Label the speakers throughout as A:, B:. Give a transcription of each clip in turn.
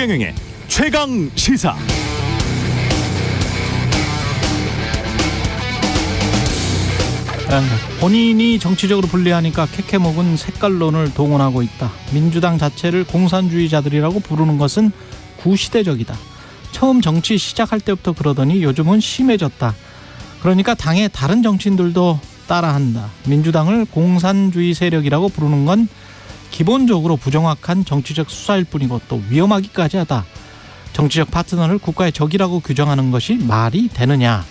A: 최경영의 최강 시사.
B: 본인이 정치적으로 불리하니까 캐캐먹은 색깔론을 동원하고 있다. 민주당 자체를 공산주의자들이라고 부르는 것은 구시대적이다. 처음 정치 시작할 때부터 그러더니 요즘은 심해졌다. 그러니까 당의 다른 정치인들도 따라한다. 민주당을 공산주의 세력이라고 부르는 건 기본적으로 부정확한 정치적 수사일 뿐이고 또 위험하기까지 하다. 정치적 파트너를 국가의 적이라고 규정하는 것이 말이 되느냐?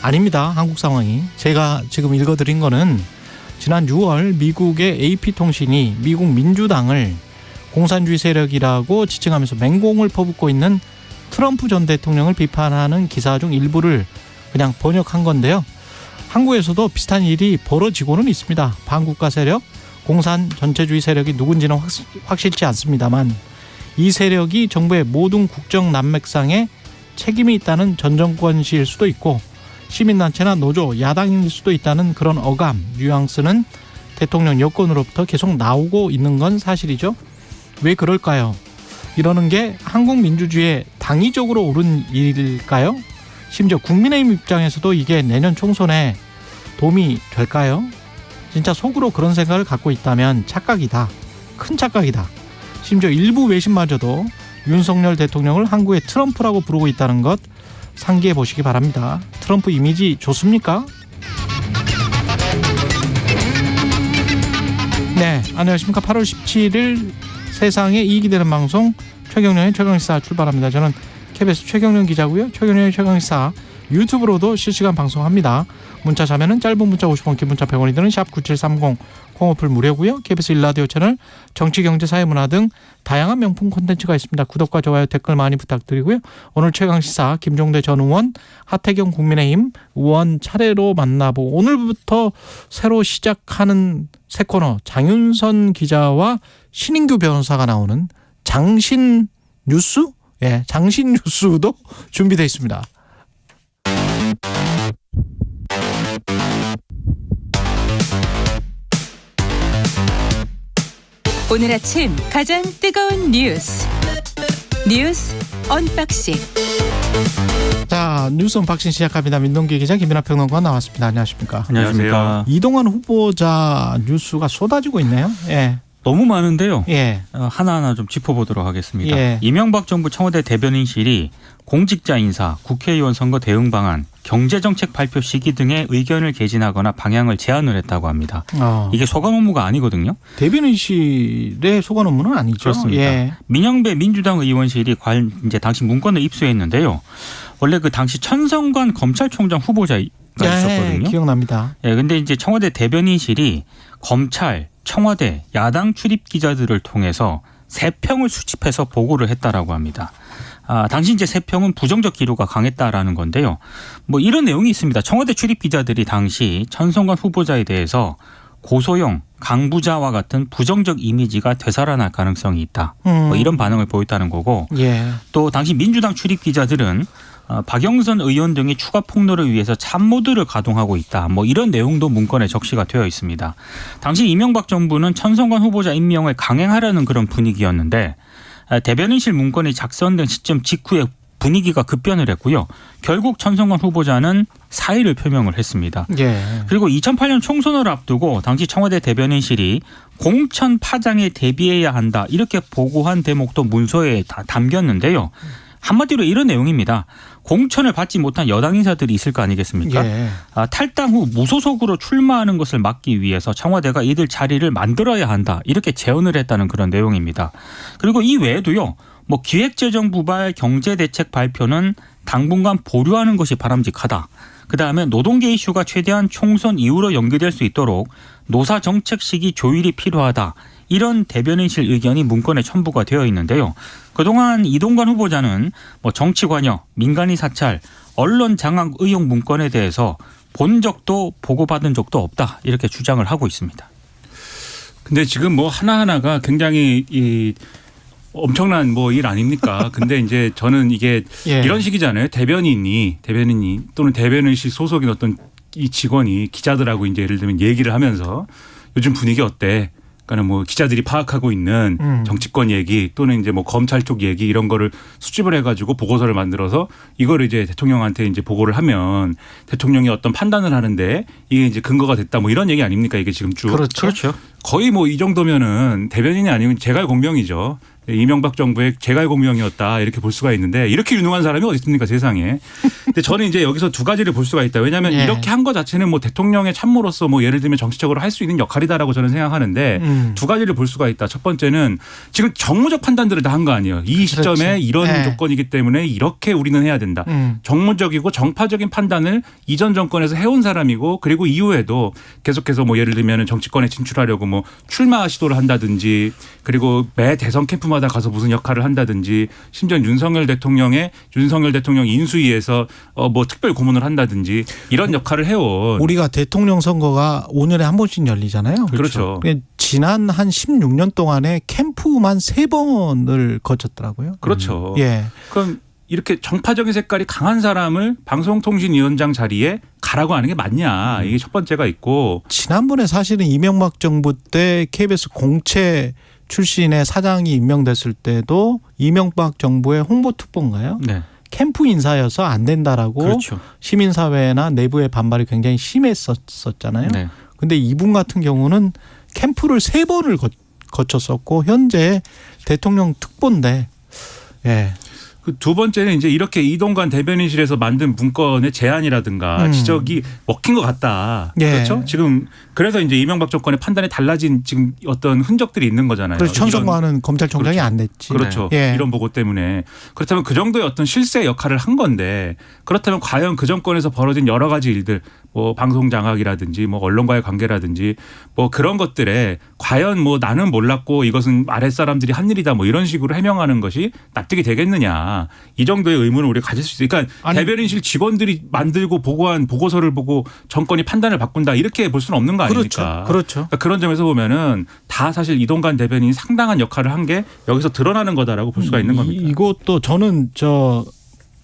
B: 아닙니다. 한국 상황이. 제가 지금 읽어드린 거는 지난 6월 미국의 AP통신이 미국 민주당을 공산주의 세력이라고 지칭하면서 맹공을 퍼붓고 있는 트럼프 전 대통령을 비판하는 기사 중 일부를 그냥 번역한 건데요. 한국에서도 비슷한 일이 벌어지고는 있습니다. 반국가 세력, 공산 전체주의 세력이 누군지는 확실치 않습니다만 이 세력이 정부의 모든 국정 난맥상에 책임이 있다는 전 정권시일 수도 있고 시민단체나 노조, 야당일 수도 있다는 그런 어감, 뉘앙스는 대통령 여권으로부터 계속 나오고 있는 건 사실이죠. 왜 그럴까요? 이러는 게 한국 민주주의에 당위적으로 옳은 일일까요? 심지어 국민의힘 입장에서도 이게 내년 총선에 도움이 될까요? 진짜 속으로 그런 생각을 갖고 있다면 착각이다. 큰 착각이다. 심지어 일부 외신마저도 윤석열 대통령을 한국의 트럼프라고 부르고 있다는 것 상기해 보시기 바랍니다. 트럼프 이미지 좋습니까? 네, 안녕하십니까. 8월 17일 세상에 이익이 되는 방송 최경영의 최강시사 출발합니다. 저는 KBS 최경영 기자고요. 최경영의 최강시사 유튜브로도 실시간 방송합니다. 문자 자면은 짧은 문자 50원, 긴 문자 100원이 드는 샵 9730 콩어플 무료고요. KBS 1라디오 채널 정치, 경제, 사회, 문화 등 다양한 명품 콘텐츠가 있습니다. 구독과 좋아요, 댓글 많이 부탁드리고요. 오늘 최강시사 김종대 전 의원, 하태경 국민의힘 의원 차례로 만나보고 오늘부터 새로 시작하는 새 코너 장윤선 기자와 신인규 변호사가 나오는 장신 뉴스? 예, 장신 뉴스도 준비되어 있습니다.
C: 오늘 아침 가장 뜨거운 뉴스 언박싱.
B: 자, 뉴스 언박싱 시작합니다. 민동기 기자, 김민하 평론가 나왔습니다. 안녕하십니까?
D: 안녕하십니까.
B: 이동환 후보자 뉴스가 쏟아지고 있네요. 예.
D: 너무 많은데요.
B: 예.
D: 하나하나 좀 짚어보도록 하겠습니다.
B: 예.
D: 이명박 정부 청와대 대변인실이 공직자 인사, 국회의원 선거 대응 방안, 경제정책 발표 시기 등의 의견을 개진하거나 방향을 제안을 했다고 합니다. 이게 소관 업무가 아니거든요.
B: 대변인실의 소관 업무는 아니죠.
D: 그렇습니다.
B: 예.
D: 민영배 민주당 의원실이 이제 당시 문건을 입수했는데요. 원래 그 당시 천성관 검찰총장 후보자가 있었거든요.
B: 기억납니다.
D: 예, 근데 이제 청와대 대변인실이 검찰, 청와대, 야당 출입 기자들을 통해서 세평을 수집해서 보고를 했다라고 합니다. 당시 이제 세평은 부정적 기류가 강했다라는 건데요. 뭐 이런 내용이 있습니다. 청와대 출입 기자들이 당시 천성관 후보자에 대해서 고소영, 강부자와 같은 부정적 이미지가 되살아날 가능성이 있다. 뭐 이런 반응을 보였다는 거고.
B: 예.
D: 또 당시 민주당 출입 기자들은 박영선 의원 등이 추가 폭로를 위해서 참모들을 가동하고 있다. 뭐 이런 내용도 문건에 적시가 되어 있습니다. 당시 이명박 정부는 천성관 후보자 임명을 강행하려는 그런 분위기였는데 대변인실 문건이 작성된 시점 직후에 분위기가 급변을 했고요. 결국 천성관 후보자는 사의를 표명을 했습니다.
B: 예.
D: 그리고 2008년 총선을 앞두고 당시 청와대 대변인실이 공천 파장에 대비해야 한다. 이렇게 보고한 대목도 문서에 다 담겼는데요. 한마디로 이런 내용입니다. 공천을 받지 못한 여당 인사들이 있을 거 아니겠습니까?
B: 예.
D: 탈당 후 무소속으로 출마하는 것을 막기 위해서 청와대가 이들 자리를 만들어야 한다. 이렇게 제언을 했다는 그런 내용입니다. 그리고 이 외에도요. 뭐 기획재정부발 경제대책 발표는 당분간 보류하는 것이 바람직하다. 그다음에 노동계 이슈가 최대한 총선 이후로 연기될 수 있도록 노사 정책 시기 조율이 필요하다. 이런 대변인실 의견이 문건에 첨부가 되어 있는데요. 그동안 이동관 후보자는 뭐 정치 관여, 민간인 사찰, 언론 장악 의혹 문건에 대해서 본 적도 보고받은 적도 없다. 이렇게 주장을 하고 있습니다.
E: 근데 지금 뭐 하나하나가 굉장히 엄청난 뭐 일 아닙니까? 근데 이제 저는 이게
B: 예.
E: 이런 식이잖아요. 대변인이 또는 대변인실 소속인 어떤 이 직원이 기자들하고 이제 예를 들면 얘기를 하면서 요즘 분위기 어때? 그러니까 뭐 기자들이 파악하고 있는 정치권 얘기 또는 이제 뭐 검찰 쪽 얘기 이런 거를 수집을 해가지고 보고서를 만들어서 이거를 이제 대통령한테 이제 보고를 하면 대통령이 어떤 판단을 하는데 이게 이제 근거가 됐다 뭐 이런 얘기 아닙니까 이게 지금 쭉.
B: 그렇죠.
E: 거의 뭐 이 정도면은 대변인이 아니면 재갈공명이죠. 이명박 정부의 재갈공명이었다 이렇게 볼 수가 있는데 이렇게 유능한 사람이 어디 있습니까 세상에. 근데 저는 이제 여기서 두 가지를 볼 수가 있다. 왜냐하면
B: 예.
E: 이렇게 한 거 자체는 뭐 대통령의 참모로서 뭐 예를 들면 정치적으로 할 수 있는 역할이다라고 저는 생각하는데 두 가지를 볼 수가 있다. 첫 번째는 지금 정무적 판단들을 다 한 거 아니에요. 이 시점에 이런
B: 예.
E: 조건이기 때문에 이렇게 우리는 해야 된다. 정무적이고 정파적인 판단을 이전 정권에서 해온 사람이고 그리고 이후에도 계속해서 뭐 예를 들면 정치권에 진출하려고 뭐 출마 시도를 한다든지 그리고 매 대선 캠프마다 가서 무슨 역할을 한다든지 심지어 윤석열 대통령 인수위에서 뭐 특별 고문을 한다든지 이런 역할을 해온.
B: 우리가 대통령 선거가 5년에 한 번씩 열리잖아요.
E: 그렇죠.
B: 지난 한 16년 동안에 캠프만 3번을 거쳤더라고요.
E: 그렇죠.
B: 예.
E: 그럼 이렇게 정파적인 색깔이 강한 사람을 방송통신위원장 자리에 가라고 하는 게 맞냐. 이게 첫 번째가 있고.
B: 지난번에 사실은 이명박 정부 때 KBS 공채 출신의 사장이 임명됐을 때도 이명박 정부의 홍보특보인가요?
D: 네.
B: 캠프 인사여서 안 된다라고
D: 그렇죠.
B: 시민사회나 내부의 반발이 굉장히 심했었잖아요.
D: 네.
B: 근데 이분 같은 경우는 캠프를 3번을 거쳤었고 현재 대통령 특보인데 예.
E: 그 두 번째는 이제 이렇게 이동관 대변인실에서 만든 문건의 제안이라든가 지적이 먹힌 것 같다.
B: 예.
E: 그렇죠? 지금 그래서 이제 이명박 정권의 판단이 달라진 지금 어떤 흔적들이 있는 거잖아요.
B: 그래서 천성만은 검찰총장이
E: 그렇죠.
B: 안 냈지.
E: 그렇죠.
B: 예.
E: 이런 보고 때문에. 그렇다면 그 정도의 어떤 실세 역할을 한 건데 그렇다면 과연 그 정권에서 벌어진 여러 가지 일들 뭐 방송 장악이라든지 뭐 언론과의 관계라든지 뭐 그런 것들에 과연 뭐 나는 몰랐고 이것은 아랫사람들이 한 일이다 뭐 이런 식으로 해명하는 것이 납득이 되겠느냐. 이 정도의 의문을 우리가 가질 수 있어요. 그러니까 대변인실 직원들이 만들고 보고한 보고서를 보고 정권이 판단을 바꾼다 이렇게 볼 수는 없는 거 아닙니까?
B: 그렇죠.
E: 그러니까 그런 점에서 보면은 다 사실 이동관 대변인이 상당한 역할을 한 게 여기서 드러나는 거다라고 볼 수가 있는 겁니다.
B: 이것도 저는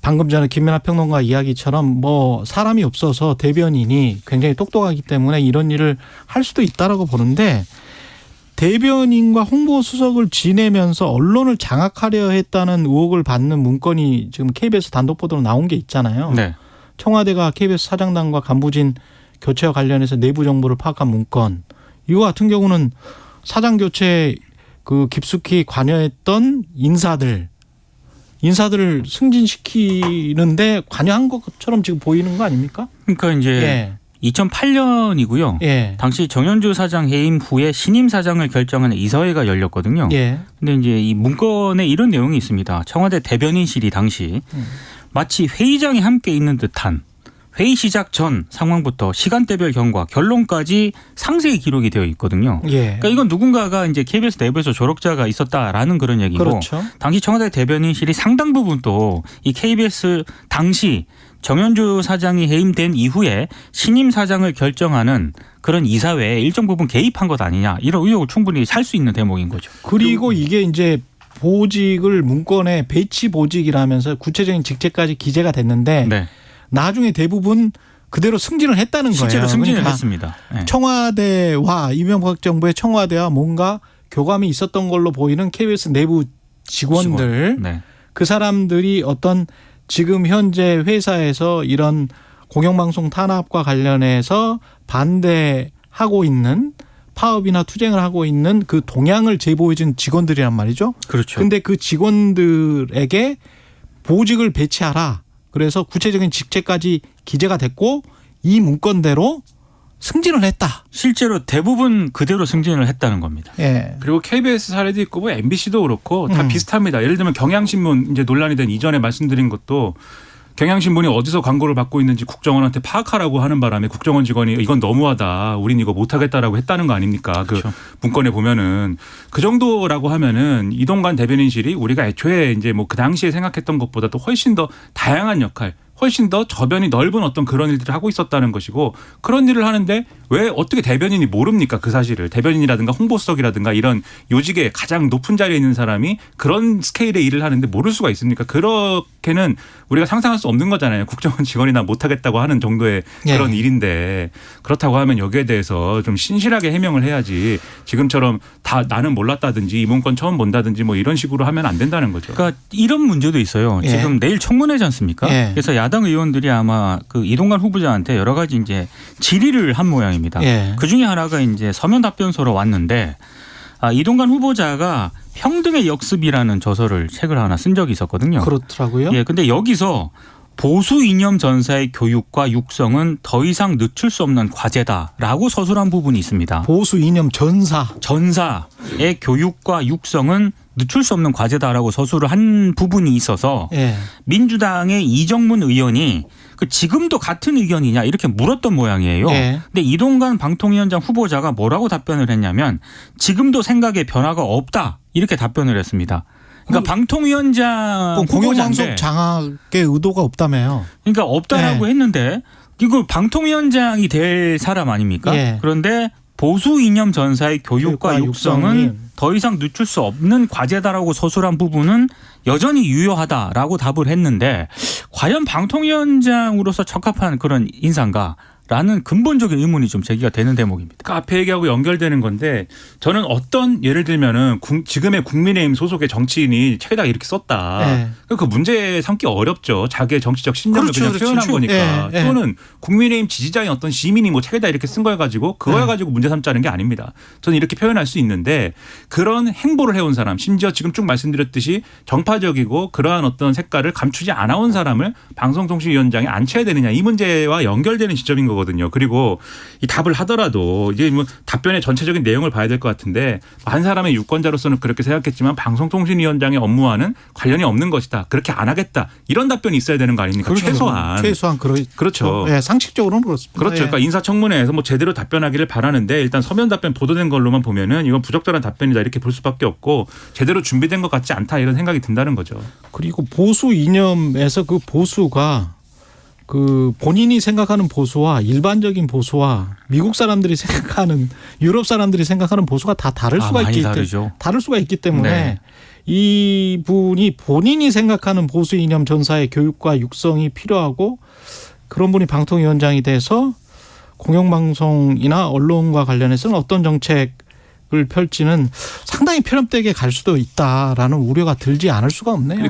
B: 방금 전에 김민하 평론가 이야기처럼 뭐 사람이 없어서 대변인이 굉장히 똑똑하기 때문에 이런 일을 할 수도 있다라고 보는데 대변인과 홍보수석을 지내면서 언론을 장악하려 했다는 의혹을 받는 문건이 지금 KBS 단독 보도로 나온 게 있잖아요.
D: 네.
B: 청와대가 KBS 사장단과 간부진 교체와 관련해서 내부 정보를 파악한 문건. 이거 같은 경우는 사장 교체에 그 깊숙이 관여했던 인사들을 승진시키는데 관여한 것처럼 지금 보이는 거 아닙니까?
D: 그러니까 이제
B: 예.
D: 2008년이고요.
B: 예.
D: 당시 정현주 사장 해임 후에 신임 사장을 결정하는 이사회가 열렸거든요.
B: 예.
D: 근데 이제 이 문건에 이런 내용이 있습니다. 청와대 대변인실이 당시 마치 회의장에 함께 있는 듯한 회의 시작 전 상황부터 시간대별 경과, 결론까지 상세히 기록이 되어 있거든요.
B: 예.
D: 그러니까 이건 누군가가 이제 KBS 내부에서 조력자가 있었다라는 그런 얘기고,
B: 그렇죠.
D: 당시 청와대 대변인실이 상당 부분 또 이 KBS 당시 정현주 사장이 해임된 이후에 신임 사장을 결정하는 그런 이사회에 일정 부분 개입한 것 아니냐, 이런 의혹을 충분히 살 수 있는 대목인 거죠.
B: 그리고 이게 이제 보직을 문건에 배치 보직이라면서 구체적인 직책까지 기재가 됐는데
D: 네.
B: 나중에 대부분 그대로 승진을 했다는 거예요.
D: 실제로 승진을
B: 그러니까
D: 했습니다. 네.
B: 청와대와 이명박 정부의 청와대와 뭔가 교감이 있었던 걸로 보이는 KBS 내부 직원들
D: 네.
B: 그 사람들이 어떤 지금 현재 회사에서 이런 공영방송 탄압과 관련해서 반대하고 있는 파업이나 투쟁을 하고 있는 그 동향을 제보해준 직원들이란 말이죠.
D: 그렇죠.
B: 근데 그 직원들에게 보직을 배치하라. 그래서 구체적인 직책까지 기재가 됐고 이 문건대로 승진을 했다.
D: 실제로 대부분 그대로 승진을 했다는 겁니다.
B: 예.
E: 그리고 KBS 사례도 있고 뭐 MBC도 그렇고 다 비슷합니다. 예를 들면 경향신문 이제 논란이 된 이전에 말씀드린 것도 경향신문이 어디서 광고를 받고 있는지 국정원한테 파악하라고 하는 바람에 국정원 직원이 이건 너무하다. 우린 이거 못하겠다라고 했다는 거 아닙니까?
D: 그렇죠.
E: 그 문건에 보면은 그 정도라고 하면은 이동관 대변인실이 우리가 애초에 이제 뭐 그 당시에 생각했던 것보다도 훨씬 더 다양한 역할, 훨씬 더 저변이 넓은 어떤 그런 일들을 하고 있었다는 것이고, 그런 일을 하는데 왜 어떻게 대변인이 모릅니까? 그 사실을. 대변인이라든가 홍보수석이라든가 이런 요직에 가장 높은 자리에 있는 사람이 그런 스케일의 일을 하는데 모를 수가 있습니까? 그렇게 이렇게는 우리가 상상할 수 없는 거잖아요. 국정원 직원이나 못하겠다고 하는 정도의 그런
B: 예.
E: 일인데 그렇다고 하면 여기에 대해서 좀 신실하게 해명을 해야지 지금처럼 다 나는 몰랐다든지 이 문건 처음 본다든지 뭐 이런 식으로 하면 안 된다는 거죠.
D: 그러니까 이런 문제도 있어요.
B: 예.
D: 지금 내일 청문회지 않습니까?
B: 예.
D: 그래서 야당 의원들이 아마 그 이동관 후보자한테 여러 가지 이제 질의를 한 모양입니다.
B: 예.
D: 그 중에 하나가 이제 서면 답변서로 왔는데 이동관 후보자가 평등의 역습이라는 저서를 책을 하나 쓴 적이 있었거든요.
B: 그렇더라고요.
D: 예, 근데 여기서 보수 이념 전사의 교육과 육성은 더 이상 늦출 수 없는 과제다라고 서술한 부분이 있습니다.
B: 보수 이념 전사.
D: 전사의 교육과 육성은 늦출 수 없는 과제다라고 서술을 한 부분이 있어서
B: 예.
D: 민주당의 이정문 의원이 그 지금도 같은 의견이냐 이렇게 물었던 모양이에요.
B: 예.
D: 근데 이동관 방통위원장 후보자가 뭐라고 답변을 했냐면 지금도 생각에 변화가 없다 이렇게 답변을 했습니다. 그러니까 방통위원장
B: 공영방송
D: 후보자인데
B: 장악의 의도가 없다며요.
D: 그러니까 없다라고
B: 예.
D: 했는데 이거 방통위원장이 될 사람 아닙니까?
B: 예.
D: 그런데 보수 이념 전사의 교육과
B: 교육과
D: 육성은
B: 육성이
D: 더 이상 늦출 수 없는 과제다라고 서술한 부분은 여전히 유효하다라고 답을 했는데 과연 방통위원장으로서 적합한 그런 인사인가? 라는 근본적인 의문이 좀 제기가 되는 대목입니다.
E: 그 앞에 얘기하고 연결되는 건데 저는 어떤 예를 들면은 지금의 국민의힘 소속의 정치인이 책에다가 이렇게 썼다.
B: 네.
E: 그 문제 삼기 어렵죠. 자기의 정치적 신념을
B: 그렇죠,
E: 그냥
B: 그렇죠.
E: 표현한 거니까.
B: 예, 예.
E: 또는 국민의힘 지지자인 어떤 시민이 뭐 책에다 이렇게 쓴 걸 가지고 그걸
B: 네.
E: 가지고 문제 삼자는 게 아닙니다. 저는 이렇게 표현할 수 있는데 그런 행보를 해온 사람 심지어 지금 쭉 말씀드렸듯이 정파적이고 그러한 어떤 색깔을 감추지 않아 온 사람을 방송통신위원장에 앉혀야 되느냐 이 문제와 연결되는 지점인 거거든요. 그리고 이 답을 하더라도 이제 뭐 답변의 전체적인 내용을 봐야 될 것 같은데 한 사람의 유권자로서는 그렇게 생각했지만 방송통신위원장의 업무와는 관련이 없는 것이다. 그렇게 안 하겠다. 이런 답변이 있어야 되는 거 아닙니까?
B: 그렇죠.
E: 최소한.
B: 그렇죠. 예, 상식적으로는 그렇습니다.
E: 그렇죠.
B: 예.
E: 그러니까 인사청문회에서 뭐 제대로 답변하기를 바라는데 일단 서면 답변 보도된 걸로만 보면은 이건 부적절한 답변이다 이렇게 볼 수밖에 없고 제대로 준비된 것 같지 않다 이런 생각이 든다는 거죠.
B: 그리고 보수 이념에서 그 보수가 그 본인이 생각하는 보수와 일반적인 보수와 미국 사람들이 생각하는 유럽 사람들이 생각하는 보수가 다 다를 수가
D: 많이
B: 있기
D: 다르죠.
B: 다를 수가 있기 때문에
D: 네.
B: 이분이 본인이 생각하는 보수 이념 전사의 교육과 육성이 필요하고 그런 분이 방통위원장이 돼서 공영방송이나 언론과 관련해서는 어떤 정책을 펼치는 상당히 편협되게 갈 수도 있다라는 우려가 들지 않을 수가 없네요.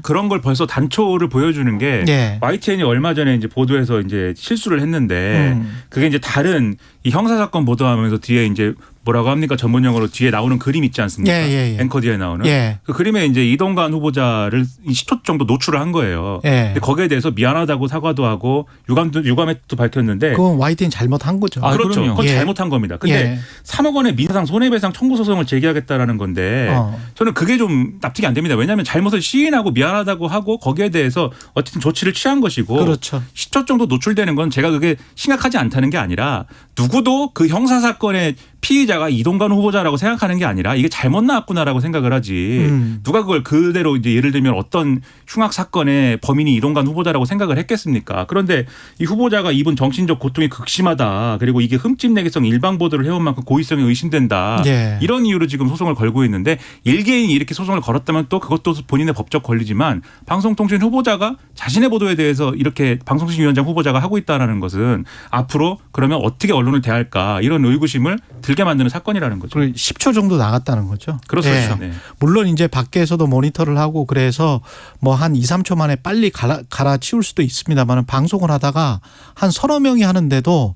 E: 그런 걸 벌써 단초를 보여주는 게
B: 예.
E: YTN이 얼마 전에 이제 보도에서 이제 실수를 했는데 그게 이제 다른 이 형사 사건 보도하면서 뒤에 이제 뭐라고 합니까? 전문 용어로 뒤에 나오는 그림 있지 않습니까?
B: 예.
E: 앵커 뒤에 나오는.
B: 예.
E: 그 그림에 이제 이동관 후보자를 10초 정도 노출을 한 거예요.
B: 예.
E: 근데 거기에 대해서 미안하다고 사과도 하고 유감도 밝혔는데
B: 그건 YTN 잘못한 거죠.
D: 아,
E: 그렇죠.
D: 그럼요.
E: 그건
B: 예.
E: 잘못한 겁니다. 근데
B: 예.
E: 3억 원의 민사상 손해배상 청구 소송을 제기하겠다라는 건데 저는 그게 좀 납득이 안 됩니다. 왜냐하면 잘못을 시인하고 미안하다고 하고 거기에 대해서 어쨌든 조치를 취한 것이고
B: 그렇죠.
E: 10초 정도 노출되는 건 제가 그게 심각하지 않다는 게 아니라 누구도 그 형사 사건의 피의자가 이동관 후보자라고 생각하는 게 아니라 이게 잘못 나왔구나라고 생각을 하지 누가 그걸 그대로 이제 예를 들면 어떤 흉악 사건의 범인이 이동관 후보자라고 생각을 했겠습니까? 그런데 이 후보자가 입은 정신적 고통이 극심하다. 그리고 이게 흠집내기성 일방 보도를 해온 만큼 고의성이 의심된다.
B: 예.
E: 이런 이유로 지금 소송을 걸고 있는데 일개인이 이렇게 소송을 걸었다면 또 그것도 본인의 법적 권리지만 방송통신 후보자가 자신의 보도에 대해서 이렇게 방송통신위원장 후보자가 하고 있다라는 것은 앞으로 그러면 어떻게 언론을 대할까 이런 의구심을 들게 만드는 사건이라는 거죠.
B: 그리고 10초 정도 나갔다는 거죠.
E: 그렇습니다.
B: 예.
E: 네.
B: 물론 이제 밖에서도 모니터를 하고 그래서 뭐 한 2, 3초 만에 빨리 갈아치울 수도 있습니다만 방송을 하다가 한 서너 명이 하는데도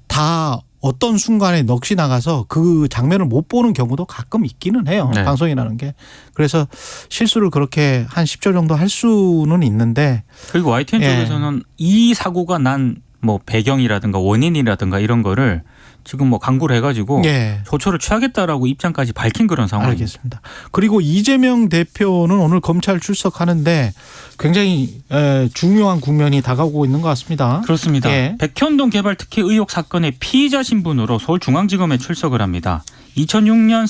B: 다 어떤 순간에 넋이 나가서 그 장면을 못 보는 경우도 가끔 있기는 해요.
D: 네.
B: 방송이라는 게. 그래서 실수를 그렇게 한 10초 정도 할 수는 있는데
D: 그리고 YTN
B: 예.
D: 쪽에서는 이 사고가 난 뭐 배경이라든가 원인이라든가 이런 거를 지금 뭐 강구를 해가지고
B: 예.
D: 조처를 취하겠다라고 입장까지 밝힌 그런 상황입니다.
B: 알겠습니다. 그리고 이재명 대표는 오늘 검찰 출석하는데 굉장히 중요한 국면이 다가오고 있는 것 같습니다.
D: 그렇습니다.
B: 예.
D: 백현동 개발 특혜 의혹 사건의 피의자 신분으로 서울중앙지검에 출석을 합니다. 2006년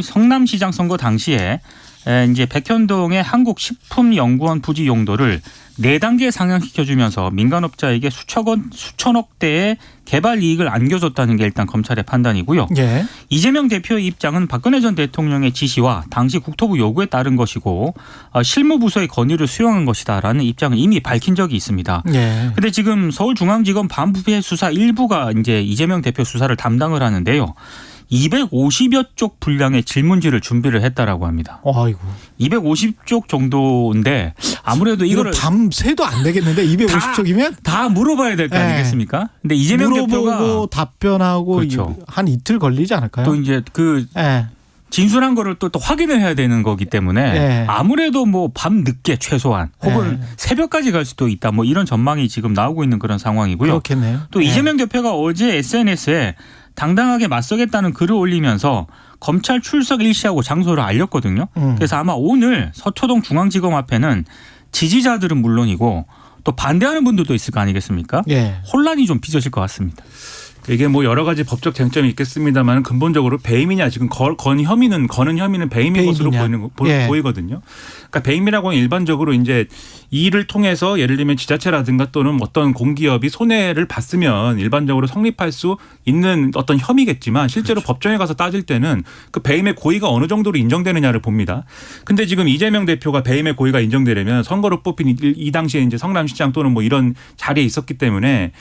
D: 성남시장 선거 당시에 이제 백현동의 한국식품연구원 부지 용도를 4단계 상향시켜주면서 민간업자에게 수천억 대의 개발 이익을 안겨줬다는 게 일단 검찰의 판단이고요.
B: 예.
D: 이재명 대표의 입장은 박근혜 전 대통령의 지시와 당시 국토부 요구에 따른 것이고 실무부서의 건의를 수용한 것이다라는 입장을 이미 밝힌 적이 있습니다.
B: 예.
D: 근데 지금 서울중앙지검 반부패 수사 일부가 이제 이재명 대표 수사를 담당을 하는데요. 250여 쪽 분량의 질문지를 준비를 했다라고 합니다.
B: 아이고.
D: 250쪽 정도인데 아무래도 이거를
B: 밤새도 안 되겠는데 250쪽이면
D: 다 물어봐야 될 거
B: 네.
D: 아니겠습니까? 근데 이재명
B: 물어보고
D: 대표가
B: 답변하고
D: 그렇죠.
B: 한 이틀 걸리지 않을까요?
D: 또 이제 그
B: 예.
D: 진술한 거를 또 확인을 해야 되는 거기 때문에
B: 네.
D: 아무래도 뭐 밤 늦게 최소한 혹은
B: 네.
D: 새벽까지 갈 수도 있다. 뭐 이런 전망이 지금 나오고 있는 그런 상황이고요.
B: 그렇겠네요.
D: 또
B: 예.
D: 이재명 대표가 어제 SNS에 당당하게 맞서겠다는 글을 올리면서 검찰 출석 일시하고 장소를 알렸거든요. 그래서 아마 오늘 서초동 중앙지검 앞에는 지지자들은 물론이고 또 반대하는 분들도 있을 거 아니겠습니까?
B: 예.
D: 혼란이 좀 빚어질 것 같습니다.
E: 이게 뭐 여러 가지 법적 쟁점이 있겠습니다만 근본적으로 배임이냐 지금 거는 혐의는 배임인 것으로 보이거든요. 그러니까 배임이라고 하면 일반적으로 이제 이 일을 통해서 예를 들면 지자체라든가 또는 어떤 공기업이 손해를 봤으면 일반적으로 성립할 수 있는 어떤 혐의겠지만 실제로
D: 그렇죠.
E: 법정에 가서 따질 때는 그 배임의 고의가 어느 정도로 인정되느냐를 봅니다. 근데 지금 이재명 대표가 배임의 고의가 인정되려면 선거로 뽑힌 이 당시에 이제 성남시장 또는 뭐 이런 자리에 있었기 때문에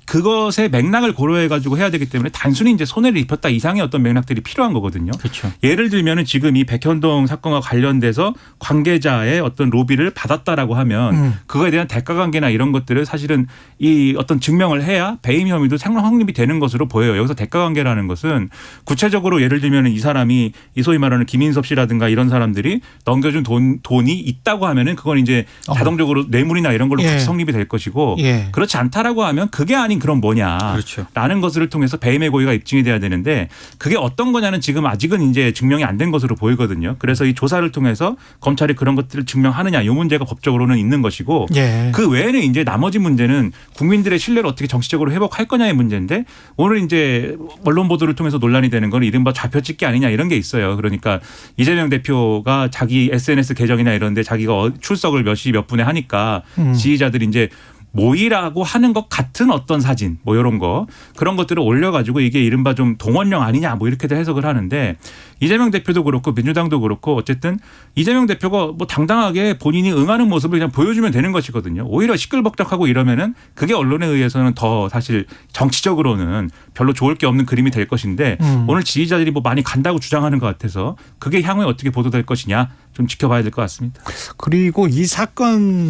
E: 그것의 맥락을 고려해 가지고 해야 되기 때문에 단순히 이제 손해를 입혔다 이상의 어떤 맥락들이 필요한 거거든요.
D: 그렇죠.
E: 예를 들면은 지금 이 백현동 사건과 관련돼서 관계자의 어떤 로비를 받았다라고 하면 그거에 대한 대가 관계나 이런 것들을 사실은 이 어떤 증명을 해야 배임 혐의도 성립이 되는 것으로 보여요. 여기서 대가 관계라는 것은 구체적으로 예를 들면은 이 사람이 이 소위 말하는 김인섭 씨라든가 이런 사람들이 넘겨준 돈이 있다고 하면은 그건 이제 자동적으로 뇌물이나 이런 걸로 같이 성립이 될 것이고 그렇지 않다라고 하면 그게 아닌 그럼 뭐냐라는
D: 그렇죠.
E: 것을 통해서 배임의 고의가 입증이 돼야 되는데 그게 어떤 거냐는 지금 아직은 이제 증명이 안 된 것으로 보이거든요. 그래서 이 조사를 통해서 검찰이 그런 것들을 증명하느냐 이 문제가 법적으로는 있는 것이고 그 외에는 이제 나머지 문제는 국민들의 신뢰를 어떻게 정치적으로 회복할 거냐의 문제인데 오늘 이제 언론 보도를 통해서 논란이 되는 건 이른바 좌표찍기 아니냐 이런 게 있어요. 그러니까 이재명 대표가 자기 SNS 계정이나 이런 데 자기가 출석을 몇 시 몇 분에 하니까 지지자들이 이제 모이라고 하는 것 같은 어떤 사진 뭐 이런 거 그런 것들을 올려가지고 이게 이른바 좀 동원령 아니냐 뭐 이렇게도 해석을 하는데 이재명 대표도 그렇고 민주당도 그렇고 어쨌든 이재명 대표가 뭐 당당하게 본인이 응하는 모습을 그냥 보여주면 되는 것이거든요. 오히려 시끌벅적하고 이러면은 그게 언론에 의해서는 더 사실 정치적으로는 별로 좋을 게 없는 그림이 될 것인데 오늘 지지자들이 뭐 많이 간다고 주장하는 것 같아서 그게 향후에 어떻게 보도될 것이냐 좀 지켜봐야 될 것 같습니다.
B: 그리고 이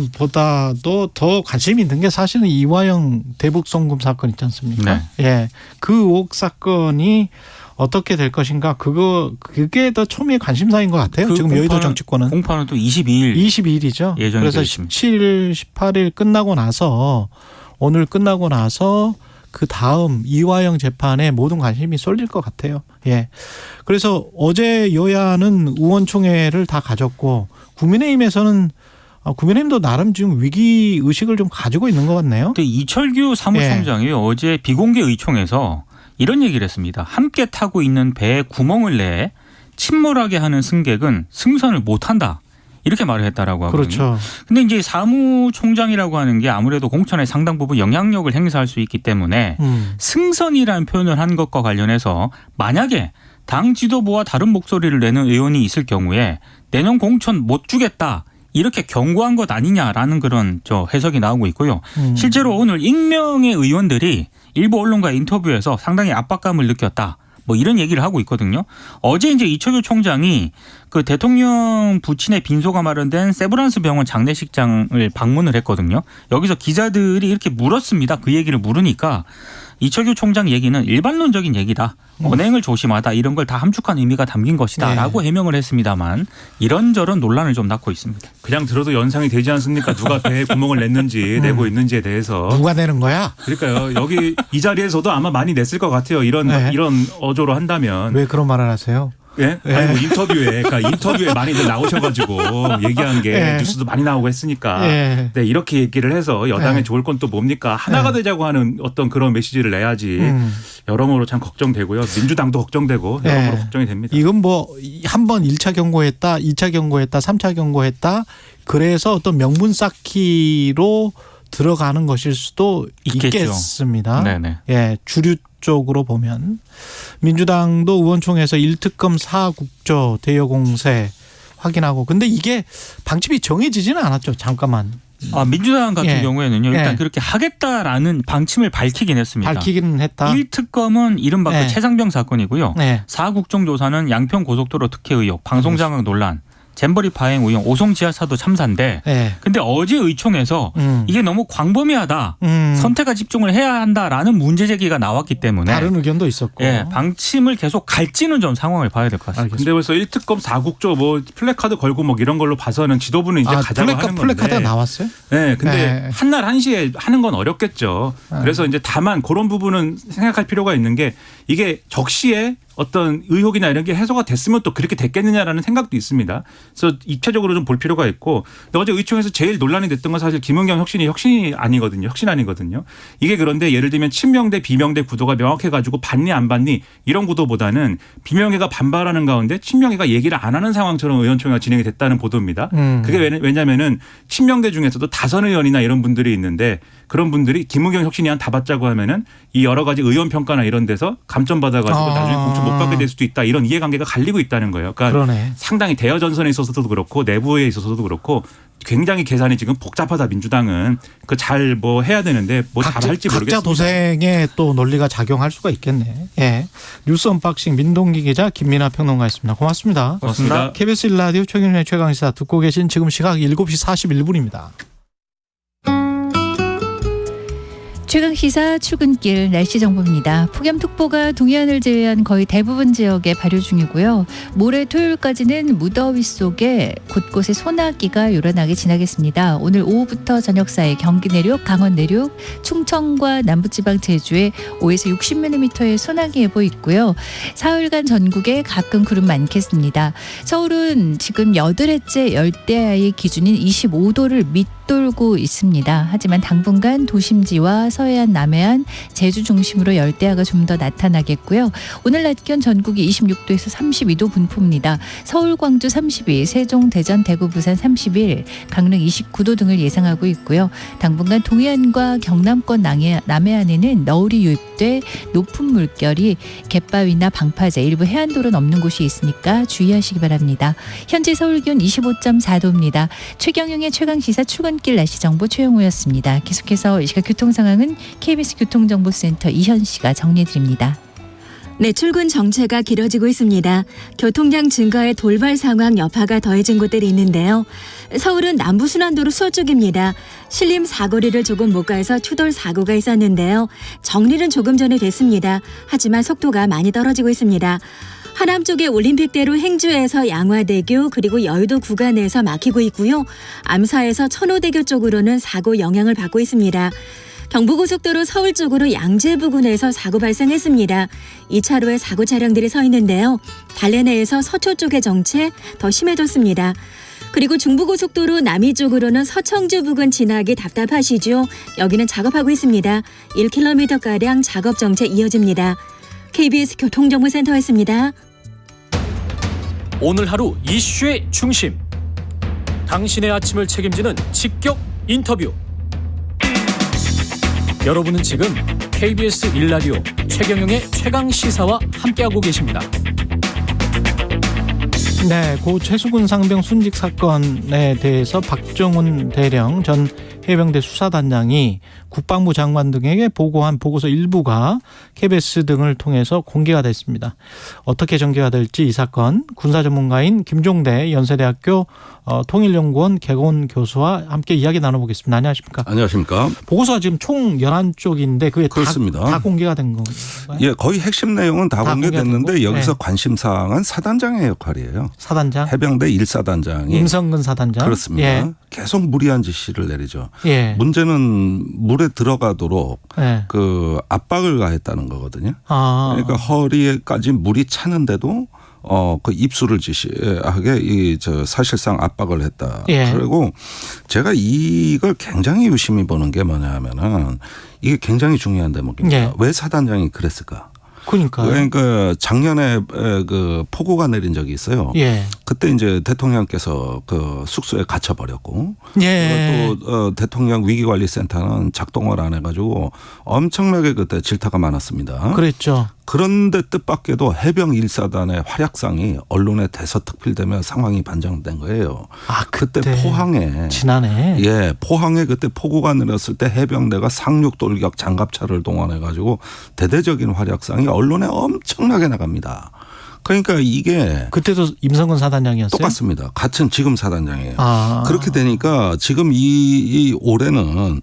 B: 사건보다도 더 관심이 있는 게 사실은 이화영 대북 송금 사건 있지 않습니까?
D: 네.
B: 예, 그 의혹 사건이 어떻게 될 것인가 그게 더 초미의 관심사인 것 같아요. 지금 여의도 정치권은
D: 공판은 또 22일이죠. 예정이
B: 그래서 17일, 18일 끝나고 나서 오늘 끝나고 나서 그 다음 이화영 재판에 모든 관심이 쏠릴 것 같아요. 예. 그래서 어제 여야는 의원총회를 다 가졌고 국민의힘에서는 국민의힘도 나름 지금 위기 의식을 좀 가지고 있는 것 같네요.
D: 근데 이철규 사무총장이 어제 비공개 의총에서 이런 얘기를 했습니다. 함께 타고 있는 배에 구멍을 내 침몰하게 하는 승객은 승선을 못한다. 이렇게 말을 했다라고 하거든요.
B: 그렇죠.
D: 근데 이제 사무총장이라고 하는 게 아무래도 공천의 상당 부분 영향력을 행사할 수 있기 때문에 승선이라는 표현을 한 것과 관련해서 만약에 당 지도부와 다른 목소리를 내는 의원이 있을 경우에 내년 공천 못 주겠다. 이렇게 경고한 것 아니냐라는 그런 해석이 나오고 있고요. 실제로 오늘 익명의 의원들이 일부 언론과의 인터뷰에서 상당히 압박감을 느꼈다. 뭐 이런 얘기를 하고 있거든요. 어제 이제 이철규 총장이 그 대통령 부친의 빈소가 마련된 세브란스 병원 장례식장을 방문을 했거든요. 여기서 기자들이 이렇게 물었습니다. 그 얘기를 물으니까 이철규 총장 얘기는 일반론적인 얘기다. 언행을 조심하다. 이런 걸 다 함축한 의미가 담긴 것이다. 라고 해명을 했습니다만 이런저런 논란을 좀 낳고 있습니다.
E: 그냥 들어도 연상이 되지 않습니까? 누가 배에 구멍을 냈는지 내고 있는지에 대해서.
B: 누가 내는 거야?
E: 그러니까요. 여기 이 자리에서도 아마 많이 냈을 것 같아요. 이런 어조로 한다면.
B: 왜 그런 말을 하세요?
E: 예? 아니 뭐 인터뷰에 많이들 나오셔가지고 얘기한 게
B: 예.
E: 뉴스도 많이 나오고 했으니까
B: 예.
E: 네, 이렇게 얘기를 해서 여당에
B: 예.
E: 좋을 건 또 뭡니까? 하나가 되자고 하는 어떤 그런 메시지를 내야지. 여러모로 참 걱정되고요. 민주당도 걱정되고 여러모로
B: 예.
E: 걱정이 됩니다.
B: 이건 뭐 한 번 1차 경고했다, 2차 경고했다, 3차 경고했다. 그래서 어떤 명분 쌓기로 들어가는 것일 수도
D: 있겠죠.
B: 있겠습니다.
D: 네네.
B: 예, 주류 쪽으로 보면 민주당도 의원총회에서 1특검 4국조 대여 공세 확인하고 근데 이게 방침이 정해지지는 않았죠. 잠깐만.
D: 민주당 같은
B: 예.
D: 경우에는요. 일단
B: 예.
D: 그렇게 하겠다라는 방침을 밝히긴 했습니다.
B: 밝히기는 했다.
D: 1특검은 이른바
B: 예.
D: 그 최상병 사건이고요.
B: 네.
D: 4국정조사는 양평 고속도로 특혜 의혹, 방송장악 논란, 잼버리 파행 우영, 오송 지하차도 참사인데
B: 네.
D: 근데 어제 의총에서 이게 너무 광범위하다. 선택과 집중을 해야 한다라는 문제 제기가 나왔기 때문에
B: 다른 의견도 있었고.
D: 예, 방침을 계속 갈지는 좀 상황을 봐야 될 것 같습니다.
E: 근데 벌써 1특검 4국조 뭐 플래카드 걸고 뭐 이런 걸로 봐서는 지도부는 이제 가자고 하는 건데.
B: 플래카드가 나왔어요?
E: 네, 근데
B: 네.
E: 한날 한시에 하는 건 어렵겠죠. 그래서 이제 다만 그런 부분은 생각할 필요가 있는 게 이게 적시에 어떤 의혹이나 이런 게 해소가 됐으면 또 그렇게 됐겠느냐라는 생각도 있습니다. 그래서 입체적으로 좀 볼 필요가 있고 근데 어제 의총에서 제일 논란이 됐던 건 사실 김은경 혁신이 아니거든요. 이게 그런데 예를 들면 친명대 비명대 구도가 명확해가지고 받니 안 받니 이런 구도보다는 비명계가 반발하는 가운데 친명계가 얘기를 안 하는 상황처럼 의원총회가 진행이 됐다는 보도입니다. 그게 왜냐면은 친명대 중에서도 다선 의원이나 이런 분들이 있는데 그런 분들이 김은경 혁신이 다 받자고 하면은 이 여러 가지 의원 평가나 이런 데서 감점 받아가지고 나중에 공천 못 받게 될 수도 있다 이런 이해관계가 갈리고 있다는 거예요. 그러니까
B: 그러네.
E: 상당히 대여 전선에 있어서도 그렇고 내부에 있어서도 그렇고 굉장히 계산이 지금 복잡하다 민주당은 그 잘 뭐 해야 되는데 뭐 잘할지 모르겠습니다.
B: 각자 도생에 또 논리가 작용할 수가 있겠네. 예. 뉴스 언박싱 민동기 기자 김민아 평론가였습니다. 고맙습니다.
E: 고맙습니다.
B: KBS 1라디오 최경영의 최강시사 듣고 계신 지금 시각 7시 41분입니다.
F: 최강시사 출근길 날씨 정보입니다. 폭염특보가 동해안을 제외한 거의 대부분 지역에 발효 중이고요. 모레 토요일까지는 무더위 속에 곳곳에 소나기가 요란하게 지나겠습니다. 오늘 오후부터 저녁 사이 경기 내륙, 강원 내륙, 충청과 남부지방 제주에 5에서 60mm의 소나기 예보 있고요. 사흘간 전국에 가끔 구름 많겠습니다. 서울은 지금 8회째 열대야의 기준인 25도를 밑돌고 있습니다. 하지만 당분간 도심지와 서해안, 남해안, 제주 중심으로 열대야가 좀 더 나타나겠고요. 오늘 낮 기온 전국이 26도에서 32도 분포입니다. 서울, 광주 32, 세종, 대전, 대구, 부산 31, 강릉 29도 등을 예상하고 있고요. 당분간 동해안과 경남권 남해안에는 너울이 유입돼 높은 물결이 갯바위나 방파제, 일부 해안도로 넘는 곳이 있으니까 주의하시기 바랍니다. 현재 서울 기온 25.4도입니다. 최경영의 최강시사 출근길 날씨 정보 최영우였습니다. 계속해서 이 시각 교통 상황은 KBS 교통정보센터 이현 씨가 정리해드립니다.
G: 네, 출근 정체가 길어지고 있습니다. 교통량 증가에 돌발 상황 여파가 더해진 곳들이 있는데요. 서울은 남부순환도로 수호 쪽입니다. 신림 사거리를 조금 못 가서 추돌 사고가 있었는데요. 정리는 조금 전에 됐습니다. 하지만 속도가 많이 떨어지고 있습니다. 하남 쪽의 올림픽대로 행주에서 양화대교 그리고 여의도 구간에서 막히고 있고요. 암사에서 천호대교 쪽으로는 사고 영향을 받고 있습니다. 경부고속도로 서울 쪽으로 양재 부근에서 사고 발생했습니다. 2차로에 사고 차량들이 서 있는데요. 달래내에서 서초 쪽의 정체 더 심해졌습니다. 그리고 중부고속도로 남이 쪽으로는 서청주 부근 지나기 답답하시죠. 여기는 작업하고 있습니다. 1km가량 작업 정체 이어집니다. KBS 교통정보센터였습니다.
H: 오늘 하루 이슈의 중심. 당신의 아침을 책임지는 직격 인터뷰. 여러분은 지금 KBS 1라디오 최경영의 최강시사와 함께하고 계십니다.
B: 네, 고 최수근 상병 순직 사건에 대해서 박정훈 대령 전 해병대 수사단장이 국방부 장관 등에게 보고한 보고서 일부가 KBS 등을 통해서 공개가 됐습니다. 어떻게 전개가 될지 이 사건 군사 전문가인 김종대 연세대학교 통일연구원 개건 교수와 함께 이야기 나눠보겠습니다. 안녕하십니까?
I: 안녕하십니까?
B: 보고서가 지금 총 11쪽인데 그게
I: 그렇습니다.
B: 다 공개가 된 건가요?
I: 예, 거의 핵심 내용은 다 공개됐는데
B: 공개되고?
I: 여기서
B: 네.
I: 관심 사항은 사단장의 역할이에요.
B: 사단장?
I: 해병대 1사단장이
B: 임성근 사단장?
I: 그렇습니다.
B: 예.
I: 계속 무리한 지시를 내리죠.
B: 예.
I: 문제는 물에 들어가도록
B: 예.
I: 그 압박을 가했다는 거거든요.
B: 아.
I: 그러니까 허리에까지 물이 차는데도 그 입수를 지시하게 사실상 압박을 했다.
B: 예.
I: 그리고 제가 이걸 굉장히 유심히 보는 게 뭐냐면은 이게 굉장히 중요한 대목입니다.
B: 예.
I: 왜 사단장이 그랬을까?
B: 그러니까
I: 작년에 그 폭우가 내린 적이 있어요.
B: 예.
I: 그때 이제 대통령께서 그 숙소에 갇혀버렸고,
B: 예.
I: 또 대통령 위기관리센터는 작동을 안 해가지고 엄청나게 그때 질타가 많았습니다.
B: 그랬죠.
I: 그런데 뜻밖에도 해병 1사단의 활약상이 언론에 대서특필되며 상황이 반전된 거예요.
B: 아,
I: 그때 포항에
B: 지난해.
I: 예, 포항에 그때 폭우가 내렸을 때 해병대가 상륙 돌격 장갑차를 동원해 가지고 대대적인 활약상이 언론에 엄청나게 나갑니다. 그러니까 이게
B: 그때도 임성근 사단장이었어요?
I: 똑같습니다. 같은 지금 사단장이에요.
B: 아.
I: 그렇게 되니까 지금 이 올해는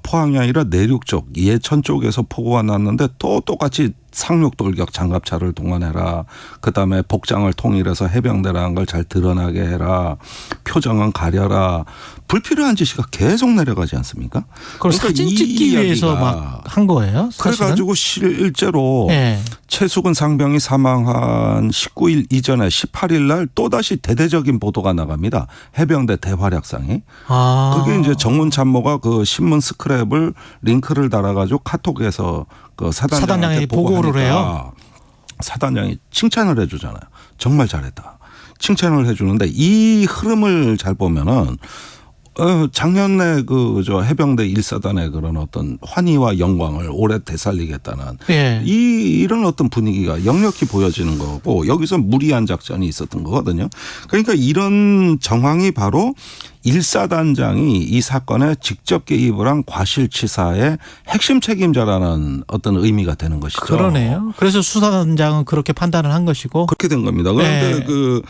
I: 포항이 아니라 내륙 쪽 예천 쪽에서 폭우가 났는데 또 똑같이 상륙 돌격 장갑차를 동원해라. 그다음에 복장을 통일해서 해병대라는 걸 잘 드러나게 해라. 표정은 가려라. 불필요한 지시가 계속 내려가지 않습니까?
B: 그걸
I: 그러니까
B: 사진
I: 이
B: 찍기 위해서
I: 이야기가
B: 막 한 거예요? 사실은?
I: 그래가지고 실제로
B: 예.
I: 최수근 상병이 사망한 19일 이전에 18일 날 또다시 대대적인 보도가 나갑니다. 해병대 대활약상이.
B: 아.
I: 그게 이제 정문 참모가 그 신문 스크랩을 링크를 달아가지고 카톡에서 그 사단장한테
B: 보고를 해요.
I: 사단장이 칭찬을 해주잖아요. 정말 잘했다. 칭찬을 해주는데 이 흐름을 잘 보면은 작년에 저 해병대 1사단의 그런 어떤 환희와 영광을 올해 되살리겠다는
B: 예.
I: 이런 어떤 분위기가 역력히 보여지는 거고 여기서 무리한 작전이 있었던 거거든요. 그러니까 이런 정황이 바로 1사단장이 이 사건에 직접 개입을 한 과실치사의 핵심 책임자라는 어떤 의미가 되는 것이죠.
B: 그러네요. 그래서 수사단장은 그렇게 판단을 한 것이고.
I: 그렇게 된 겁니다. 그런데
B: 네.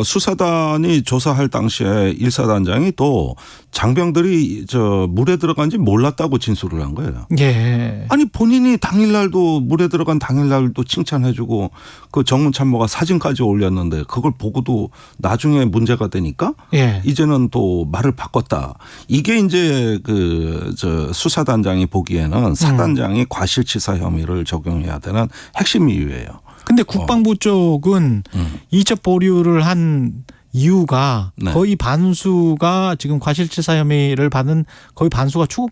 I: 수사단이 조사할 당시에 1사단장이 또 장병들이 물에 들어간지 몰랐다고 진술을 한 거예요.
B: 예.
I: 아니 본인이 당일날도 물에 들어간 당일날도 칭찬해주고 그 정문 참모가 사진까지 올렸는데 그걸 보고도 나중에 문제가 되니까
B: 예.
I: 이제는 또 말을 바꿨다. 이게 이제 수사단장이 보기에는 사단장이 과실치사 혐의를 적용해야 되는 핵심 이유예요.
B: 근데 국방부 쪽은 이첩 보류를 한 이유가
I: 네.
B: 거의 반수가 지금 과실치사 혐의를 받은 거의 반수가 초급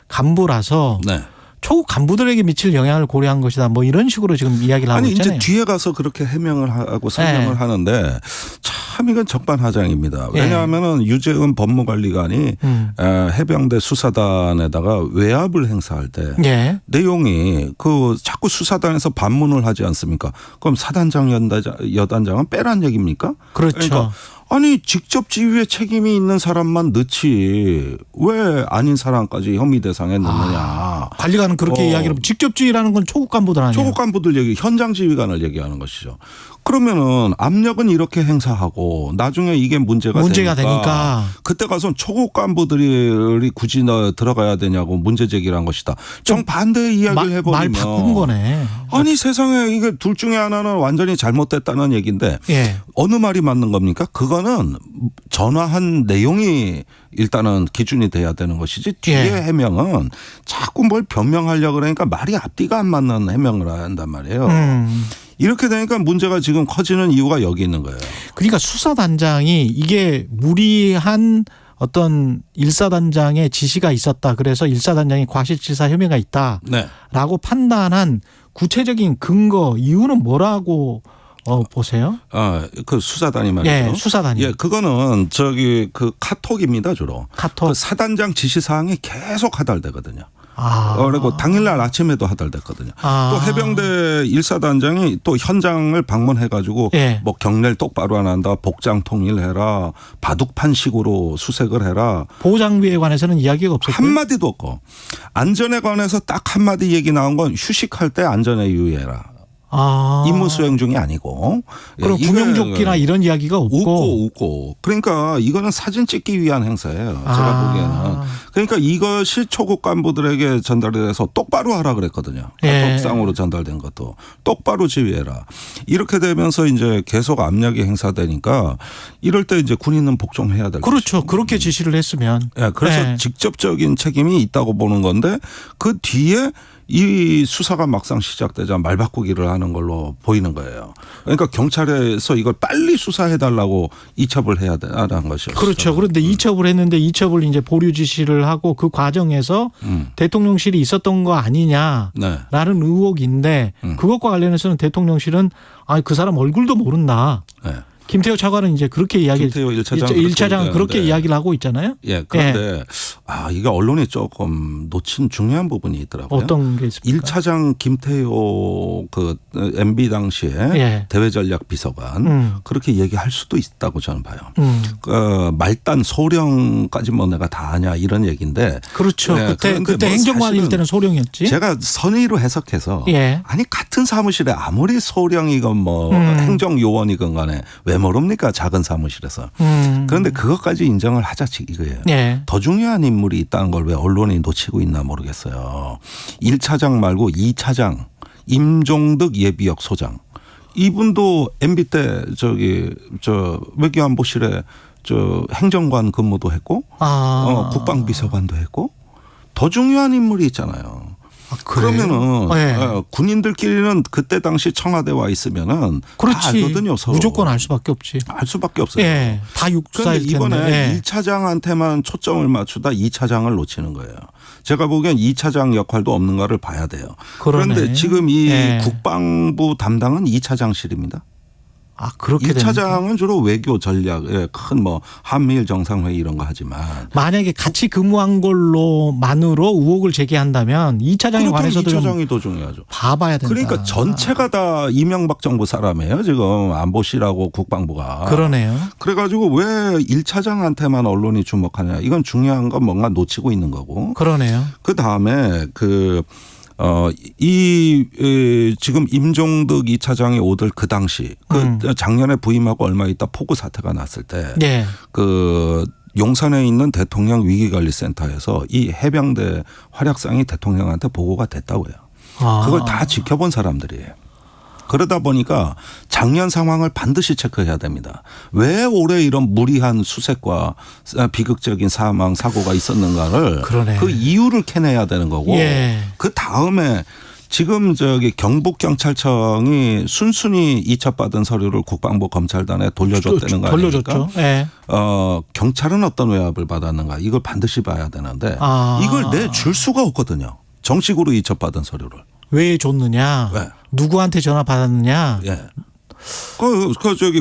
B: 간부라서
I: 네.
B: 초급 간부들에게 미칠 영향을 고려한 것이다. 뭐 이런 식으로 지금 이야기를 하고
I: 아니
B: 있잖아요.
I: 이제 뒤에 가서 그렇게 해명을 하고 설명을
B: 네.
I: 하는데 참 이건 적반하장입니다.
B: 예.
I: 왜냐하면은 유재은 법무관리관이 해병대 수사단에다가 외압을 행사할 때
B: 예.
I: 내용이 자꾸 수사단에서 반문을 하지 않습니까? 그럼 사단장 여단장은 빼란 얘기입니까?
B: 그렇죠.
I: 그러니까 아니 직접 지휘에 책임이 있는 사람만 넣지 왜 아닌 사람까지 혐의 대상에 넣느냐.
B: 관리관은 그렇게 이야기를 직접 지휘라는 건 초급 간부들 아니에요?
I: 초급 간부들 얘기 현장 지휘관을 얘기하는 것이죠. 그러면은 압력은 이렇게 행사하고 나중에 이게 문제가
B: 되니까
I: 그때 가서 초급 간부들이 굳이 들어가야 되냐고 문제 제기를 한 것이다. 정반대의 이야기를 해버리면
B: 말 바꾼 거네.
I: 아니 세상에 이게 둘 중에 하나는 완전히 잘못됐다는 얘기인데
B: 예.
I: 어느 말이 맞는 겁니까? 그거는 전화한 내용이 일단은 기준이 돼야 되는 것이지 뒤에
B: 예.
I: 해명은 자꾸 뭘 변명하려고 그러니까 말이 앞뒤가 안 맞는 해명을 한단 말이에요. 이렇게 되니까 문제가 지금 커지는 이유가 여기 있는 거예요.
B: 그러니까 수사단장이 이게 무리한 어떤 1사단장의 지시가 있었다. 그래서 1사단장이 과실치사 혐의가 있다라고
I: 네.
B: 판단한 구체적인 근거 이유는 뭐라고 보세요?
I: 그 수사단이 말이죠.
B: 예, 수사단이.
I: 예, 그거는 그 카톡입니다, 주로.
B: 카톡.
I: 그 사단장 지시 사항이 계속 하달되거든요.
B: 아.
I: 그리고 당일날 아침에도 하달됐거든요.
B: 아.
I: 또 해병대 1사단장이 또 현장을 방문해가지고
B: 예.
I: 뭐 경례를 똑바로 안 한다, 복장 통일해라, 바둑판식으로 수색을 해라.
B: 보호장비에 관해서는 이야기가 없었고요.
I: 한마디도 없고 안전에 관해서 딱 한마디 얘기 나온 건 휴식할 때 안전에 유의해라. 임무 수행 중이 아니고.
B: 그럼 구명조끼나 이런 이야기가 없고.
I: 웃고. 그러니까 이거는 사진 찍기 위한 행사예요. 제가 보기에는. 그러니까 이것이 초급 간부들에게 전달이 돼서 똑바로 하라 그랬거든요. 카톡상으로 전달된 것도. 똑바로 지휘해라. 이렇게 되면서 이제 계속 압력이 행사되니까 이럴 때 이제 군인은 복종해야 될
B: 그렇죠.
I: 것이고.
B: 그렇게 지시를 했으면.
I: 그래서 직접적인 책임이 있다고 보는 건데 그 뒤에 이 수사가 막상 시작되자 말 바꾸기를 하는 걸로 보이는 거예요. 그러니까 경찰에서 이걸 빨리 수사해달라고 이첩을 해야 되는 것이었어요.
B: 그렇죠. 그런데 이첩을 했는데 이첩을 이제 보류 지시를 하고 그 과정에서 대통령실이 있었던 거 아니냐라는
I: 네.
B: 의혹인데 그것과 관련해서는 대통령실은 그 사람 얼굴도 모른다.
I: 네.
B: 김태호 차관은 이제 그렇게 이야기를
I: 김태호 1차장은
B: 그렇게 이야기를 하고 있잖아요.
I: 예. 그런데 이게 언론이 조금 놓친 중요한 부분이 있더라고요.
B: 어떤 게 있습니까?
I: 1차장 김태호 그 MB 당시에
B: 예.
I: 대외전략 비서관 그렇게 얘기할 수도 있다고 저는 봐요. 말단 소령까지 뭐 내가 다 아냐 이런 얘기인데.
B: 그렇죠.
I: 예,
B: 그때
I: 뭐
B: 행정관일 때는 소령이었지.
I: 제가 선의로 해석해서
B: 예.
I: 아니 같은 사무실에 아무리 소령이건 뭐 행정요원이건 간에 왜 모릅니까 작은 사무실에서. 그런데 그것까지 인정을 하자 이거예요.
B: 예.
I: 더 중요한 인물이 있다는 걸 왜 언론이 놓치고 있나 모르겠어요. 1차장 말고 2차장 임종득 예비역 소장. 이분도 MB 때 외교안보실에 행정관 근무도 했고 국방비서관도 했고 더 중요한 인물이 있잖아요. 그러면은
B: 네.
I: 군인들끼리는 그때 당시 청와대 와 있으면은
B: 그렇지.
I: 다 알거든요. 서로.
B: 무조건 알 수밖에 없지.
I: 알 수밖에 없어요.
B: 예. 다
I: 그런데
B: 육사일 텐데.
I: 이번에 1차장한테만 초점을 맞추다 2차장을 놓치는 거예요. 제가 보기엔 2차장 역할도 없는가를 봐야 돼요.
B: 그러네.
I: 그런데 지금 이
B: 예.
I: 국방부 담당은 2차장실입니다.
B: 그렇게
I: 1차장은 주로 외교 전략, 큰 뭐 한미일 정상회의 이런 거 하지만
B: 만약에 같이 근무한 걸로만으로 의혹을 제기한다면 2차장에 관해서도
I: 2차장이 더 중요하죠.
B: 봐봐야 된다.
I: 그러니까 전체가 다 이명박 정부 사람이에요. 지금 안보실하고 국방부가.
B: 그러네요. 그래가지고
I: 왜 1차장한테만 언론이 주목하냐. 이건 중요한 건 뭔가 놓치고 있는 거고.
B: 그러네요.
I: 그다음에 지금 임종득 2차장이 오들 그 당시 작년에 부임하고 얼마 있다 폭우 사태가 났을 때 용산에 있는 대통령 위기관리센터에서 이 해병대 활약상이 대통령한테 보고가 됐다고요. 그걸 다 지켜본 사람들이에요. 그러다 보니까 작년 상황을 반드시 체크해야 됩니다. 왜 올해 이런 무리한 수색과 비극적인 사망 사고가 있었는가를 그 이유를 캐내야 되는 거고 그 다음에 지금 경북경찰청이 순순히 이첩받은 서류를 국방부 검찰단에 돌려줬다는 거 아닙니까?
B: 돌려줬죠. 예.
I: 경찰은 어떤 외압을 받았는가 이걸 반드시 봐야 되는데 이걸 내줄 수가 없거든요. 정식으로 이첩받은 서류를.
B: 왜 줬느냐?
I: 왜?
B: 누구한테 전화 받았느냐?
I: 예.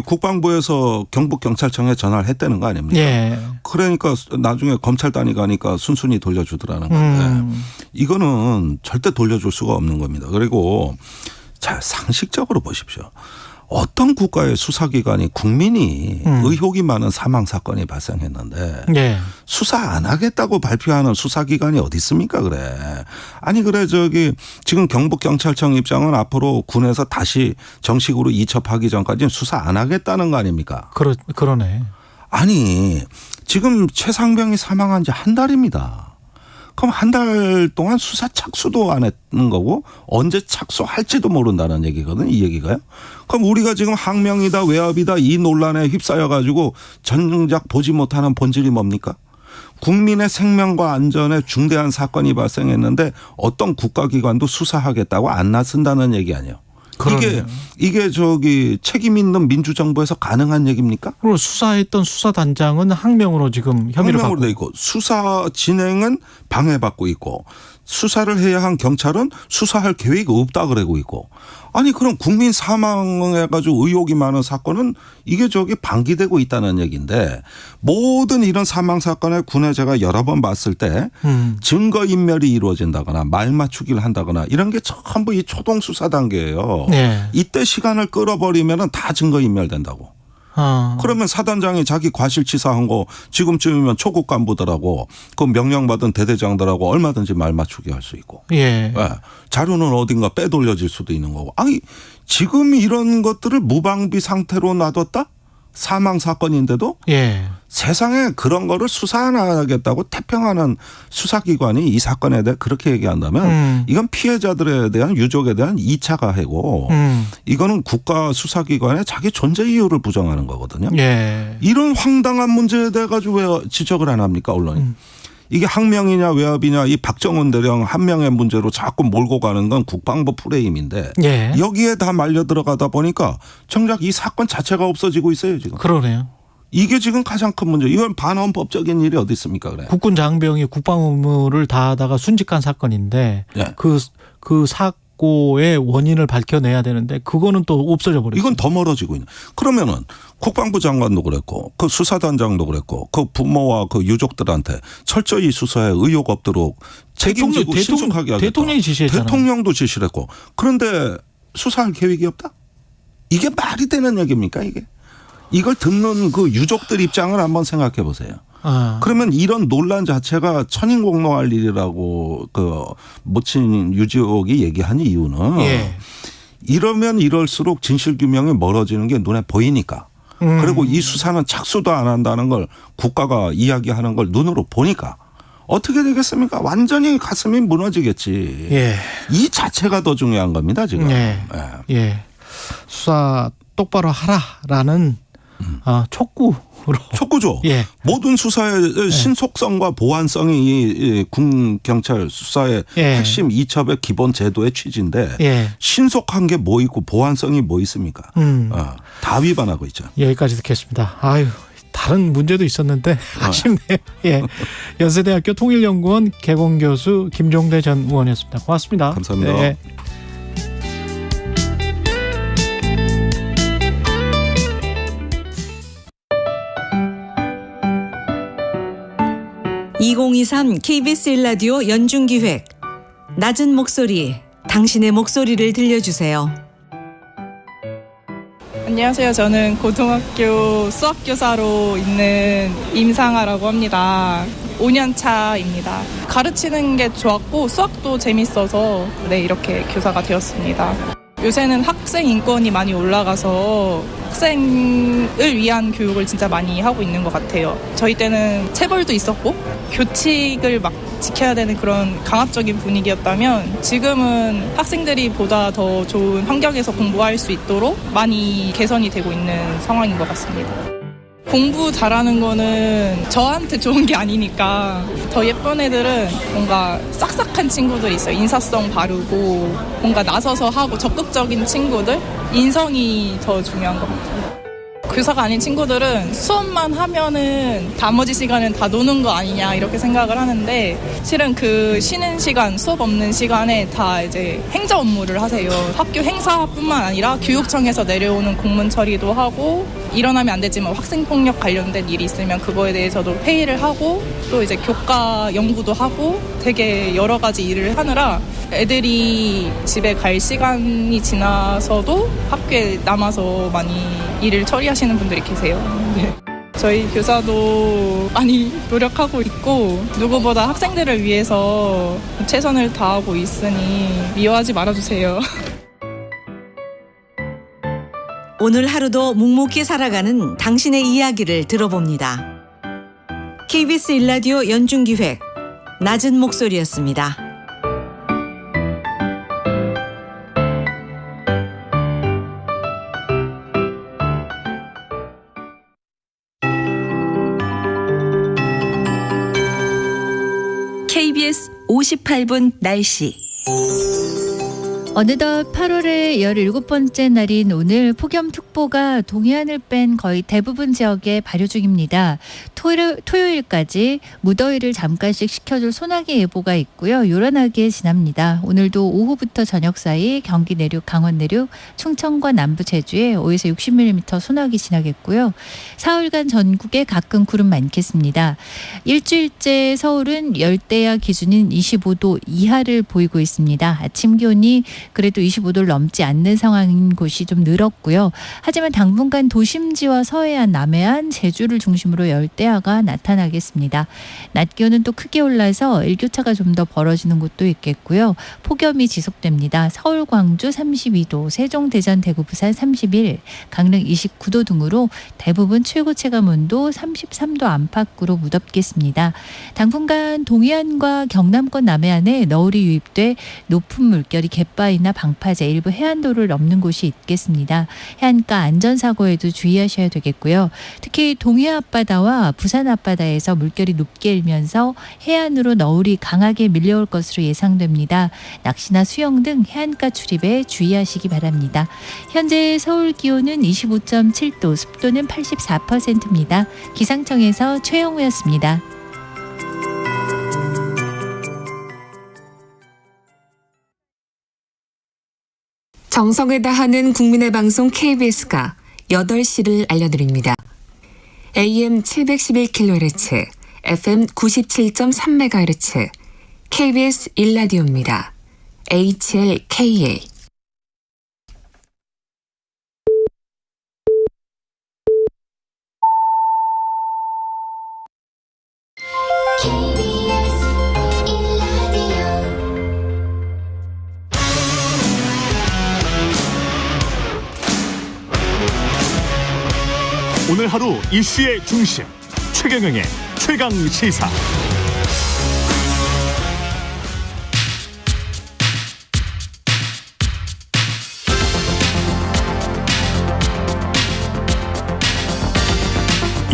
I: 국방부에서 경북경찰청에 전화를 했다는 거 아닙니까?
B: 예.
I: 그러니까 나중에 검찰단이 가니까 순순히 돌려주더라는 건데 이거는 절대 돌려줄 수가 없는 겁니다. 그리고 자, 상식적으로 보십시오. 어떤 국가의 수사기관이 국민이 의혹이 많은 사망 사건이 발생했는데 수사 안 하겠다고 발표하는 수사기관이 어디 있습니까? 그래. 아니 그래 지금 경북경찰청 입장은 앞으로 군에서 다시 정식으로 이첩하기 전까지는 수사 안 하겠다는 거 아닙니까?
B: 그러네.
I: 아니 지금 최상병이 사망한 지 한 달입니다. 그럼 한 달 동안 수사 착수도 안 했는 거고 언제 착수할지도 모른다는 얘기거든요. 이 얘기가요. 그럼 우리가 지금 항명이다 외압이다 이 논란에 휩싸여 가지고 정작 보지 못하는 본질이 뭡니까? 국민의 생명과 안전에 중대한 사건이 발생했는데 어떤 국가기관도 수사하겠다고 안 나선다는 얘기 아니에요.
B: 그러네요.
I: 이게 책임 있는 민주정부에서 가능한 얘기입니까?
B: 그리고 수사했던 수사단장은 항명으로 지금 혐의를 받고
I: 돼 있고 수사 진행은 방해받고 있고 수사를 해야 한 경찰은 수사할 계획이 없다 그러고 있고 아니 그럼 국민 사망해가지고 의혹이 많은 사건은 이게 방기되고 있다는 얘기인데 모든 이런 사망 사건에 군에 제가 여러 번 봤을 때 증거인멸이 이루어진다거나 말 맞추기를 한다거나 이런 게 전부 이 초동 수사 단계예요. 이때 시간을 끌어버리면 다 증거인멸된다고. 그러면 사단장이 자기 과실치사한 거 지금쯤이면 초급 간부들하고 그 명령받은 대대장들하고 얼마든지 말 맞추게 할 수 있고 자료는 어딘가 빼돌려질 수도 있는 거고 아니 지금 이런 것들을 무방비 상태로 놔뒀다? 사망 사건인데도 세상에 그런 거를 수사 안 하겠다고 태평하는 수사기관이 이 사건에 대해 그렇게 얘기한다면 이건 피해자들에 대한 유족에 대한 2차 가해고 이거는 국가 수사기관의 자기 존재 이유를 부정하는 거거든요. 이런 황당한 문제에 대해 가지고 왜 지적을 안 합니까 언론이. 이게 항명이냐 외압이냐 이 박정훈 대령 한 명의 문제로 자꾸 몰고 가는 건 국방부 프레임인데
B: 예.
I: 여기에 다 말려 들어가다 보니까 정작 이 사건 자체가 없어지고 있어요 지금.
B: 그러네요.
I: 이게 지금 가장 큰 문제. 이건 반헌법적인 일이 어디 있습니까? 그래.
B: 국군 장병이 국방 의무를 다하다가 순직한 사건인데
I: 예.
B: 그 사고의 원인을 밝혀내야 되는데 그거는 또 없어져 버렸어요.
I: 이건 더 멀어지고 있는. 그러면은 국방부 장관도 그랬고 그 수사단장도 그랬고 그 부모와 그 유족들한테 철저히 수사에 의혹 없도록 책임지고 신속하게 하겠다.
B: 대통령이 지시했잖아요.
I: 대통령도 지시를 했고. 그런데 수사할 계획이 없다? 이게 말이 되는 얘기입니까 이게? 이걸 듣는 그 유족들 입장을 한번 생각해 보세요. 그러면 이런 논란 자체가 천인공노할 일이라고 그 모친 유족이 얘기한 이유는
B: 예.
I: 이러면 이럴수록 진실규명이 멀어지는 게 눈에 보이니까. 그리고 이 수사는 착수도 안 한다는 걸 국가가 이야기하는 걸 눈으로 보니까 어떻게 되겠습니까? 완전히 가슴이 무너지겠지.
B: 예.
I: 이 자체가 더 중요한 겁니다 지금.
B: 예. 예. 수사 똑바로 하라라는 촉구죠.
I: 예. 모든 수사의 신속성과 보안성이 이 군 경찰 수사의 핵심 이첩의 기본 제도의 취지인데 신속한 게 뭐 있고 보안성이 뭐 있습니까? 다 위반하고 있죠.
B: 여기까지 듣겠습니다. 아유, 다른 문제도 있었는데 아쉽네요. 예. 연세대학교 통일연구원 개공교수 김종대 전 의원이었습니다. 고맙습니다.
I: 감사합니다.
B: 네.
J: (2023) KBS 1라디오 연중기획 낮은 목소리 당신의 목소리를 들려주세요.
K: 안녕하세요. 저는 고등학교 수학교사로 있는 임상아라고 합니다. 5년 차입니다. 가르치는 게 좋았고 수학도 재밌어서 이렇게 교사가 되었습니다. 요새는 학생 인권이 많이 올라가서 학생을 위한 교육을 진짜 많이 하고 있는 것 같아요. 저희 때는 체벌도 있었고 교칙을 막 지켜야 되는 그런 강압적인 분위기였다면 지금은 학생들이 보다 더 좋은 환경에서 공부할 수 있도록 많이 개선이 되고 있는 상황인 것 같습니다. 공부 잘하는 거는 저한테 좋은 게 아니니까 더 예쁜 애들은 뭔가 싹싹한 친구들이 있어요. 인사성 바르고 뭔가 나서서 하고 적극적인 친구들, 인성이 더 중요한 것 같아요. 교사가 아닌 친구들은 수업만 하면은 나머지 시간은 다 노는 거 아니냐 이렇게 생각을 하는데 실은 그 쉬는 시간, 수업 없는 시간에 다 이제 행정 업무를 하세요. 학교 행사뿐만 아니라 교육청에서 내려오는 공문 처리도 하고 일어나면 안 되지만 학생폭력 관련된 일이 있으면 그거에 대해서도 회의를 하고 또 이제 교과 연구도 하고 되게 여러 가지 일을 하느라 애들이 집에 갈 시간이 지나서도 학교에 남아서 많이 일을 처리하시는 분들이 계세요. 네. 저희 교사도 많이 노력하고 있고 누구보다 학생들을 위해서 최선을 다하고 있으니 미워하지 말아주세요.
J: 오늘 하루도 묵묵히 살아가는 당신의 이야기를 들어봅니다. KBS 1라디오 연중기획 낮은 목소리였습니다. KBS 58분 날씨.
F: 어느덧 8월의 17번째 날인 오늘 폭염특보가 동해안을 뺀 거의 대부분 지역에 발효 중입니다. 토요일까지 무더위를 잠깐씩 식혀줄 소나기 예보가 있고요. 요란하게 지납니다. 오늘도 오후부터 저녁 사이 경기 내륙, 강원 내륙, 충청과 남부 제주에 5에서 60mm 소나기 지나겠고요. 사흘간 전국에 가끔 구름 많겠습니다. 일주일째 서울은 열대야 기준인 25도 이하를 보이고 있습니다. 아침 기온이 그래도 25도를 넘지 않는 상황인 곳이 좀 늘었고요. 하지만 당분간 도심지와 서해안, 남해안, 제주를 중심으로 열대야가 나타나겠습니다. 낮 기온은 또 크게 올라서 일교차가 좀 더 벌어지는 곳도 있겠고요. 폭염이 지속됩니다. 서울, 광주 32도, 세종, 대전, 대구, 부산 31, 강릉 29도 등으로 대부분 최고 체감 온도 33도 안팎으로 무덥겠습니다. 당분간 동해안과 경남권 남해안에 너울이 유입돼 높은 물결이 갯바위나 방파제, 일부 해안도를 넘는 곳이 있겠습니다. 해안가 안전사고에도 주의하셔야 되겠고요. 특히 동해 앞바다와 부산 앞바다에서 물결이 높게 일면서 해안으로 너울이 강하게 밀려올 것으로 예상됩니다. 낚시나 수영 등 해안가 출입에 주의하시기 바랍니다. 현재 서울 기온은 25.7도, 습도는 84%입니다. 기상청에서 최영우였습니다.
L: 정성을 다하는 국민의 방송 KBS가 8시를 알려드립니다. AM 711kHz, FM 97.3MHz, KBS 1라디오입니다. HLKA.
A: 오늘 하루 이슈의 중심 최경영의 최강 시사.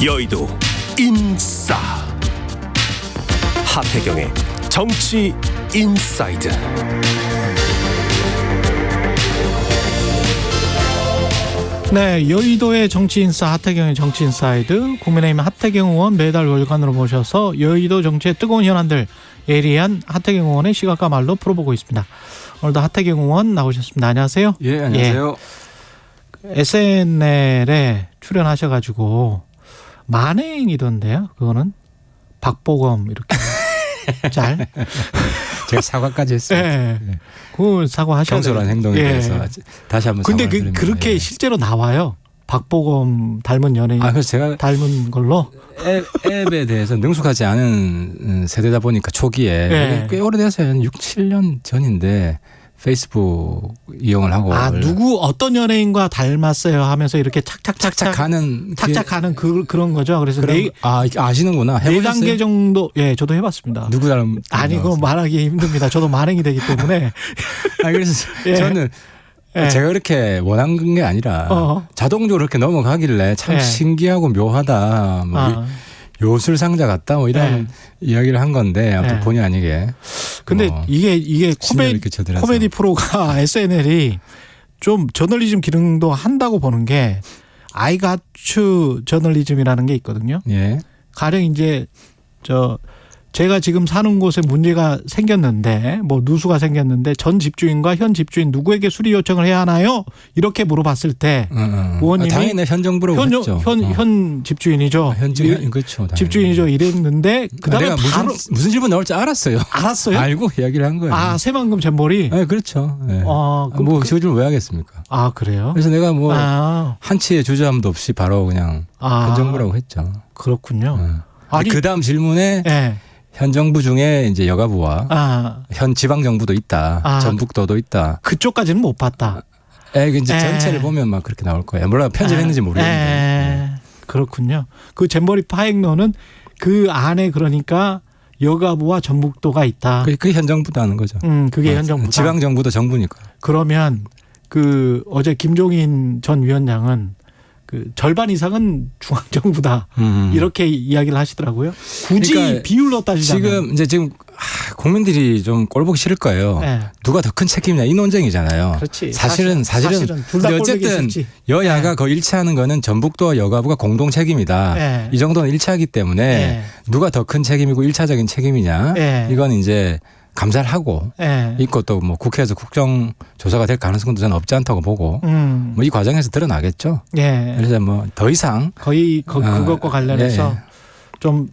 A: 여의도 인싸 하태경의 정치 인사이드.
B: 네, 여의도의 정치인싸 하태경의 정치인사이드, 국민의힘 하태경 의원 매달 월간으로 모셔서 여의도 정치의 뜨거운 현안들 예리한 하태경 의원의 시각과 말로 풀어보고 있습니다. 오늘도 하태경 의원 나오셨습니다. 안녕하세요.
M: 예, 안녕하세요.
B: SNL에 출연하셔가지고 만행이던데요. 그거는 박보검 이렇게 잘.
M: 제가 사과까지 했어요.
B: 네. 그 사과하셔야
M: 경솔한 행동에 대해서 다시 한번
B: 근데
M: 사과를 드립니다.
B: 그렇게 실제로 나와요. 박보검 닮은 연예인.
M: 그래서 제가
B: 닮은 걸로
M: 앱에 대해서 능숙하지 않은 세대다 보니까 초기에 꽤 오래돼서요. 한 6, 7년 전인데 페이스북 이용을 하고
B: 누구 어떤 연예인과 닮았어요 하면서 이렇게 착착
M: 가는
B: 그런 거죠. 그래서
M: 아시는구나.
B: 네 단계 정도. 예, 저도 해봤습니다.
M: 누구 닮은?
B: 아니 그거 말하기 힘듭니다. 저도 만행이 되기 때문에.
M: 그래서 저는 제가 그렇게 원한 게 아니라 자동적으로 그렇게 넘어가길래 참 신기하고 묘하다. 요술상자 같다 뭐 이런 이야기를 한 건데 아무튼 본의 아니게.
B: 근데 이게 코미디 프로가 SNL이 좀 저널리즘 기능도 한다고 보는 게 아이가추 저널리즘이라는 게 있거든요.
M: 예.
B: 가령 이제 제가 지금 사는 곳에 문제가 생겼는데 누수가 생겼는데 전 집주인과 현 집주인 누구에게 수리 요청을 해야 하나요? 이렇게 물어봤을 때 의원님이
M: 당연히 현 정부라고 했죠.
B: 현 집주인이죠.
M: 그렇죠.
B: 집주인이죠. 이랬는데 그다음에
M: 내가 무슨 질문 나올지 알았어요.
B: 알았어요?
M: 알고 이야기를 한 거예요.
B: 새만금 잼머리.
M: 네, 그렇죠. 네. 그 질문 왜 하겠습니까?
B: 그래요?
M: 그래서 내가 한치의 주저함도 없이 바로 그냥 현 정부라고 했죠.
B: 그렇군요.
M: 그 다음 질문에 현 정부 중에 이제 여가부와 현 지방 정부도 있다. 전북도도 있다.
B: 그쪽까지는 못 봤다.
M: 이제 전체를 보면 막 그렇게 나올 거예요. 물론 편집했는지 모르겠는데.
B: 그렇군요. 그 잼버리 파행론은 그 안에 그러니까 여가부와 전북도가 있다.
M: 그게 현 정부도 하는 거죠.
B: 그게 현 정부다.
M: 지방 정부도 정부니까.
B: 그러면 어제 김종인 전 위원장은 절반 이상은 중앙정부다. 이렇게 이야기를 하시더라고요. 굳이 그러니까 비율로 따지자면.
M: 지금 국민들이 좀 꼴보기 싫을 거예요. 누가 더 큰 책임이냐 이 논쟁이잖아요.
B: 그렇지.
M: 사실은
B: 둘 다
M: 어쨌든 여야가 거 일치하는 거는 전북도와 여가부가 공동 책임이다. 이 정도는 일치하기 때문에 누가 더 큰 책임이고 1차적인 책임이냐. 이건 이제 감사를 하고 있고 또 국회에서 국정조사가 될 가능성도 저는 없지 않다고 보고 이 과정에서 드러나겠죠. 그래서 더 이상
B: 거의 그것과 관련해서 좀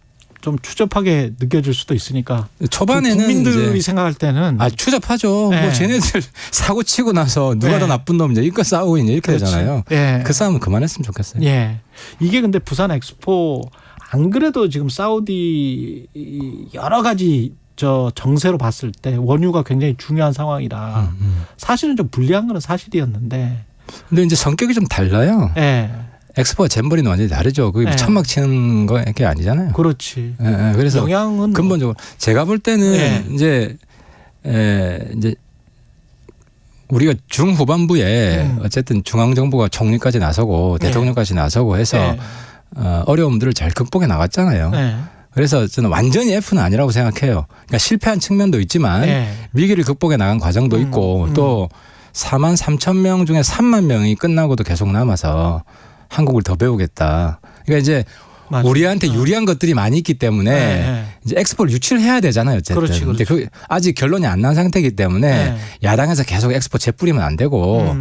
B: 추접하게 느껴질 수도 있으니까
M: 초반에는
B: 국민들이 생각할 때는
M: 추접하죠. 쟤네들 사고 치고 나서 누가 더 나쁜 놈이냐 이거 싸우고 있냐 이렇게 되잖아요. 그 싸움은 그만했으면 좋겠어요.
B: 이게 근데 부산 엑스포 안 그래도 지금 사우디 여러 가지 정세로 봤을 때 원유가 굉장히 중요한 상황이라 사실은 좀 불리한 건 사실이었는데.
M: 근데 이제 성격이 좀 달라요. 엑스포와 잼버리는 완전히 다르죠. 그게 천막 치는 게 아니잖아요.
B: 그렇지.
M: 그래서
B: 영향은
M: 근본적으로 제가 볼 때는 이제 우리가 중후반부에 어쨌든 중앙정부가 총리까지 나서고 대통령까지 나서고 해서 어려움들을 잘 극복해 나갔잖아요.
B: 네.
M: 그래서 저는 완전히 F는 아니라고 생각해요. 그러니까 실패한 측면도 있지만
B: 네.
M: 위기를 극복해 나간 과정도 있고 또 4만 3천 명 중에 3만 명이 끝나고도 계속 남아서 한국을 더 배우겠다. 그러니까 이제
B: 맞아요.
M: 우리한테 유리한 것들이 많이 있기 때문에
B: 네.
M: 이제 엑스포를 유출해야 되잖아요. 어쨌든.
B: 그렇지, 그렇지.
M: 근데 아직 결론이 안 난 상태이기 때문에
B: 네.
M: 야당에서 계속 엑스포 재뿌리면 안 되고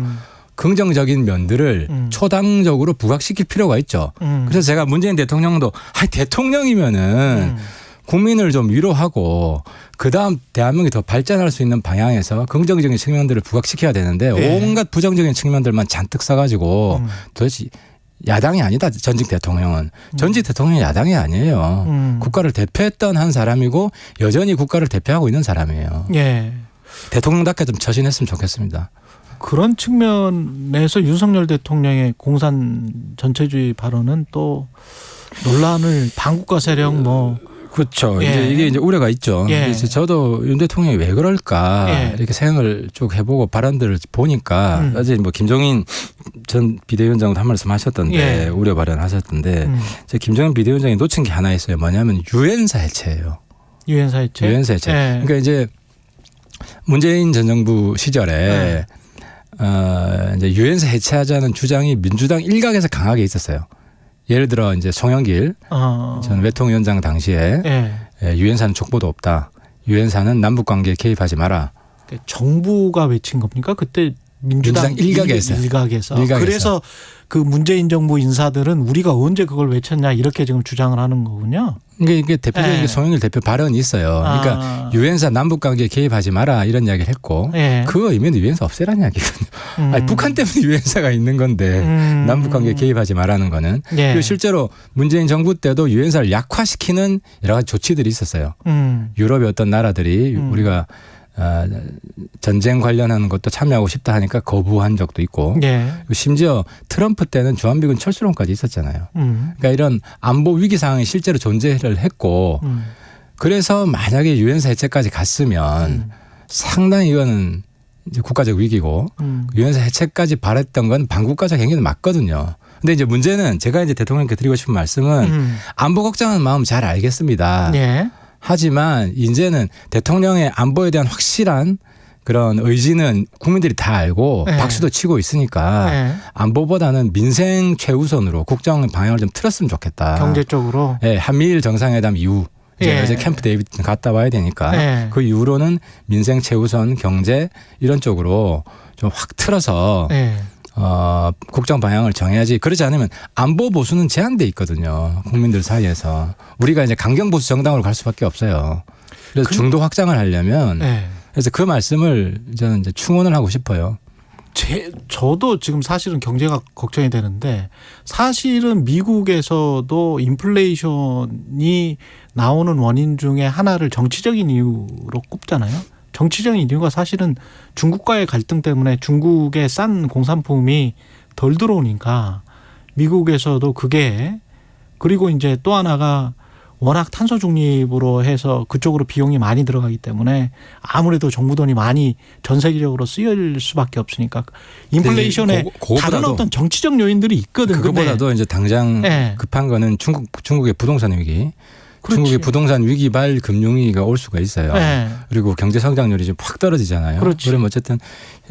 M: 긍정적인 면들을 초당적으로 부각시킬 필요가 있죠. 그래서 제가 문재인 대통령도 대통령이면은 국민을 좀 위로하고 그다음 대한민국이 더 발전할 수 있는 방향에서 긍정적인 측면들을 부각시켜야 되는데
B: 네.
M: 온갖 부정적인 측면들만 잔뜩 써가지고 도대체 야당이 아니다. 전직 대통령은. 전직 대통령이 야당이 아니에요. 국가를 대표했던 한 사람이고 여전히 국가를 대표하고 있는 사람이에요.
B: 예.
M: 대통령답게 좀 처신했으면 좋겠습니다.
B: 그런 측면에서 윤석열 대통령의 공산 전체주의 발언은 또 논란을 반국가 세력 뭐
M: 그렇죠.
B: 예.
M: 이게 이제 우려가 있죠.
B: 예.
M: 이제 저도 윤 대통령이 왜 그럴까
B: 예.
M: 이렇게 생각을 쭉 해보고 발언들을 보니까 어제 뭐 김종인 전 비대위원장도 한 말씀 하셨던데
B: 예.
M: 우려 발언하셨던데 김종인 비대위원장이 놓친 게 하나 있어요. 뭐냐면 유엔사 해체예요.
B: 유엔사 해체.
M: 유엔사 해체.
B: 예.
M: 그러니까 이제 문재인 전 정부 시절에
B: 예.
M: 이제 유엔사 해체하자는 주장이 민주당 일각에서 강하게 있었어요. 예를 들어 이제 송영길 전 외통위원장 당시에 유엔사는 족보도 없다. 유엔사는 남북 관계에 개입하지 마라.
B: 정부가 외친 겁니까? 그때 민주당
M: 일각에서.
B: 그래서 그 문재인 정부 인사들은 우리가 언제 그걸 외쳤냐 이렇게 지금 주장을 하는 거군요.
M: 이게 대표적인 송영길 대표 발언이 있어요. 그러니까 유엔사 남북 관계에 개입하지 마라 이런 이야기를 했고 그 의미는 유엔사 없애라는 이야기거든요. 아니, 북한 때문에 유엔사가 있는 건데 남북 관계에 개입하지 마라는 거는. 그리고 실제로 문재인 정부 때도 유엔사를 약화시키는 여러 가지 조치들이 있었어요. 유럽의 어떤 나라들이 우리가 전쟁 관련하는 것도 참여하고 싶다 하니까 거부한 적도 있고 심지어 트럼프 때는 주한미군 철수론까지 있었잖아요. 그러니까 이런 안보 위기 상황이 실제로 존재를 했고 그래서 만약에 유엔사 해체까지 갔으면 상당히 이거는 이제 국가적 위기고 유엔사 해체까지 바랬던 건 반국가적 행위는 맞거든요. 근데 이제 문제는 제가 이제 대통령께 드리고 싶은 말씀은 안보 걱정하는 마음 잘 알겠습니다. 하지만 이제는 대통령의 안보에 대한 확실한 그런 의지는 국민들이 다 알고 박수도 치고 있으니까 안보보다는 민생 최우선으로 국정 방향을 좀 틀었으면 좋겠다.
B: 경제적으로.
M: 한미일 정상회담 이후 이제 어제 캠프 데이비드 갔다 와야 되니까 그 이후로는 민생 최우선 경제 이런 쪽으로 좀 확 틀어서 국정 방향을 정해야지. 그러지 않으면 안보 보수는 제한돼 있거든요. 국민들 사이에서. 우리가 이제 강경 보수 정당으로 갈 수밖에 없어요. 그래서 중도 확장을 하려면 그래서 그 말씀을 저는 이제 충원을 하고 싶어요.
B: 저도 지금 사실은 경제가 걱정이 되는데 사실은 미국에서도 인플레이션이 나오는 원인 중에 하나를 정치적인 이유로 꼽잖아요. 정치적인 이유가 사실은 중국과의 갈등 때문에 중국의 싼 공산품이 덜 들어오니까 미국에서도 그게 그리고 이제 또 하나가 워낙 탄소 중립으로 해서 그쪽으로 비용이 많이 들어가기 때문에 아무래도 정부 돈이 많이 전 세계적으로 쓰일 수밖에 없으니까 인플레이션에 다른 어떤 정치적 요인들이 있거든요.
M: 그거보다도 이제 당장 급한 거는 중국의 부동산 위기. 중국의 부동산 위기발 금융위기가 올 수가 있어요. 그리고 경제 성장률이 좀 확 떨어지잖아요. 그러면 어쨌든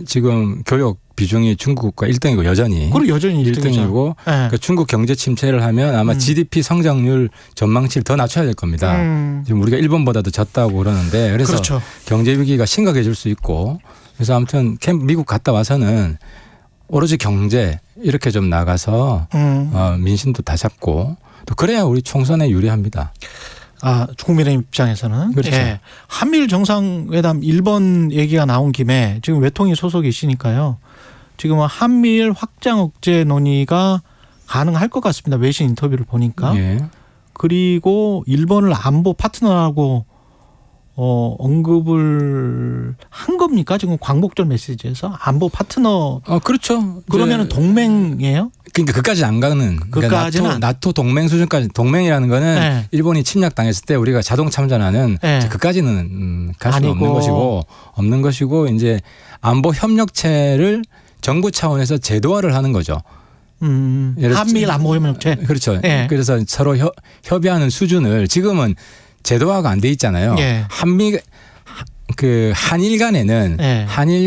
M: 지금 교육 비중이 중국과 1등이고 여전히.
B: 그리고 여전히
M: 1등이고 그러니까 중국 경제 침체를 하면 아마 GDP 성장률 전망치를 더 낮춰야 될 겁니다. 지금 우리가 일본보다도 졌다고 그러는데 그래서 경제 위기가 심각해질 수 있고 그래서 아무튼 미국 갔다 와서는 오로지 경제 이렇게 좀 나가서 민심도 다 잡고 또 그래야 우리 총선에 유리합니다.
B: 국민의 입장에서는.
M: 그렇죠.
B: 한미일 정상회담 일본 얘기가 나온 김에 지금 외통위 소속이시니까요. 지금 한미일 확장 억제 논의가 가능할 것 같습니다. 외신 인터뷰를 보니까. 그리고 일본을 안보 파트너라고 언급을 한 겁니까? 지금 광복절 메시지에서 안보 파트너.
M: 그렇죠.
B: 그러면은 동맹이에요?
M: 그러니까 그까지는 안 가는. 그러니까 나토 동맹 수준까지. 동맹이라는 거는 일본이 침략당했을 때 우리가 자동 참전하는 그까지는 갈 수는 없는 것이고 이제 안보 협력체를 정부 차원에서 제도화를 하는 거죠.
B: 한미일 안보협력체.
M: 그렇죠.
B: 예.
M: 그래서 서로 협의하는 수준을 지금은 제도화가 안 돼 있잖아요.
B: 예.
M: 한일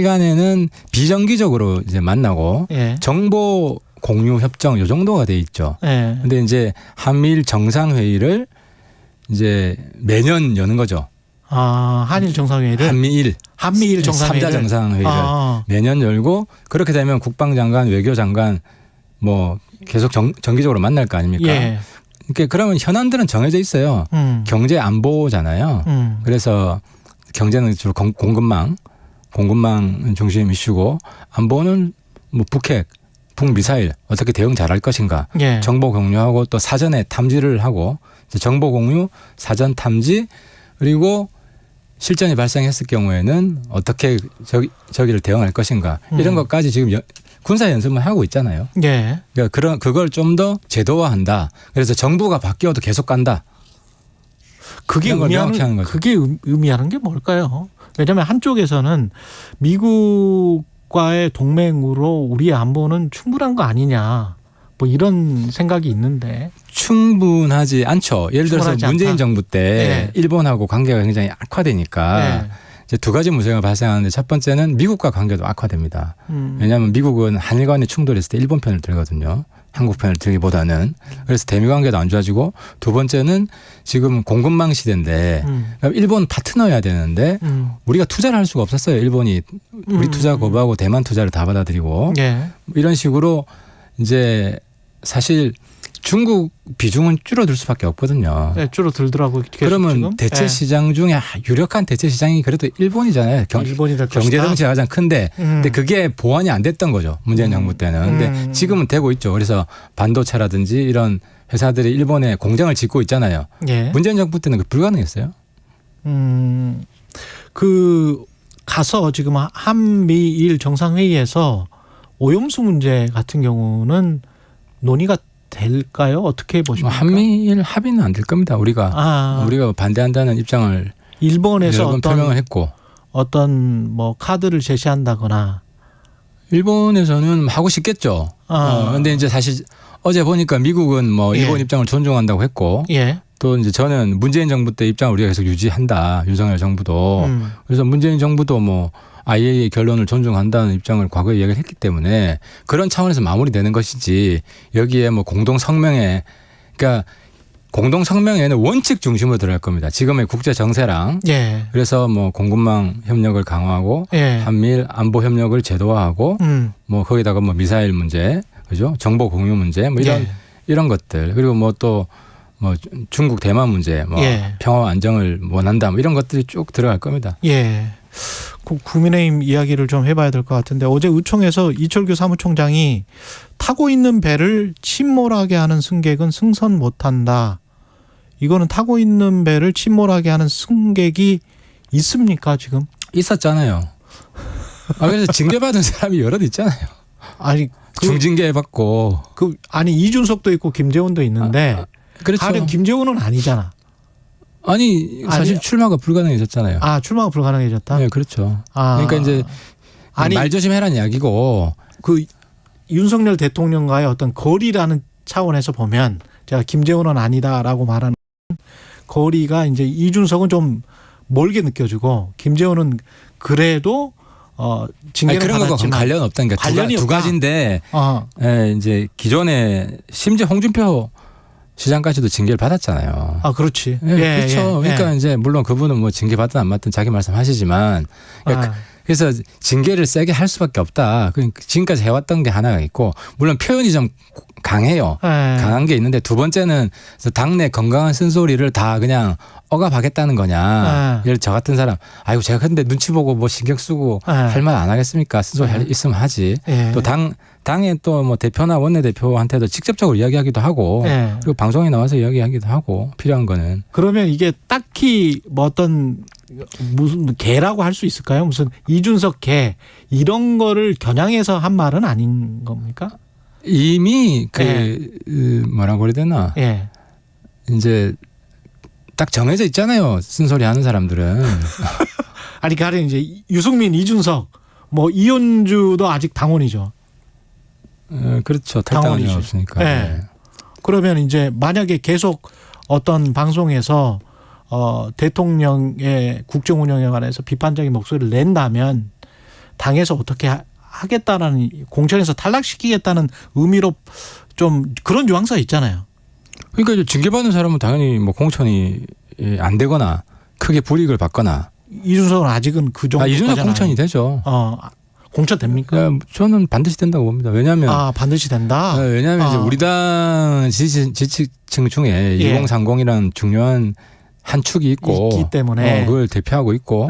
M: 간에는 비정기적으로 이제 만나고
B: 예.
M: 정보 공유 협정 요 정도가 돼 있죠.
B: 예.
M: 근데 이제 한미일 정상회의를 이제 매년 여는 거죠.
B: 한일 정상회의를 한미일 정상회의를
M: 3자 정상회의를 매년 열고 그렇게 되면 국방장관, 외교장관 뭐 계속 정기적으로 만날 거 아닙니까?
B: 예.
M: 그러니까 그러면 현안들은 정해져 있어요. 경제 안보잖아요. 그래서 경제는 주로 공급망 중심 이슈고 안보는 뭐 북핵, 북미사일 어떻게 대응 잘할 것인가.
B: 예.
M: 정보 공유하고 또 사전에 탐지를 하고 정보 공유, 사전 탐지 그리고 실전이 발생했을 경우에는 어떻게 저기를 대응할 것인가 이런 것까지 지금 군사 연습을 하고 있잖아요.
B: 예.
M: 그러니까 그걸 좀 더 제도화한다. 그래서 정부가 바뀌어도 계속 간다.
B: 그게 의미하는 게 뭘까요? 왜냐하면 한쪽에서는 미국과의 동맹으로 우리의 안보는 충분한 거 아니냐. 뭐 이런 생각이 있는데
M: 충분하지 않죠. 예를 들어서 문재인 정부 때 일본하고 관계가 굉장히 악화되니까 이제 두 가지 문제가 발생하는데 첫 번째는 미국과 관계도 악화됩니다. 왜냐하면 미국은 한일 간의 충돌했을 때 일본 편을 들거든요. 한국 편을 들기보다는. 그래서 대미 관계도 안 좋아지고 두 번째는 지금 공급망 시대인데 일본 파트너여야 되는데 우리가 투자를 할 수가 없었어요. 일본이 우리 투자 거부하고 대만 투자를 다 받아들이고 이런 식으로 이제 사실 중국 비중은 줄어들 수밖에 없거든요.
B: 네, 줄어들더라고요.
M: 그러면
B: 지금?
M: 대체 시장 중에 유력한 대체 시장이 그래도 일본이잖아요.
B: 일본이 될
M: 경제 덩치가 가장 큰데 근데 그게 보완이 안 됐던 거죠. 문재인 정부 때는. 근데 지금은 되고 있죠. 그래서 반도체라든지 이런 회사들이 일본에 공장을 짓고 있잖아요.
B: 예.
M: 문재인 정부 때는 그 불가능했어요.
B: 가서 지금 한미일 정상회의에서 오염수 문제 같은 경우는 논의가 될까요? 어떻게 보십니까?
M: 한미일 합의는 안 될 겁니다. 우리가 반대한다는 입장을
B: 일본에서
M: 여러 번 표명을 했고
B: 어떤 뭐 카드를 제시한다거나
M: 일본에서는 하고 싶겠죠. 그런데 이제 사실 어제 보니까 미국은 뭐 일본 입장을 존중한다고 했고 또 이제 저는 문재인 정부 때 입장을 우리가 계속 유지한다. 윤석열 정부도. 그래서 문재인 정부도 뭐 IAEA 결론을 존중한다는 입장을 과거에 이야기를 했기 때문에 그런 차원에서 마무리되는 것이지 여기에 뭐 공동성명에 그러니까 공동성명에는 원칙 중심으로 들어갈 겁니다. 지금의 국제 정세랑 그래서 뭐 공급망 협력을 강화하고 한미일 안보 협력을 제도화하고 뭐 거기다가 뭐 미사일 문제 그죠? 정보 공유 문제 뭐 이런 것들 그리고 뭐 또 뭐 중국 대만 문제 뭐 평화와 안정을 원한다 뭐 이런 것들이 쭉 들어갈 겁니다.
B: 국민의힘 이야기를 좀 해봐야 될 것 같은데 어제 의총에서 이철규 사무총장이 타고 있는 배를 침몰하게 하는 승객은 승선 못한다. 이거는 타고 있는 배를 침몰하게 하는 승객이 있습니까 지금?
M: 있었잖아요. 그래서 징계받은 사람이 여럿 있잖아요.
B: 아니
M: 중징계 받고
B: 이준석도 있고 김재원도 있는데
M: 그렇죠. 가령
B: 김재원은 아니잖아.
M: 아니 사실 출마가 불가능해졌잖아요.
B: 출마가 불가능해졌다?
M: 네, 그렇죠. 그러니까 이제 말 조심해라는 이야기고
B: 그 윤석열 대통령과의 어떤 거리라는 차원에서 보면 제가 김재원은 아니다라고 말하는 거리가 이제 이준석은 좀 멀게 느껴지고 김재원은 그래도 징계를
M: 그런 거하고 관련 없다니까
B: 관련이
M: 두 가지인데 이제 기존에 심지어 홍준표 시장까지도 징계를 받았잖아요.
B: 그렇지.
M: 그렇죠. 그러니까 이제 물론 그분은 뭐 징계 받든 안 받든 자기 말씀하시지만 그래서 징계를 세게 할 수밖에 없다. 지금까지 해왔던 게 하나가 있고 물론 표현이 좀 강해요. 강한 게 있는데 두 번째는 당내 건강한 쓴소리를 다 그냥 억압하겠다는 거냐. 예를 저 같은 사람 아이고 제가 근데 눈치 보고 뭐 신경 쓰고 할 말 안 하겠습니까? 쓴소리 있으면 하지. 또 당의 또 뭐 대표나 원내대표한테도 직접적으로 이야기하기도 하고 그리고 방송에 나와서 이야기하기도 하고 필요한 거는.
B: 그러면 이게 딱히 뭐 어떤 무슨 개라고 할 수 있을까요? 무슨 이준석 개 이런 거를 겨냥해서 한 말은 아닌 겁니까?
M: 이미 뭐라고 그래야 되나? 이제 딱 정해져 있잖아요. 쓴소리 하는 사람들은.
B: 아니 가령 이제 유승민, 이준석, 뭐 이현주도 아직 당원이죠.
M: 그렇죠. 탈당한 적 없으니까.
B: 네. 그러면 이제 만약에 계속 어떤 방송에서 대통령의 국정 운영에 관해서 비판적인 목소리를 낸다면 당에서 어떻게 하겠다라는, 공천에서 탈락시키겠다는 의미로 좀 그런 유황사 있잖아요.
M: 그러니까 이제 징계받는 사람은 당연히 뭐 공천이 안 되거나 크게 불이익을 받거나.
B: 이준석은 아직은 그 정도까지는.
M: 이준석 공천이 되죠.
B: 공천 됩니까?
M: 저는 반드시 된다고 봅니다. 왜냐하면
B: 반드시 된다.
M: 왜냐하면 이제 우리 당 지지층 중에 2030이라는 중요한 한 축이 있기
B: 때문에
M: 그걸 대표하고 있고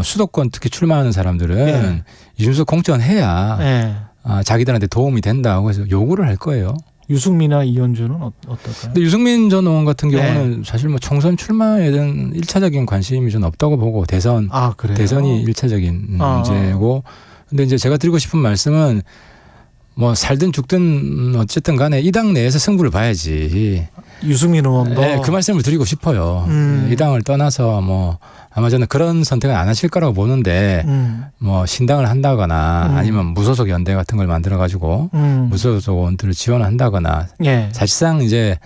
M: 수도권 특히 출마하는 사람들은 이준석 공천해야 자기들한테 도움이 된다고 해서 요구를 할 거예요.
B: 유승민이나 이현주는 어떨까요?
M: 근데 유승민 전 의원 같은 경우는 사실 뭐 총선 출마에 대한 1차적인 관심이 좀 없다고 보고 대선이 1차적인 문제고. 근데 이제 제가 드리고 싶은 말씀은 뭐 살든 죽든 어쨌든 간에 이 당 내에서 승부를 봐야지.
B: 유승민 의원도
M: 그 말씀을 드리고 싶어요. 이 당을 떠나서 뭐 아마 저는 그런 선택은 안 하실 거라고 보는데 뭐 신당을 한다거나 아니면 무소속 연대 같은 걸 만들어 가지고 무소속 의원들을 지원한다거나 사실상 이제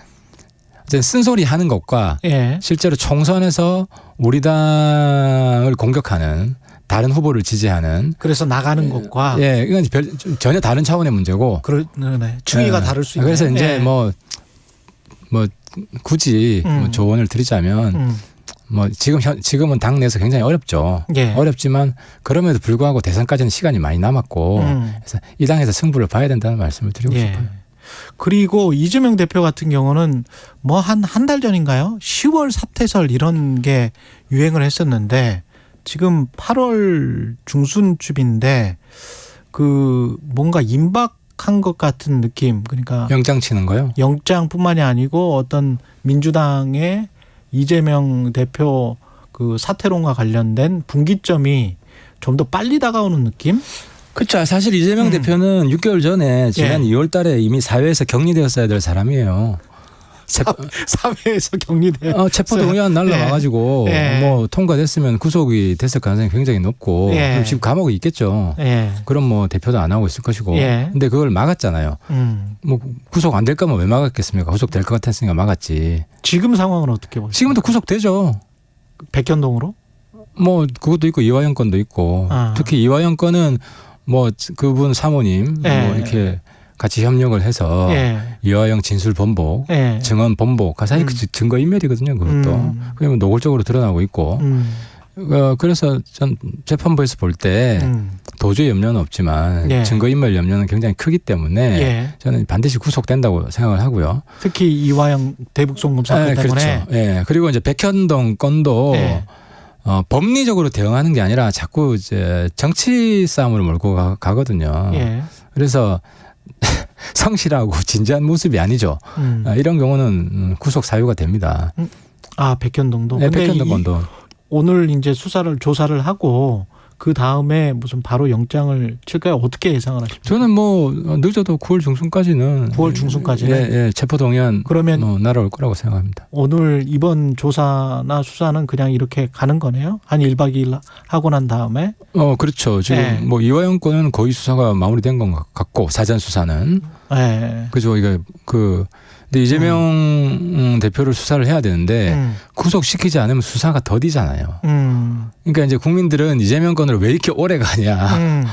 M: 쓴소리 하는 것과 실제로 총선에서 우리 당을 공격하는 다른 후보를 지지하는
B: 그래서 나가는 것과
M: 이건 전혀 다른 차원의 문제고
B: 추이가 다를 수 있는.
M: 그래서 이제 뭐 굳이 뭐 조언을 드리자면 뭐 지금은 당 내에서 굉장히 어렵죠. 어렵지만 그럼에도 불구하고 대선까지는 시간이 많이 남았고 그래서 이 당에서 승부를 봐야 된다는 말씀을 드리고 싶어요.
B: 그리고 이재명 대표 같은 경우는 뭐 한 달 전인가요? 10월 사퇴설 이런 게 유행을 했었는데 지금 8월 중순쯤인데 그 뭔가 임박한 것 같은 느낌. 그러니까
M: 영장 치는 거요?
B: 영장뿐만이 아니고 어떤 민주당의 이재명 대표 그 사퇴론과 관련된 분기점이 좀 더 빨리 다가오는 느낌?
M: 그렇죠. 사실 이재명 대표는 6개월 전에 지난 2월 달에 이미 사회에서 격리되었어야 될 사람이에요.
B: 사회에서 격리돼요.
M: 체포동의안 날라와가지고 뭐 통과됐으면 구속이 됐을 가능성이 굉장히 높고 그럼 지금 감옥에 있겠죠. 그럼 뭐 대표도 안 하고 있을 것이고. 근데 그걸 막았잖아요. 뭐 구속 안 될 거면 왜 막았겠습니까? 구속될 것 같았으니까 막았지.
B: 지금 상황은 어떻게 보세요?
M: 지금도 구속되죠.
B: 백현동으로?
M: 뭐 그것도 있고 이화영 건도 있고 특히 이화영 건은 뭐 그분 사모님 뭐 이렇게 같이 협력을 해서 이화영 진술 번복, 증언 번복, 사실 그 증거 인멸이거든요. 그것도 그러면 노골적으로 드러나고 있고. 그래서 전 재판부에서 볼 때 도주의 염려는 없지만 증거 인멸 염려는 굉장히 크기 때문에 저는 반드시 구속된다고 생각을 하고요.
B: 특히 이화영 대북송금 사건 때문에.
M: 그렇죠. 그리고 이제 백현동 건도 법리적으로 대응하는 게 아니라 자꾸 이제 정치 싸움으로 몰고 가거든요. 그래서 성실하고 진지한 모습이 아니죠. 이런 경우는 구속 사유가 됩니다.
B: 백현동도.
M: 네, 백현동 건도.
B: 오늘 이제 조사를 하고 그 다음에 무슨 바로 영장을 칠까요? 어떻게 예상을 하십니까?
M: 저는 뭐 늦어도 9월 중순까지는.
B: 9월 중순까지는.
M: 체포동의안
B: 그러면
M: 날아올 거라고 생각합니다.
B: 오늘 이번 조사나 수사는 그냥 이렇게 가는 거네요? 한 1박 2일 하고 난 다음에?
M: 그렇죠. 지금 뭐 이화영 건은 거의 수사가 마무리된 것 같고 사전 수사는. 그죠. 이게 근데 이재명 대표를 수사를 해야 되는데 구속시키지 않으면 수사가 더디잖아요. 그러니까 이제 국민들은 이재명 건을 왜 이렇게 오래 가냐.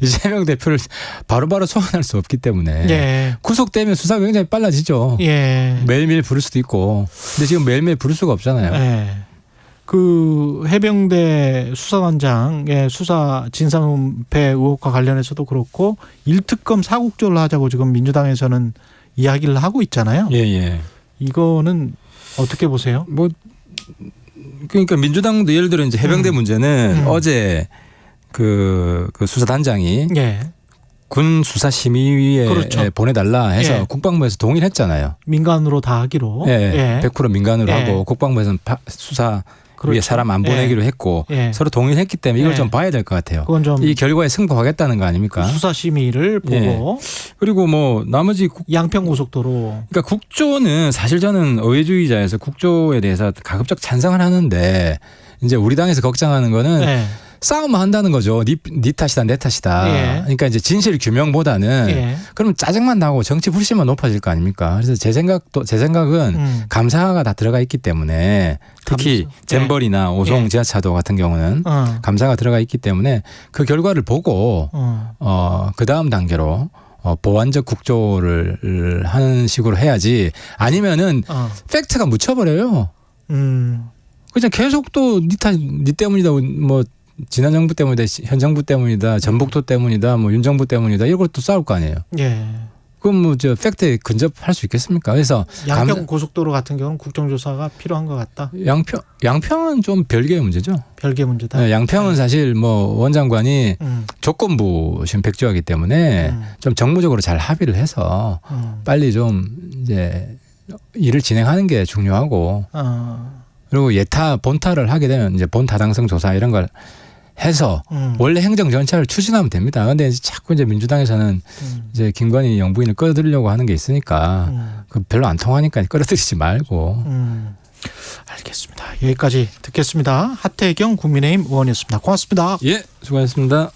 M: 이재명 대표를 바로바로 소환할 수 없기 때문에 구속되면 수사가 굉장히 빨라지죠. 매일매일 부를 수도 있고. 근데 지금 매일매일 부를 수가 없잖아요.
B: 그 해병대 수사관장의 수사 진상은폐 의혹과 관련해서도 그렇고 1특검 사국조를 하자고 지금 민주당에서는 이야기를 하고 있잖아요. 이거는 어떻게 보세요?
M: 뭐 그러니까 민주당도 예를 들어 이제 해병대 문제는 어제 그 수사단장이 군 수사심의위에 보내달라 해서 국방부에서 동의를 했잖아요.
B: 민간으로 다 하기로.
M: 100% 민간으로 하고 국방부에서는 수사 위에 사람 안 보내기로 했고 서로 동의를 했기 때문에 이걸 좀 봐야 될 것 같아요.
B: 그건 좀
M: 이 결과에 승복하겠다는 거 아닙니까?
B: 수사심의를 보고.
M: 그리고 뭐 나머지
B: 양평고속도로.
M: 그러니까 국조는 사실 저는 의회주의자에서 국조에 대해서 가급적 찬성을 하는데 이제 우리 당에서 걱정하는 거는 싸움을 한다는 거죠. 네 탓이다, 내 탓이다.
B: 예.
M: 그러니까 이제 진실 규명보다는
B: 예.
M: 그러면 짜증만 나고 정치 불신만 높아질 거 아닙니까? 그래서 제 생각은 감사가 다 들어가 있기 때문에 특히 잼버리나 오송 지하차도 같은 경우는 감사가 들어가 있기 때문에 그 결과를 보고 그 다음 단계로 보완적 국조를 하는 식으로 해야지 아니면은 팩트가 묻혀버려요. 그냥 계속 또 네 때문이다 뭐 지난 정부 때문이다 현 정부 때문이다 전북도 때문이다 뭐 윤 정부 때문이다 이것도 싸울 거 아니에요.
B: 예.
M: 그럼 뭐 저 팩트에 근접할 수 있겠습니까? 그래서
B: 양평 고속도로 같은 경우는 국정조사가 필요한 것 같다.
M: 양평은 좀 별개의 문제죠.
B: 별개 문제다.
M: 네, 양평은 사실 뭐 원장관이 조건부 지금 백지화이기 때문에 좀 정무적으로 잘 합의를 해서 빨리 좀 이제 일을 진행하는 게 중요하고 그리고 본타를 하게 되면 이제 본타당성 조사 이런 걸 해서 원래 행정 절차를 추진하면 됩니다. 그런데 자꾸 이제 민주당에서는 이제 김건희 영부인을 끌어들이려고 하는 게 있으니까 그 별로 안 통하니까 끌어들이지 말고.
B: 알겠습니다. 여기까지 듣겠습니다. 하태경 국민의힘 의원이었습니다. 고맙습니다.
M: 예, 수고하셨습니다.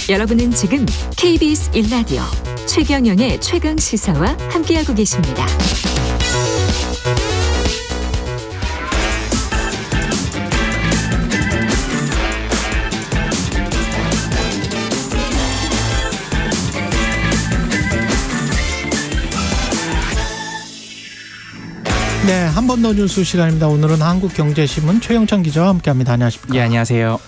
G: 여러분은 지금 KBS 1라디오 최경영의 최강 시사와 함께하고 계십니다.
B: 네, 한 번 더 뉴스 시간입니다. 오늘은 한국경제신문 최영찬 기자와 함께합니다. 안녕하십니까?
N: 예, 안녕하세요.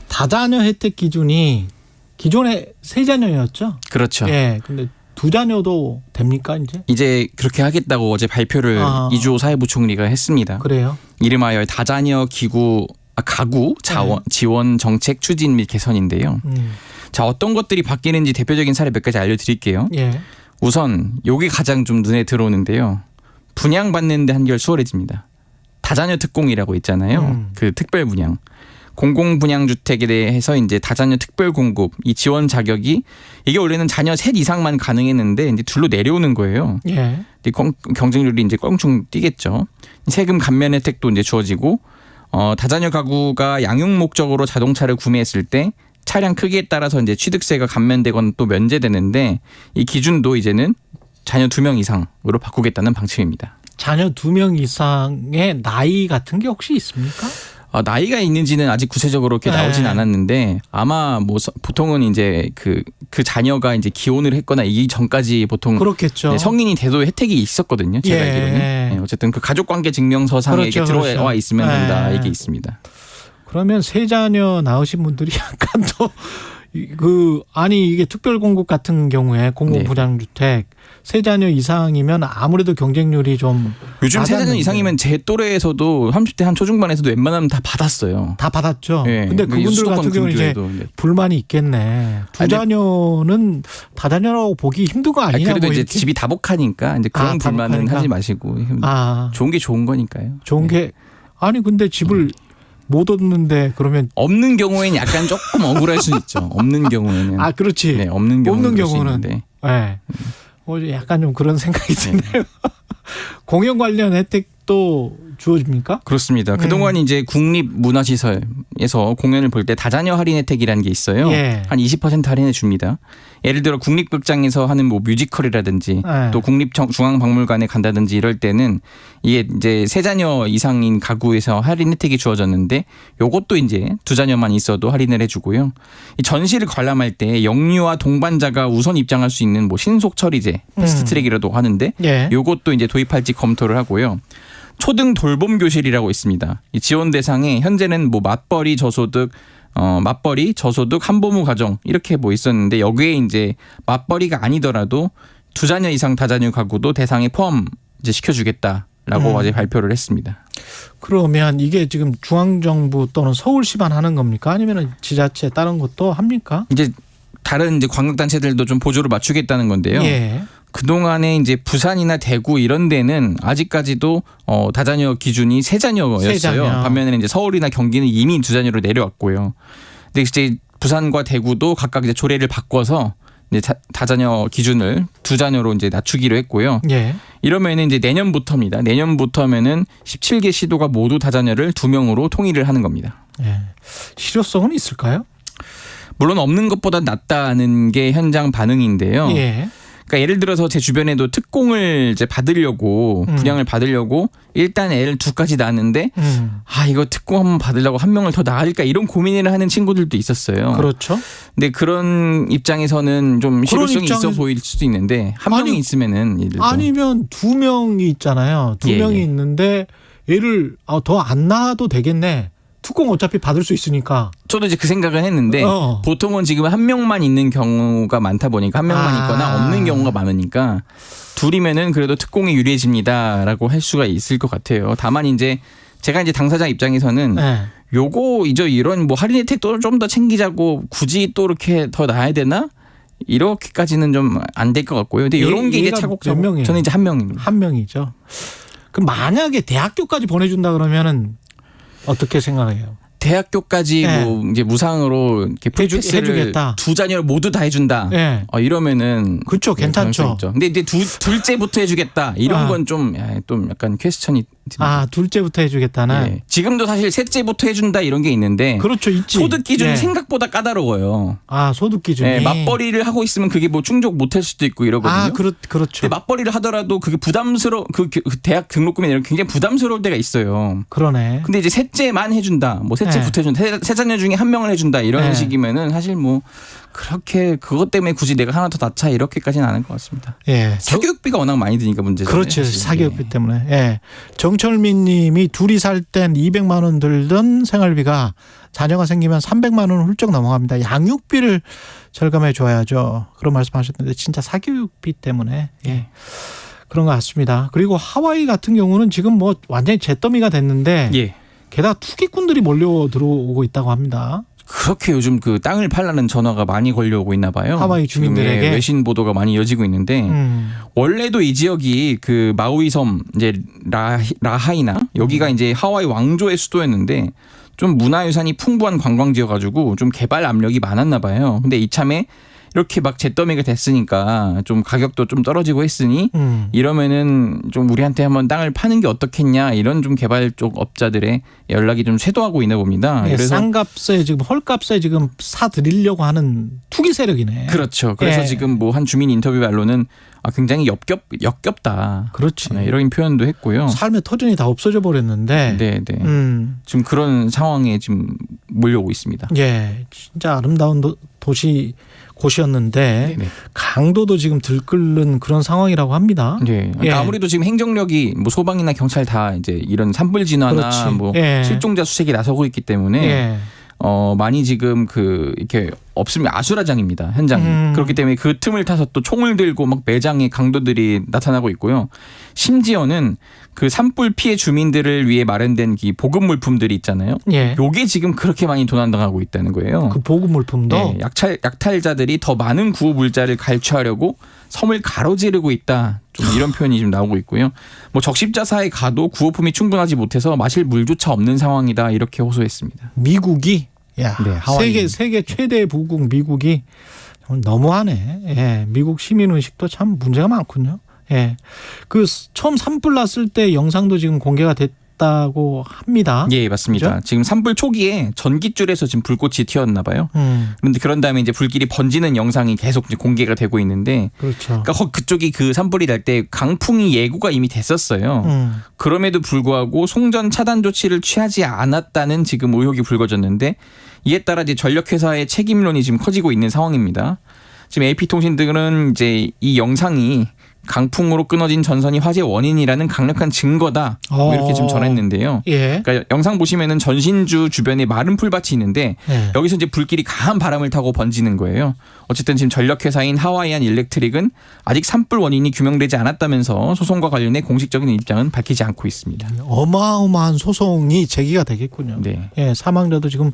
B: 다자녀 혜택 기준이 기존에 3자녀였죠?
N: 그렇죠.
B: 예, 근데 2자녀도 됩니까 이제?
N: 이제 그렇게 하겠다고 어제 발표를 이주호 사회부총리가 했습니다.
B: 그래요?
N: 이름하여 다자녀 가구 지원 정책 추진 및 개선인데요. 자, 어떤 것들이 바뀌는지 대표적인 사례 몇 가지 알려드릴게요.
B: 예.
N: 우선 이게 가장 좀 눈에 들어오는데요. 분양받는데 한결 수월해집니다. 다자녀 특공이라고 있잖아요. 그 특별 분양. 공공분양주택에 대해서 이제 다자녀 특별 공급 이 지원 자격이 이게 원래는 자녀 셋 이상만 가능했는데 이제 둘로 내려오는 거예요.
B: 예.
N: 경쟁률이 이제 껑충 뛰겠죠. 세금 감면 혜택도 이제 주어지고 다자녀 가구가 양육 목적으로 자동차를 구매했을 때 차량 크기에 따라서 이제 취득세가 감면되거나 또 면제되는데 이 기준도 이제는 자녀 2명 이상으로 바꾸겠다는 방침입니다.
B: 자녀 2명 이상의 나이 같은 게 혹시 있습니까?
N: 나이가 있는지는 아직 구체적으로 이렇게 나오진 않았는데 아마 뭐 보통은 이제 그 자녀가 이제 기혼을 했거나 이 전까지 보통
B: 그렇겠죠.
N: 성인이 돼도 혜택이 있었거든요. 제가 알기로는. 네, 어쨌든 그 가족관계 증명서상에 이게 들어와 있으면 된다 이게 있습니다.
B: 그러면 3자녀 낳으신 분들이 약간 더 이게 특별 공급 같은 경우에 공공분양주택 3자녀 이상이면 아무래도 경쟁률이 좀
N: 요즘 3자녀 이상이면 제 또래에서도 30대 한 초중반에서도 웬만하면 다 받았어요.
B: 다 받았죠.
N: 네.
B: 근데 그분들 같은 경우는 이제 불만이 있겠네. 2자녀는 다자녀라고 보기 힘든 거 아니냐?
N: 그래도 이제 집이 다복하니까 이제 그런 불만은 하지 마시고 좋은 게 좋은 거니까요.
B: 좋은 게 아니 근데 집을 못 얻는데 그러면
N: 없는 경우에는 약간 조금 억울할 수 있죠. 없는 경우에는
B: 그렇지.
N: 네, 없는 경우는
B: 네. 약간 좀 그런 생각이 드네요. 공연 관련 혜택도 주어집니까?
N: 그렇습니다. 그동안 이제 국립문화시설에서 공연을 볼 때 다자녀 할인 혜택이라는 게 있어요. 한 20% 할인해 줍니다. 예를 들어 국립극장에서 하는 뭐 뮤지컬이라든지 또 국립중앙박물관에 간다든지 이럴 때는 이게 이제 3자녀 이상인 가구에서 할인 혜택이 주어졌는데 요것도 이제 2자녀만 있어도 할인을 해주고요. 이 전시를 관람할 때 영유아 동반자가 우선 입장할 수 있는 뭐 신속 처리제, 패스트트랙이라도 하는데 요것도 이제 도입할지 검토를 하고요. 초등 돌봄 교실이라고 있습니다. 이 지원 대상에 현재는 뭐 맞벌이 저소득 한부모 가정 이렇게 뭐 있었는데 여기에 이제 맞벌이가 아니더라도 2자녀 이상 다자녀 가구도 대상에 포함 이제 시켜주겠다라고 어제 발표를 했습니다.
B: 그러면 이게 지금 중앙정부 또는 서울시만 하는 겁니까? 아니면 지자체 다른 것도 합니까?
N: 이제 다른 이제 광역단체들도 좀 보조를 맞추겠다는 건데요. 그동안에 이제 부산이나 대구 이런 데는 아직까지도 다자녀 기준이 3자녀였어요. 반면에 이제 서울이나 경기는 이미 2자녀로 내려왔고요. 근데 이제 부산과 대구도 각각 이제 조례를 바꿔서 이제 다자녀 기준을 2자녀로 이제 낮추기로 했고요. 이러면은 이제 내년부터입니다. 내년부터면은 17개 시도가 모두 다자녀를 2명으로 통일을 하는 겁니다.
B: 실효성은 있을까요?
N: 물론 없는 것보다 낫다는 게 현장 반응인데요. 그러니까 예를 들어서 제 주변에도 특공을 이제 받으려고 분양을 받으려고 일단 애를 2까지 낳았는데 이거 특공 한번 받으려고 1명을 더 낳을까 이런 고민을 하는 친구들도 있었어요.
B: 그렇죠.
N: 근데 그런 입장에서는 좀 실효성이 있어 보일 수도 있는데 1명이 있으면은 예를 들어.
B: 아니면 2명이 있잖아요. 2명이 있는데 얘를 더 안 낳아도 되겠네. 특공 어차피 받을 수 있으니까.
N: 저도 이제 그 생각을 했는데 보통은 지금 1명만 있는 경우가 많다 보니까 1명만 있거나 없는 경우가 많으니까 2이면은 그래도 특공이 유리해집니다라고 할 수가 있을 것 같아요. 다만 이제 제가 이제 당사자 입장에서는 요거 이런 뭐 할인 혜택도 좀 더 챙기자고 굳이 또 이렇게 더 놔야 되나? 이렇게까지는 좀 안 될 것 같고요. 근데 이런 게 이제 차곡차곡.
B: 몇 명이에요?
N: 저는 이제 1명입니다.
B: 1명이죠. 그럼 만약에 대학교까지 보내준다 그러면은 어떻게 생각해요?
N: 대학교까지 뭐 이제 무상으로 이렇게 풀패스를
B: 해주겠다.
N: 2 자녀를 모두 다 해준다. 이러면은
B: 그렇죠, 괜찮죠.
N: 근데 이제 둘째부터 해주겠다. 이런 건 좀 약간 퀘스천이.
B: 둘째부터 해주겠다는.
N: 지금도 사실 셋째부터 해준다 이런 게 있는데.
B: 그렇죠, 있지.
N: 소득 기준이 생각보다 까다로워요.
B: 소득 기준이.
N: 맞벌이를 하고 있으면 그게 뭐 충족 못할 수도 있고 이러거든요.
B: 그렇죠.
N: 근데 맞벌이를 하더라도 그게 그 대학 등록금이나 이런 굉장히 부담스러울 때가 있어요.
B: 그러네.
N: 근데 이제 셋째만 해준다. 뭐 셋째부터 해준다. 세 자녀 중에 1명을 해준다. 이런 식이면은 사실 뭐 그렇게 그것 때문에 굳이 내가 하나 더 낳자 이렇게까지는 않을 것 같습니다. 사교육비가 워낙 많이 드니까 문제죠.
B: 그렇죠. 사교육비 때문에. 정철민 님이 둘이 살 땐 200만 원 들던 생활비가 자녀가 생기면 300만 원 훌쩍 넘어갑니다. 양육비를 절감해 줘야죠. 그런 말씀하셨는데 진짜 사교육비 때문에 그런 것 같습니다. 그리고 하와이 같은 경우는 지금 뭐 완전히 잿더미가 됐는데 게다가 투기꾼들이 몰려 들어오고 있다고 합니다.
N: 그렇게 요즘 그 땅을 팔라는 전화가 많이 걸려오고 있나 봐요.
B: 하와이 주민들에게
N: 외신 보도가 많이 이어지고 있는데 원래도 이 지역이 그 마우이 섬 이제 라하이나 여기가 이제 하와이 왕조의 수도였는데 좀 문화유산이 풍부한 관광지여가지고 좀 개발 압력이 많았나 봐요. 근데 이참에 이렇게 막 잿더미가 됐으니까 좀 가격도 좀 떨어지고 했으니 이러면은 좀 우리한테 한번 땅을 파는 게 어떻겠냐 이런 좀 개발 쪽 업자들의 연락이 좀 쇄도하고 있나 봅니다.
B: 그래서 싼값에 지금 헐값에 지금 사들이려고 하는 투기 세력이네.
N: 그렇죠. 그래서 지금 뭐 한 주민 인터뷰 말로는 굉장히 역겹다.
B: 그렇지.
N: 이런 표현도 했고요.
B: 삶의 터전이 다 없어져 버렸는데.
N: 지금 그런 상황에 지금 몰려오고 있습니다.
B: 진짜 아름다운 곳이었는데 강도도 지금 들끓는 그런 상황이라고 합니다.
N: 그러니까 아무래도 지금 행정력이 뭐 소방이나 경찰 다 이제 이런 산불 진화나 뭐 실종자 수색에 나서고 있기 때문에 많이 지금 이렇게 없으면 아수라장입니다. 현장이. 그렇기 때문에 그 틈을 타서 또 총을 들고 막 매장에 강도들이 나타나고 있고요. 심지어는 그 산불 피해 주민들을 위해 마련된 이 보급 물품들이 있잖아요. 요게 지금 그렇게 많이 도난당하고 있다는 거예요.
B: 그 보급 물품도
N: 약탈자들이 더 많은 구호 물자를 갈취하려고 섬을 가로지르고 있다. 좀 이런 표현이 지금 나오고 있고요. 뭐 적십자사에 가도 구호품이 충분하지 못해서 마실 물조차 없는 상황이다. 이렇게 호소했습니다.
B: 미국이
N: 하와이.
B: 세계 최대 부국 미국이 너무하네. 미국 시민 의식도 참 문제가 많군요. 그 처음 산불 났을 때 영상도 지금 공개가 됐다고 합니다.
N: 맞습니다. 그렇죠? 지금 산불 초기에 전깃줄에서 지금 불꽃이 튀었나 봐요. 그런데 그런 다음에 이제 불길이 번지는 영상이 계속 이제 공개가 되고 있는데, 그러니까 그쪽이 그 산불이 날 때 강풍이 예고가 이미 됐었어요. 그럼에도 불구하고 송전 차단 조치를 취하지 않았다는 지금 의혹이 불거졌는데, 이에 따라 이제 전력회사의 책임론이 지금 커지고 있는 상황입니다. 지금 AP통신 등은 이제 이 영상이 강풍으로 끊어진 전선이 화재 원인이라는 강력한 증거다. 이렇게 지금 전했는데요. 그러니까 영상 보시면은 전신주 주변에 마른 풀밭이 있는데 여기서 이제 불길이 강한 바람을 타고 번지는 거예요. 어쨌든 지금 전력회사인 하와이안 일렉트릭은 아직 산불 원인이 규명되지 않았다면서 소송과 관련해 공식적인 입장은 밝히지 않고 있습니다.
B: 어마어마한 소송이 제기가 되겠군요. 사망자도 지금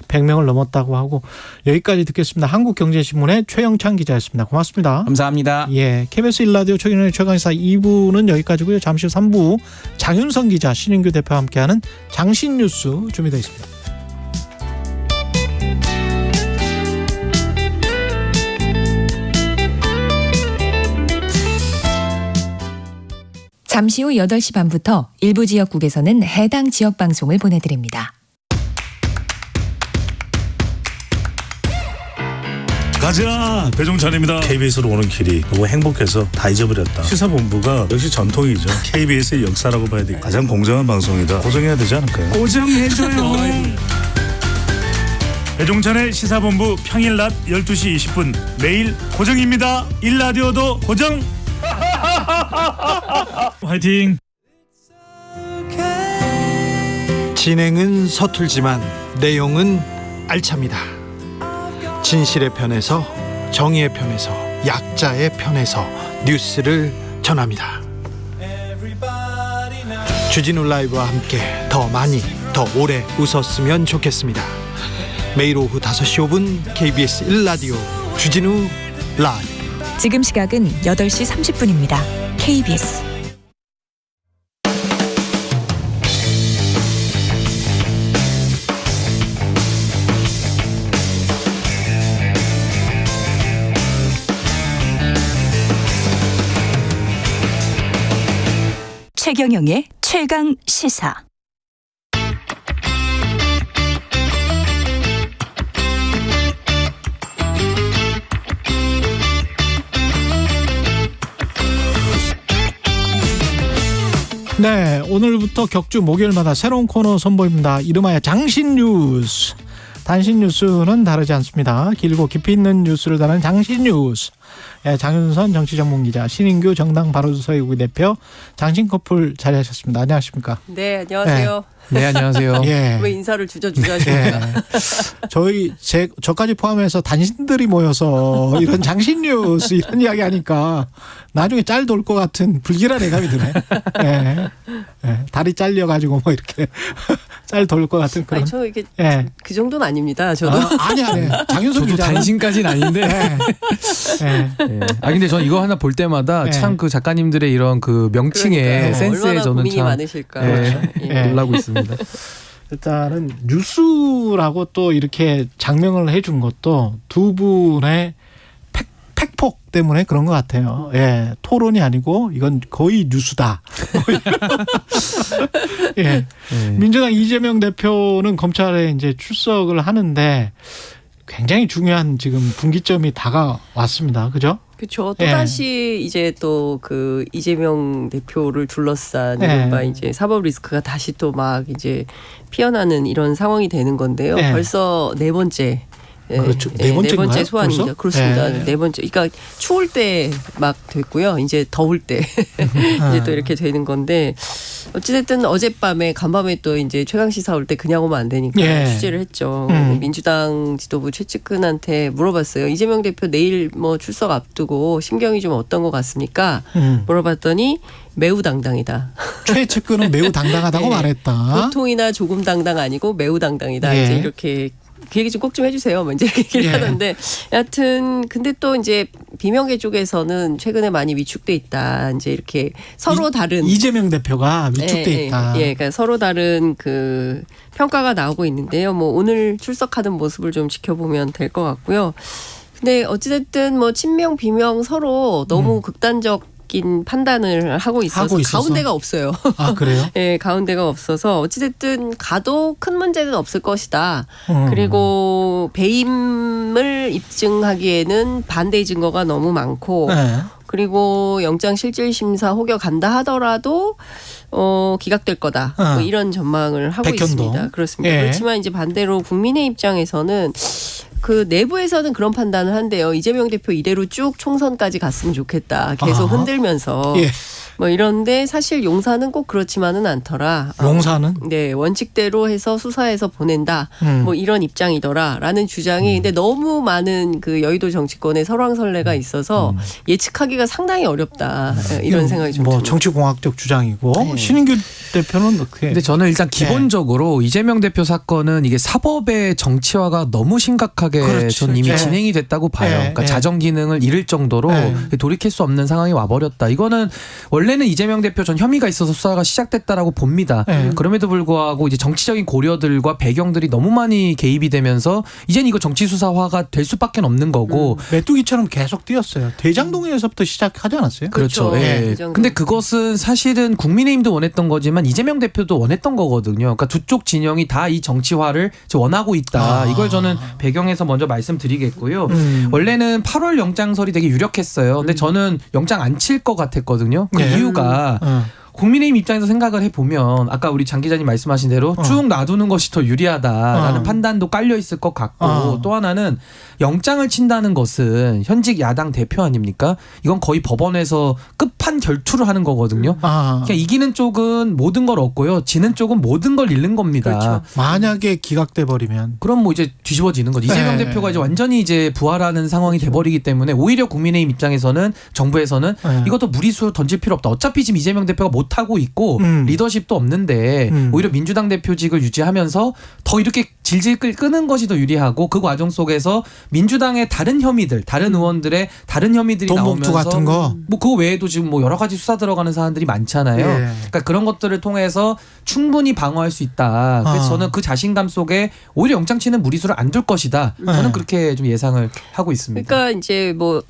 B: 100명을 넘었다고 하고. 여기까지 듣겠습니다. 한국경제신문의 최영찬 기자였습니다. 고맙습니다.
N: 감사합니다.
B: KBS 1라디오 최경영의 최강시사 2부는 여기까지고요. 잠시 후 3부 장윤성 기자, 신인규 대표와 함께하는 장신뉴스 준비되어 있습니다.
O: 잠시 후 8시 반부터 일부 지역국에서는 해당 지역 방송을 보내드립니다. 가자. 배종찬입니다. KBS로 오는 길이 너무 행복해서 다 잊어버렸다. 시사본부가 역시 전통이죠. KBS의 역사라고 봐야 돼. 가장 공정한 방송이다. 고정해야 되지 않을까요?
E: 고정해줘요.
O: 배종찬의 시사본부 평일 낮 12시 20분 매일 고정입니다. 일라디오도 고정. 화이팅.
P: 진행은 서툴지만 내용은 알찹니다. 진실의 편에서, 정의의 편에서, 약자의 편에서 뉴스를 전합니다. 주진우 라이브와 함께 더 많이, 더 오래 웃었으면 좋겠습니다. 매일 오후 5시 5분 KBS 1라디오 주진우 라이브.
Q: 지금 시각은 8시 30분입니다. KBS.
C: 최경영의 최강 시사.
B: 네, 오늘부터 격주 목요일마다 새로운 코너 선보입니다. 이름하여 장신뉴스. 단신뉴스는 다르지 않습니다. 길고 깊이 있는 뉴스를 다루는 장신뉴스. 네, 장윤선 정치전문기자, 신인규 정당 바로서의국 대표, 장신커플 자리하셨습니다. 안녕하십니까?
R: 네, 안녕하세요.
B: 네, 안녕하세요.
R: 예. 왜 인사를 주저주저 하십니까?
B: 예. 저까지 포함해서 단신들이 모여서 이런 장신뉴스 이런 이야기 하니까 나중에 짤 돌 것 같은 불길한 예감이 드네. 예. 예. 다리 잘려가지고 뭐 이렇게 짤 돌 것 같은 그런.
R: 아니, 저 이게 그 정도는 아닙니다. 저도.
B: 아니. 장윤선
S: 기자. 저도 단신까지는 아닌데. 근데 전 이거 하나 볼 때마다 참 그 작가님들의 이런 그 명칭의 센스에
R: 얼마나
S: 저는
R: 고민이
S: 참
R: 많으실까.
S: 놀라고 있습니다.
B: 일단은 뉴스라고 또 이렇게 장명을 해준 것도 두 분의 팩폭 때문에 그런 것 같아요. 예, 토론이 아니고 이건 거의 뉴스다. 예. 민주당 이재명 대표는 검찰에 이제 출석을 하는데 굉장히 중요한 지금 분기점이 다가왔습니다. 그죠?
R: 그렇죠. 또다시 이제 또 그 이재명 대표를 둘러싼 이른바 이제 사법 리스크가 다시 또 막 이제 피어나는 이런 상황이 되는 건데요. 벌써 네 번째.
B: 그렇죠.
R: 네 번째 소환이죠. 벌써? 그렇습니다. 네 번째. 그러니까 추울 때 막 됐고요. 이제 더울 때 이제 또 이렇게 되는 건데 어찌됐든 어젯밤에 간밤에 또 이제 최강시사 올 때 그냥 오면 안 되니까 취재를 했죠. 민주당 지도부 최측근한테 물어봤어요. 이재명 대표 내일 뭐 출석 앞두고 심경이 좀 어떤 것 같습니까? 물어봤더니 매우 당당이다.
B: 최측근은 매우 당당하다고 말했다.
R: 보통이나 조금 당당 아니고 매우 당당이다. 이제 이렇게 그 얘기 좀 꼭 좀 해주세요. 뭐 이제 이렇게 얘기를 하던데, 여하튼 근데 또 이제 비명계 쪽에서는 최근에 많이 위축돼 있다. 이제 이렇게 서로 다른
B: 이재명 대표가 위축돼 있다.
R: 그러니까 서로 다른 그 평가가 나오고 있는데요. 뭐 오늘 출석하는 모습을 좀 지켜보면 될 것 같고요. 근데 어찌됐든 뭐 친명 비명 서로 너무 극단적 판단을 하고 있어서 가운데가 없어요.
B: 아, 그래요?
R: 네, 가운데가 없어서 어찌됐든 가도 큰 문제는 없을 것이다. 그리고 배임을 입증하기에는 반대 증거가 너무 많고 그리고 영장실질심사 혹여 간다 하더라도 기각될 거다. 뭐 이런 전망을 하고 있습니다. 그렇습니다. 그렇지만 이제 반대로 국민의 입장에서는 그 내부에서는 그런 판단을 한대요. 이재명 대표 이대로 쭉 총선까지 갔으면 좋겠다. 계속 흔들면서. 뭐 이런데 사실 용산은 꼭 그렇지만은 않더라.
B: 용산은?
R: 네, 원칙대로 해서 수사해서 보낸다. 뭐 이런 입장이더라라는 주장이 근데 너무 많은 그 여의도 정치권에 설왕설래가 있어서 예측하기가 상당히 어렵다. 이런 생각이 좀 듭니다.
B: 정치공학적 주장이고 신인규 대표는 어떻게?
S: 근데 저는 일단 기본적으로 이재명 대표 사건은 이게 사법의 정치화가 너무 심각하게 전 이미 진행이 됐다고 봐요. 그러니까 자정 기능을 잃을 정도로 돌이킬 수 없는 상황이 와버렸다. 이거는 원래 원래는 이재명 대표 전 혐의가 있어서 수사가 시작됐다라고 봅니다. 그럼에도 불구하고 이제 정치적인 고려들과 배경들이 너무 많이 개입이 되면서 이제는 이거 정치 수사화가 될 수밖에 없는 거고
B: 메뚜기처럼 계속 뛰었어요. 대장동에서부터 시작하지 않았어요?
S: 그렇죠. 예. 근데 그것은 사실은 국민의힘도 원했던 거지만 이재명 대표도 원했던 거거든요. 그러니까 두 쪽 진영이 다 이 정치화를 원하고 있다. 이걸 저는 배경에서 먼저 말씀드리겠고요. 원래는 8월 영장설이 되게 유력했어요. 근데 저는 영장 안 칠 것 같았거든요. 그 이유가 국민의힘 입장에서 생각을 해보면 아까 우리 장 기자님 말씀하신 대로 쭉 놔두는 것이 더 유리하다라는 판단도 깔려 있을 것 같고 또 하나는 영장을 친다는 것은 현직 야당 대표 아닙니까? 이건 거의 법원에서 끝판 결투를 하는 거거든요. 그냥 이기는 쪽은 모든 걸 얻고요. 지는 쪽은 모든 걸 잃는 겁니다.
B: 그렇죠. 만약에 기각돼 버리면
S: 그럼 뭐 이제 뒤집어지는 거죠. 이재명 대표가 이제 완전히 이제 부활하는 상황이 돼버리기 때문에 오히려 국민의힘 입장에서는 정부에서는 이것도 무리수 던질 필요 없다. 어차피 지금 이재명 대표가 못 하고 있고 리더십도 없는데 오히려 민주당 대표직을 유지하면서 더 이렇게 질질 끄는 것이 더 유리하고 그 과정 속에서 민주당의 다른 혐의들, 다른 의원들의 다른 혐의들이 나오면서
B: 같은 거.
S: 뭐 그거 외에도 지금 뭐 여러 가지 수사 들어가는 사안들이 많잖아요. 그러니까 그런 것들을 통해서 충분히 방어할 수 있다. 그래서 저는 그 자신감 속에 오히려 영장치는 무리수를 안 둘 것이다. 저는 그렇게 좀 예상을 하고 있습니다.
R: 그러니까 이제 뭐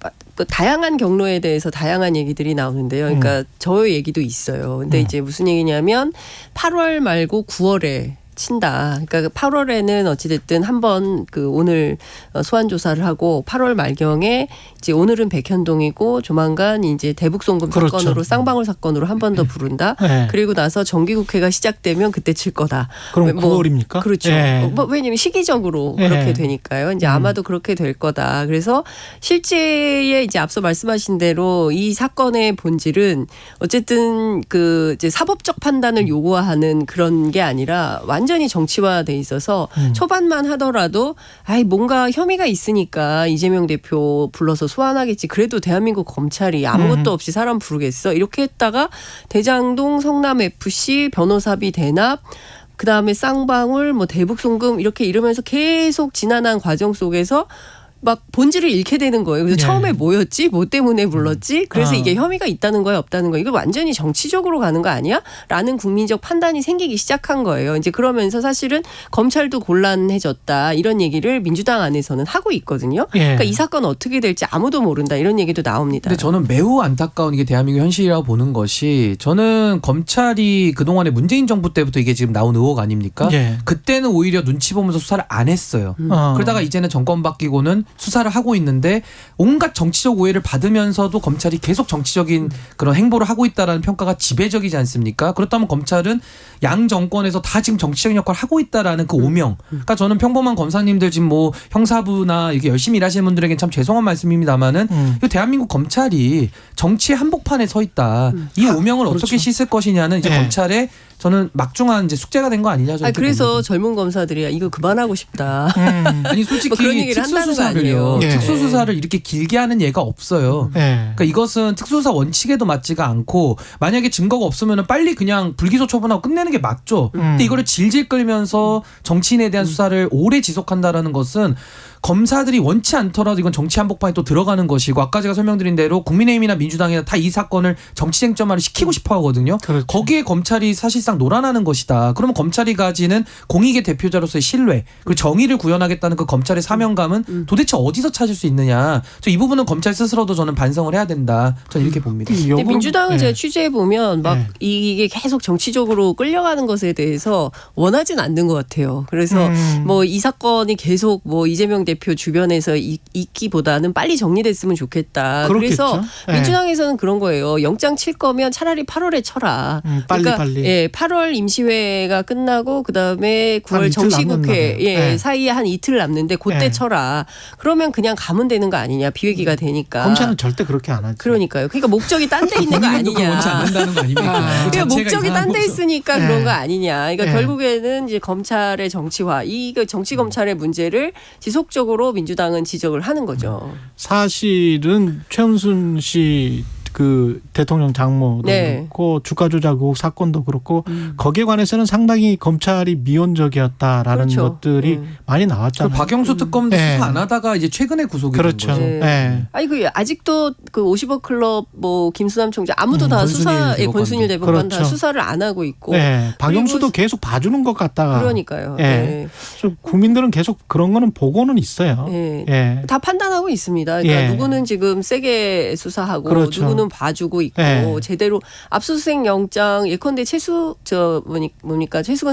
R: 다양한 경로에 대해서 다양한 얘기들이 나오는데요. 그러니까 저의 얘기도 있어요. 근데 이제 무슨 얘기냐면 8월 말고 9월에 친다. 그러니까 8월에는 어찌됐든 한번 그 오늘 소환 조사를 하고 8월 말경에 이제 오늘은 백현동이고 조만간 이제 대북송금 사건으로 쌍방울 사건으로 한 번 더 부른다. 그리고 나서 정기국회가 시작되면 그때 칠 거다.
B: 그럼 9월입니까?
R: 그렇죠. 뭐 왜냐면 시기적으로 그렇게 되니까요. 이제 아마도 그렇게 될 거다. 그래서 실제에 이제 앞서 말씀하신 대로 이 사건의 본질은 어쨌든 그 이제 사법적 판단을 요구하는 그런 게 아니라 완전히 정치화돼 있어서 초반만 하더라도 뭔가 혐의가 있으니까 이재명 대표 불러서 소환하겠지. 그래도 대한민국 검찰이 아무것도 없이 사람 부르겠어. 이렇게 했다가 대장동 성남FC 변호사비 대납 그다음에 쌍방울 뭐 대북송금 이렇게 이러면서 계속 지난한 과정 속에서 막 본질을 잃게 되는 거예요. 그래서 처음에 뭐였지? 뭐 때문에 불렀지? 그래서 이게 혐의가 있다는 거야, 없다는 거야. 이거 완전히 정치적으로 가는 거 아니야? 라는 국민적 판단이 생기기 시작한 거예요. 이제 그러면서 사실은 검찰도 곤란해졌다. 이런 얘기를 민주당 안에서는 하고 있거든요. 그러니까 이 사건 어떻게 될지 아무도 모른다. 이런 얘기도 나옵니다.
S: 근데 저는 매우 안타까운 이게 대한민국 현실이라고 보는 것이 저는 검찰이 그동안에 문재인 정부 때부터 이게 지금 나온 의혹 아닙니까? 그때는 오히려 눈치 보면서 수사를 안 했어요. 그러다가 이제는 정권 바뀌고는 수사를 하고 있는데 온갖 정치적 오해를 받으면서도 검찰이 계속 정치적인 그런 행보를 하고 있다라는 평가가 지배적이지 않습니까? 그렇다면 검찰은 양 정권에서 다 지금 정치적인 역할을 하고 있다라는 그 오명. 그러니까 저는 평범한 검사님들 지금 뭐 형사부나 이렇게 열심히 일하시는 분들에겐 참 죄송한 말씀입니다만은 이 대한민국 검찰이 정치의 한복판에 서 있다. 이 오명을 어떻게 씻을 것이냐는 이제 검찰의 저는 막중한 이제 숙제가 된 거 아니냐.
R: 그래서
S: 봅니다.
R: 젊은 검사들이 이거 그만하고 싶다.
S: 아니 솔직히
R: 뭐 그런 얘기를 한다는 거 아니에요.
S: 특수수사를 이렇게 길게 하는 예가 없어요. 그러니까 이것은 특수수사 원칙에도 맞지가 않고 만약에 증거가 없으면 빨리 그냥 불기소 처분하고 끝내는 게 맞죠. 근데 이거를 질질 끌면서 정치인에 대한 수사를 오래 지속한다라는 것은 검사들이 원치 않더라도 이건 정치 한복판에 또 들어가는 것이고 아까 제가 설명드린 대로 국민의힘이나 민주당이나 다 이 사건을 정치 쟁점화를 시키고 싶어 하거든요. 거기에 검찰이 사실상 놀아나는 것이다. 그러면 검찰이 가지는 공익의 대표자로서의 신뢰 그리고 정의를 구현하겠다는 그 검찰의 사명감은 도대체 어디서 찾을 수 있느냐. 이 부분은 검찰 스스로도 저는 반성을 해야 된다. 저는 이렇게 봅니다.
R: 근데 민주당을 제가 취재해 보면 막 이게 계속 정치적으로 끌려가는 것에 대해서 원하진 않는 것 같아요. 그래서 뭐 이 사건이 계속 뭐 이재명 대표 주변에서 있기보다는 빨리 정리됐으면 좋겠다.
B: 그렇겠죠.
R: 그래서 민주당에서는 그런 거예요. 영장 칠 거면 차라리 8월에 쳐라.
B: 빨리.
R: 8월 임시회가 끝나고 그다음에 9월 정식국회 사이에 한 이틀 남는데 그때 쳐라. 그러면 그냥 가면 되는 거 아니냐. 비회기가 되니까.
B: 검찰은 절대 그렇게 안 하죠.
R: 그러니까요. 그러니까 목적이 딴 데 있는 거 아니냐.
S: 원치 않는다는 거 아닙니까?
R: 그러니까 목적이 딴 데 있으니까 그런 거 아니냐. 그러니까 결국에는 이제 검찰의 정치화, 이 정치 검찰의 문제를 지속적으로 민주당은 지적을 하는 거죠.
B: 사실은 최은순 씨 그 대통령 장모도 그렇고 주가 조작 의혹 사건도 그렇고 거기에 관해서는 상당히 검찰이 미온적이었다라는 것들이 많이 나왔잖아요.
S: 박영수 특검도 수사 안 하다가 이제 최근에 구속이 된 거죠.
R: 아니 그 아직도 그 50억 클럽 뭐 김수남 총장 아무도 다 수사에 권순일 대법관 다 수사를 안 하고 있고.
B: 박영수도 계속 봐주는 것 같다가.
R: 그러니까요.
B: 국민들은 계속 그런 거는 보고는 있어요.
R: 다 판단하고 있습니다. 그러니까 누구는 지금 세게 수사하고 누구는 봐주고 있고 제대로 압수수색 영장 예컨대 최수근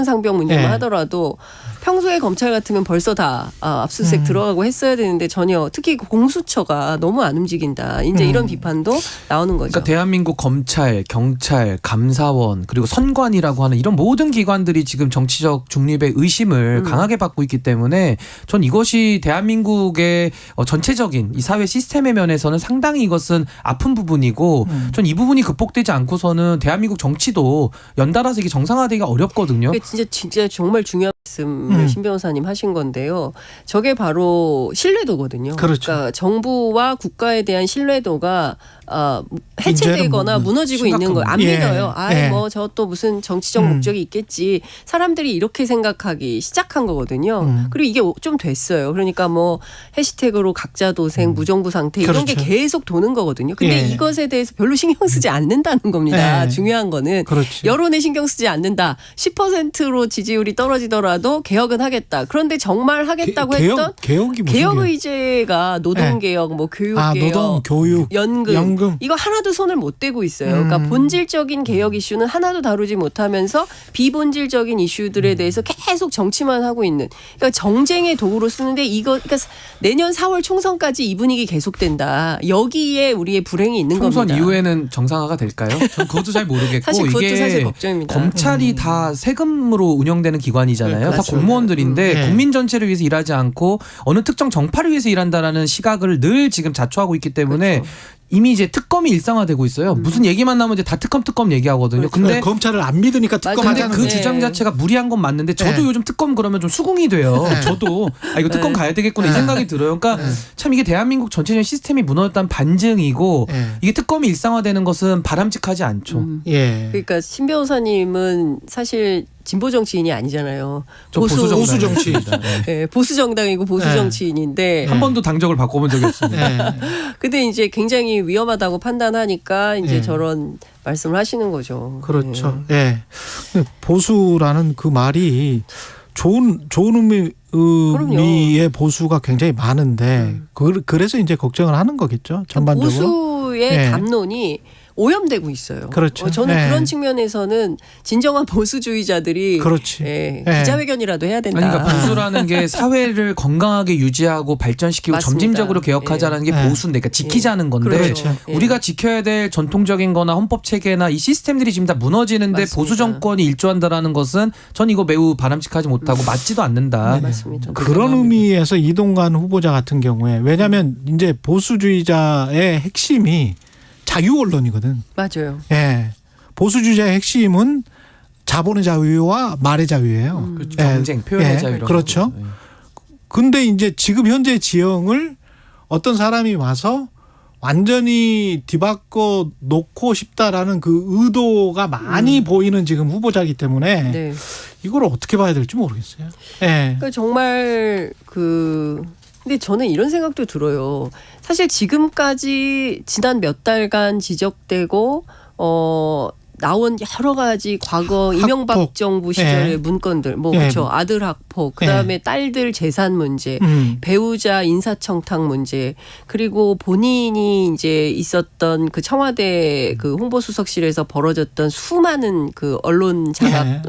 R: 상병 문제만 하더라도 평소에 검찰 같으면 벌써 다 압수수색 들어가고 했어야 되는데 전혀 특히 공수처가 너무 안 움직인다. 이제 이런 비판도 나오는 거죠.
S: 그러니까 대한민국 검찰, 경찰, 감사원 그리고 선관이라고 하는 이런 모든 기관들이 지금 정치적 중립의 의심을 강하게 받고 있기 때문에 전 이것이 대한민국의 전체적인 이 사회 시스템의 면에서는 상당히 이것은 아픈 부분이고 전 이 부분이 극복되지 않고서는 대한민국 정치도 연달아서 이게 정상화되기가 어렵거든요.
R: 진짜 정말 중요한 말씀을 신 변호사님 하신 건데요. 저게 바로 신뢰도거든요. 그러니까 정부와 국가에 대한 신뢰도가 해체되거나 무너지고 있는 거예요. 안 믿어요. 뭐 저 또 무슨 정치적 목적이 있겠지. 사람들이 이렇게 생각하기 시작한 거거든요. 그리고 이게 좀 됐어요. 그러니까 뭐 해시태그로 각자 도생, 무정부 상태 이런 게 계속 도는 거거든요. 근데 이것에 대해서 별로 신경 쓰지 않는다는 겁니다. 중요한 거는 여론에 신경 쓰지 않는다. 10%로 지지율이 떨어지더라도 개혁은 하겠다. 그런데 정말 하겠다고 했던 개혁 의제가 노동개혁, 뭐 교육개혁,
B: 노동, 교육,
R: 연금 이거 하나도 손을 못 대고 있어요. 그러니까 본질적인 개혁 이슈는 하나도 다루지 못하면서 비본질적인 이슈들에 대해서 계속 정치만 하고 있는. 그러니까 정쟁의 도구로 쓰는데 그러니까 내년 4월 총선까지 이 분위기 계속된다. 여기에 우리의 불행이 있는
S: 총선
R: 겁니다.
S: 총선 이후에는 정상화가 될까요? 전 그것도 잘 모르겠고
R: 사실 그것도
S: 이게
R: 사실 걱정입니다.
S: 검찰이 다 세금으로 운영되는 기관이잖아요. 다 공무원들인데 국민 전체를 위해서 일하지 않고 어느 특정 정파를 위해서 일한다라는 시각을 늘 지금 자초하고 있기 때문에 이미 이제 특검이 일상화되고 있어요. 무슨 얘기만 나오면 이제 다 특검 얘기하거든요. 근데
B: 검찰을 안 믿으니까 특검하자는
S: 그 주장 자체가 무리한 건 맞는데 저도 요즘 특검 그러면 좀 수긍이 돼요. 저도 이거 특검 가야 되겠구나 이 생각이 들어요. 그러니까 참 이게 대한민국 전체적인 시스템이 무너졌다는 반증이고 이게 특검이 일상화되는 것은 바람직하지 않죠.
R: 그러니까 신 변호사님은 사실 진보 정치인이 아니잖아요.
S: 보수 정치인이다.
R: 보수 정당이고 보수 정치인인데
S: 한 번도 당적을 바꿔본 적이 없습니다.
R: 근데 이제 굉장히 위험하다고 판단하니까 이제 저런 말씀을 하시는 거죠.
B: 그렇죠. 보수라는 그 말이 좋은 의미의 보수가 굉장히 많은데 그래서 이제 걱정을 하는 거겠죠. 전반적으로.
R: 보수의 담론이 오염되고 있어요.
B: 그렇죠.
R: 저는 그런 측면에서는 진정한 보수주의자들이 기자회견이라도 해야 된다.
S: 그러니까 보수라는 게 사회를 건강하게 유지하고 발전시키고
R: 맞습니다.
S: 점진적으로 개혁하자라는 게 보수인데 그러니까 지키자는 건데 우리가 지켜야 될 전통적인 거나 헌법 체계나 이 시스템들이 지금 다 무너지는데 보수 정권이 일조한다라는 것은 전 이거 매우 바람직하지 못하고 맞지도 않는다.
R: 맞습니다.
B: 그런 의미에서 이동관 후보자 같은 경우에 왜냐하면 이제 보수주의자의 핵심이 자유 언론이거든.
R: 맞아요.
B: 보수주의자의 핵심은 자본의 자유와 말의 자유예요.
S: 경쟁, 표현의 자유.
B: 그렇죠. 근데 이제 지금 현재 지형을 어떤 사람이 와서 완전히 뒤바꿔 놓고 싶다라는 그 의도가 많이 보이는 지금 후보자이기 때문에 이걸 어떻게 봐야 될지 모르겠어요.
R: 그러니까 정말 근데 저는 이런 생각도 들어요. 사실 지금까지 지난 몇 달간 지적되고 나온 여러 가지 과거 이명박 정부 시절의 문건들, 그렇죠. 아들 학폭, 그다음에 딸들 재산 문제, 배우자 인사청탁 문제, 그리고 본인이 이제 있었던 그 청와대 그 홍보수석실에서 벌어졌던 수많은 그 언론 장악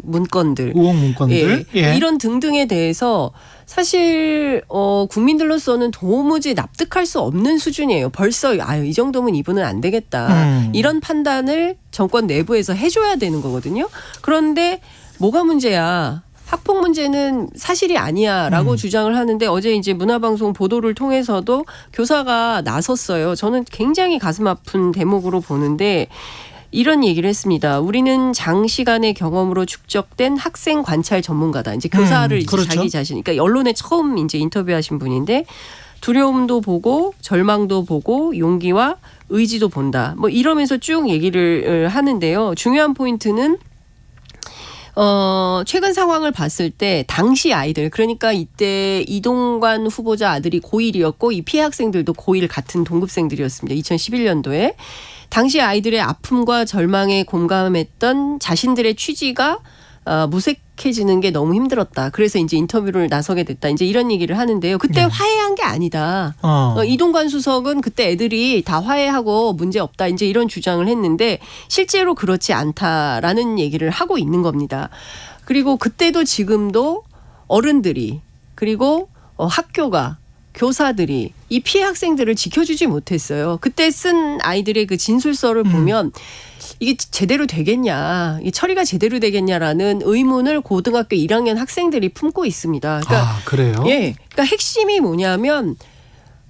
R: 문건들,
B: 우혹 문건들,
R: 이런 등등에 대해서 사실 국민들로서는 도무지 납득할 수 없는 수준이에요. 벌써 이 정도면 이분은 안 되겠다. 이런 판단을 정권 내부에서 해줘야 되는 거거든요. 그런데 뭐가 문제야? 학폭 문제는 사실이 아니야라고 주장을 하는데 어제 이제 문화방송 보도를 통해서도 교사가 나섰어요. 저는 굉장히 가슴 아픈 대목으로 보는데 이런 얘기를 했습니다. 우리는 장시간의 경험으로 축적된 학생 관찰 전문가다. 이제 교사를 이제 자기 자신, 그러니까 언론에 처음 이제 인터뷰하신 분인데 두려움도 보고 절망도 보고 용기와 의지도 본다. 뭐 이러면서 쭉 얘기를 하는데요. 중요한 포인트는 최근 상황을 봤을 때 당시 아이들, 그러니까 이때 이동관 후보자 아들이 고1이었고 이 피해 학생들도 고1 같은 동급생들이었습니다. 2011년도에. 당시 아이들의 아픔과 절망에 공감했던 자신들의 취지가 무색해지는 게 너무 힘들었다. 그래서 이제 인터뷰를 나서게 됐다. 이제 이런 얘기를 하는데요. 그때 화해한 게 아니다. 이동관 수석은 그때 애들이 다 화해하고 문제 없다. 이제 이런 주장을 했는데 실제로 그렇지 않다라는 얘기를 하고 있는 겁니다. 그리고 그때도 지금도 어른들이 그리고 학교가 교사들이 이 피해 학생들을 지켜주지 못했어요. 그때 쓴 아이들의 그 진술서를 보면 이게 제대로 되겠냐, 이 처리가 제대로 되겠냐라는 의문을 고등학교 1학년 학생들이 품고 있습니다. 그러니까,
B: 그래요?
R: 예, 그러니까 핵심이 뭐냐면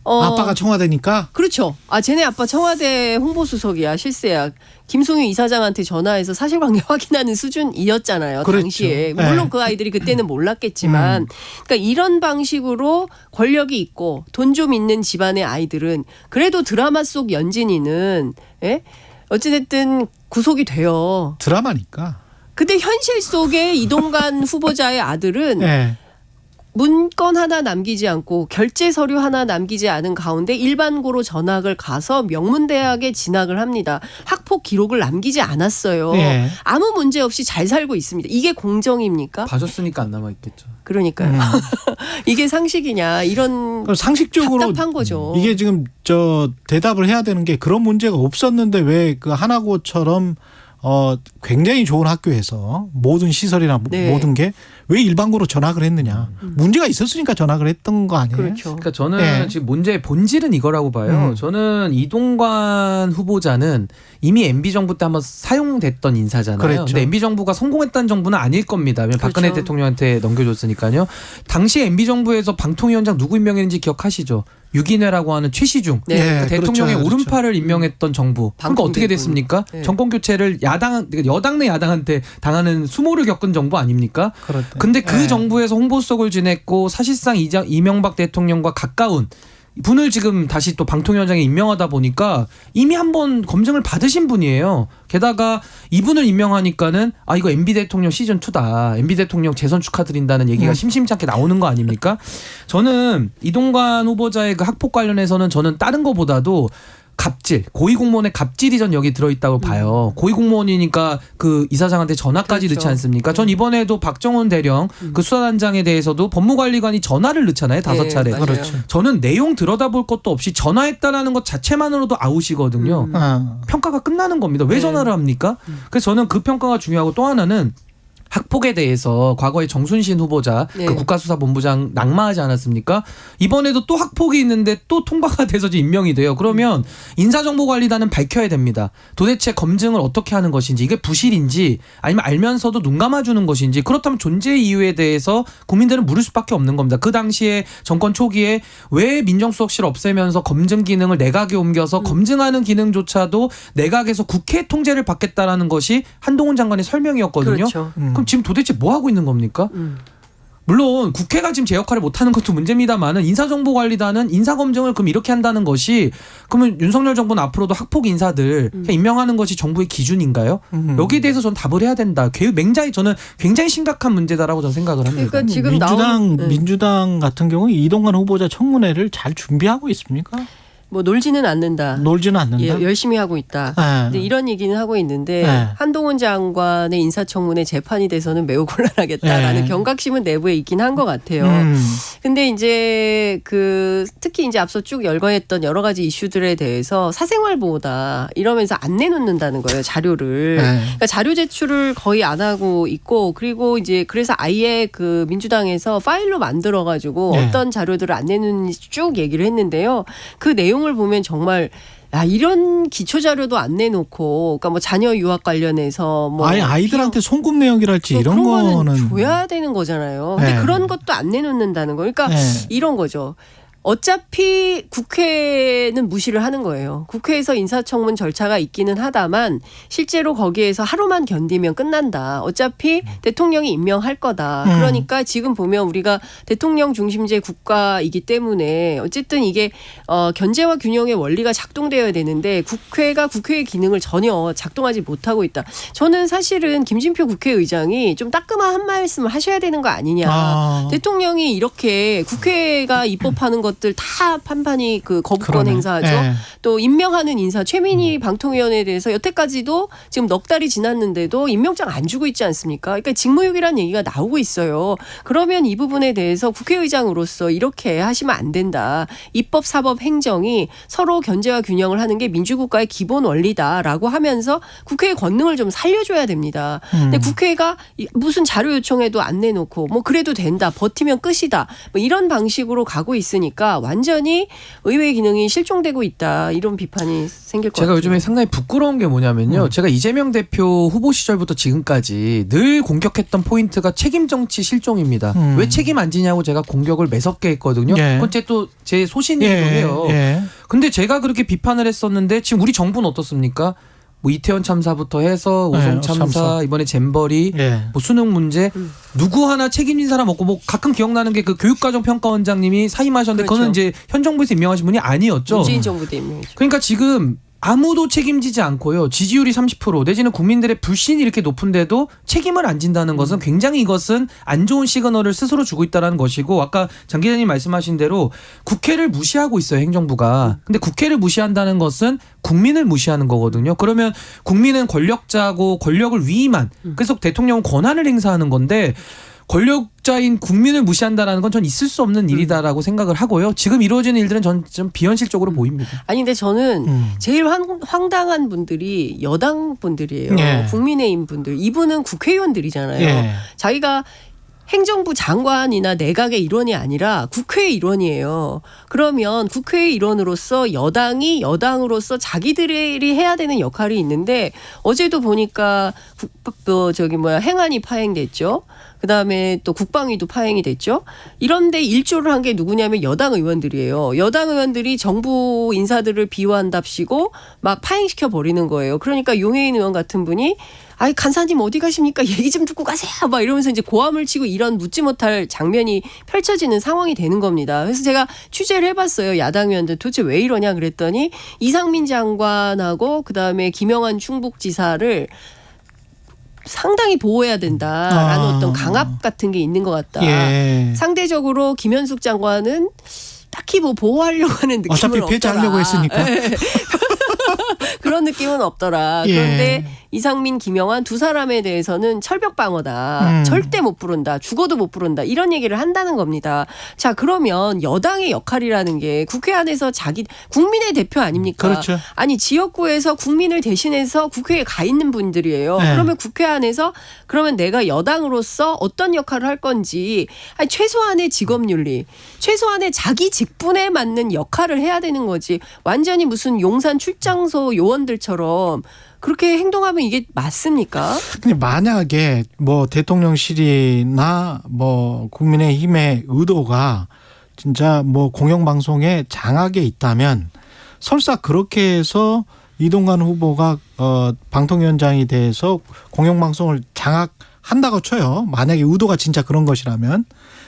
B: 아빠가 청와대니까?
R: 그렇죠. 쟤네 아빠 청와대 홍보수석이야, 실세야. 김송유 이사장한테 전화해서 사실관계 확인하는 수준이었잖아요.
B: 그렇죠.
R: 당시에. 물론 그 아이들이 그때는 몰랐겠지만. 그러니까 이런 방식으로 권력이 있고 돈 좀 있는 집안의 아이들은 그래도 드라마 속 연진이는 어찌됐든 구속이 돼요.
B: 드라마니까.
R: 근데 현실 속에 이동관 후보자의 아들은 문건 하나 남기지 않고 결제 서류 하나 남기지 않은 가운데 일반고로 전학을 가서 명문대학에 진학을 합니다. 학폭 기록을 남기지 않았어요. 아무 문제 없이 잘 살고 있습니다. 이게 공정입니까?
S: 봐줬으니까 안 남아있겠죠.
R: 그러니까요. 이게 상식이냐, 이런
B: 상식적으로
R: 답답한 거죠.
B: 이게 지금 대답을 해야 되는 게 그런 문제가 없었는데 왜 그 하나고처럼 굉장히 좋은 학교에서 모든 시설이나 모든 게 왜 일반고로 전학을 했느냐. 문제가 있었으니까 전학을 했던 거 아니에요?
R: 그렇죠.
S: 그러니까 저는 지금 문제의 본질은 이거라고 봐요. 저는 이동관 후보자는 이미 MB정부 때 한번 사용됐던 인사잖아요.
B: 그랬죠.
S: 근데 MB정부가 성공했다는 정부는 아닐 겁니다. 왜냐면 박근혜 대통령한테 넘겨줬으니까요. 당시 MB정부에서 방통위원장 누구 임명했는지 기억하시죠? 유기뇌라고 하는 최시중 대통령의 오른팔을 임명했던 정부. 그러니까 어떻게 됐습니까? 정권 교체를 여당 내 야당한테 당하는 수모를 겪은 정부 아닙니까? 근데 그 정부에서 홍보수석을 지냈고 사실상 이명박 대통령과 가까운 분을 지금 다시 또 방통위원장에 임명하다 보니까 이미 한번 검증을 받으신 분이에요. 게다가 이분을 임명하니까는 이거 MB 대통령 시즌2다. MB 대통령 재선 축하드린다는 얘기가 심심치 않게 나오는 거 아닙니까? 저는 이동관 후보자의 그 학폭 관련해서는 저는 다른 거보다도 갑질, 고위공무원의 갑질이 전 여기 들어있다고 봐요. 고위공무원이니까 그 이사장한테 전화까지 넣지 않습니까? 전 이번에도 박정훈 대령 그 수사단장에 대해서도 법무관리관이 전화를 넣잖아요. 5차례.
B: 그렇죠.
S: 저는 내용 들여다볼 것도 없이 전화했다라는 것 자체만으로도 아웃이거든요. 평가가 끝나는 겁니다. 왜 전화를 합니까? 그래서 저는 그 평가가 중요하고 또 하나는 학폭에 대해서 과거에 정순신 후보자 그 국가수사본부장 낙마하지 않았습니까? 이번에도 또 학폭이 있는데 또 통과가 돼서 임명이 돼요. 그러면 인사정보관리단은 밝혀야 됩니다. 도대체 검증을 어떻게 하는 것인지, 이게 부실인지 아니면 알면서도 눈 감아주는 것인지, 그렇다면 존재 이유에 대해서 국민들은 물을 수밖에 없는 겁니다. 그 당시에 정권 초기에 왜 민정수석실을 없애면서 검증 기능을 내각에 옮겨서 검증하는 기능조차도 내각에서 국회 통제를 받겠다라는 것이 한동훈 장관의 설명이었거든요.
R: 그렇죠.
S: 그럼 지금 도대체 뭐 하고 있는 겁니까? 물론 국회가 지금 제 역할을 못하는 것도 문제입니다만은 인사정보관리단은 인사검증을 그럼 이렇게 한다는 것이, 그러면 윤석열 정부는 앞으로도 학폭 인사들 임명하는 것이 정부의 기준인가요? 여기에 대해서 저는 답을 해야 된다. 저는 굉장히 심각한 문제다라고 저는 생각을 합니다.
R: 그러니까 지금
B: 민주당 같은 경우 이동관 후보자 청문회를 잘 준비하고 있습니까?
R: 뭐 놀지는 않는다. 열심히 하고 있다. 근데 이런 얘기는 하고 있는데 한동훈 장관의 인사청문회 재판이 돼서는 매우 곤란하겠다라는 경각심은 내부에 있긴 한 것 같아요. 근데 이제 특히 이제 앞서 쭉 열거했던 여러 가지 이슈들에 대해서 사생활 보호다 이러면서 안 내놓는다는 거예요, 자료를. 그러니까 자료 제출을 거의 안 하고 있고, 그리고 이제 그래서 아예 그 민주당에서 파일로 만들어 가지고 어떤 자료들을 안 내놓는지 쭉 얘기를 했는데요. 그 내용을 보면 정말 이런 기초 자료도 안 내놓고, 그러니까 뭐 자녀 유학 관련해서 뭐
B: 아이들한테 송금 내역이랄지 이런 거는
R: 줘야 되는 거잖아요. 근데 그런 것도 안 내놓는다는 거. 그러니까 이런 거죠. 어차피 국회는 무시를 하는 거예요. 국회에서 인사청문 절차가 있기는 하다만 실제로 거기에서 하루만 견디면 끝난다. 어차피 대통령이 임명할 거다. 그러니까 지금 보면 우리가 대통령 중심제 국가이기 때문에 어쨌든 이게 견제와 균형의 원리가 작동되어야 되는데 국회가 국회의 기능을 전혀 작동하지 못하고 있다. 저는 사실은 김진표 국회의장이 좀 따끔한 말씀을 하셔야 되는 거 아니냐. 대통령이 이렇게 국회가 입법하는 것들 다 판판이 그 거부권
B: 그러네.
R: 행사하죠. 또 임명하는 인사 최민희 방통위원회에 대해서 여태까지도 지금 넉 달이 지났는데도 임명장 안 주고 있지 않습니까? 그러니까 직무유기라는 얘기가 나오고 있어요. 그러면 이 부분에 대해서 국회의장으로서 이렇게 하시면 안 된다. 입법, 사법, 행정이 서로 견제와 균형을 하는 게 민주국가의 기본 원리다라고 하면서 국회의 권능을 좀 살려줘야 됩니다. 근데 국회가 무슨 자료 요청해도 안 내놓고 뭐 그래도 된다. 버티면 끝이다. 뭐 이런 방식으로 가고 있으니까 완전히 의회 기능이 실종되고 있다. 이런 비판이 생길 것 같아요.
S: 제가 요즘에 상당히 부끄러운 게 뭐냐면요. 제가 이재명 대표 후보 시절부터 지금까지 늘 공격했던 포인트가 책임 정치 실종입니다. 왜 책임 안 지냐고 제가 공격을 매섭게 했거든요. 그건 제 소신이기도 해요. 근데 제가 그렇게 비판을 했었는데 지금 우리 정부는 어떻습니까? 뭐 이태원 참사부터 해서 오송 참사, 이번에 잼버리, 뭐 수능 문제 누구 하나 책임진 사람 없고 뭐 가끔 기억나는 게 그 교육과정 평가원장님이 사임하셨는데 그거는 이제 현 정부에서 임명하신 분이 아니었죠.
R: 문재인 정부 때 임명이죠.
S: 그러니까 지금 아무도 책임지지 않고요. 지지율이 30% 내지는 국민들의 불신이 이렇게 높은데도 책임을 안 진다는 것은 굉장히 이것은 안 좋은 시그널을 스스로 주고 있다는 것이고 아까 장 기자님 말씀하신 대로 국회를 무시하고 있어요. 행정부가. 근데 국회를 무시한다는 것은 국민을 무시하는 거거든요. 그러면 국민은 권력자고 권력을 위임한 그래서 대통령은 권한을 행사하는 건데 권력자인 국민을 무시한다는 건 전 있을 수 없는 일이다라고 생각을 하고요. 지금 이루어지는 일들은 전 좀 비현실적으로 보입니다.
R: 아니 근데 저는 제일 황당한 분들이 여당 분들이에요. 국민의힘 분들. 이분은 국회의원들이잖아요. 자기가 행정부 장관이나 내각의 일원이 아니라 국회의 일원이에요. 그러면 국회의 일원으로서 여당이 여당으로서 자기들이 해야 되는 역할이 있는데 어제도 보니까 행안위 파행됐죠. 그다음에 또 국방위도 파행이 됐죠. 이런데 일조를 한 게 누구냐면 여당 의원들이에요. 여당 의원들이 정부 인사들을 비호한답시고 막 파행시켜 버리는 거예요. 그러니까 용해인 의원 같은 분이 아이 간사님 어디 가십니까? 얘기 좀 듣고 가세요. 막 이러면서 이제 고함을 치고 이런 묻지 못할 장면이 펼쳐지는 상황이 되는 겁니다. 그래서 제가 취재를 해봤어요. 야당 의원들 도대체 왜 이러냐 그랬더니 이상민 장관하고 그다음에 김영환 충북지사를 상당히 보호해야 된다라는 어떤 강압 같은 게 있는 것 같다. 상대적으로 김현숙 장관은 딱히 뭐 보호하려고 하는 느낌은 없더라.
B: 어차피 폐지하려고 했으니까.
R: 그런 느낌은 없더라. 그런데 이상민, 김영환 두 사람에 대해서는 철벽 방어다. 절대 못 부른다. 죽어도 못 부른다. 이런 얘기를 한다는 겁니다. 자, 그러면 여당의 역할이라는 게 국회 안에서 국민의 대표 아닙니까?
B: 그렇죠.
R: 아니 지역구에서 국민을 대신해서 국회에 가 있는 분들이에요. 그러면 국회 안에서 그러면 내가 여당으로서 어떤 역할을 할 건지 아니, 최소한의 직업윤리, 최소한의 자기 직분에 맞는 역할을 해야 되는 거지. 완전히 무슨 용산 출장소 요원들처럼 그렇게 행동하면 이게 맞습니까?
B: 근데 만약에 뭐 대통령실이나 뭐 국민의힘의 의도가 진짜 뭐 공영방송에 장악에 있다면 설사 그렇게 해서 이동관 후보가 방통위원장이 돼서 공영방송을 장악한다고 쳐요. 만약에 의도가 진짜 그런 것이라면.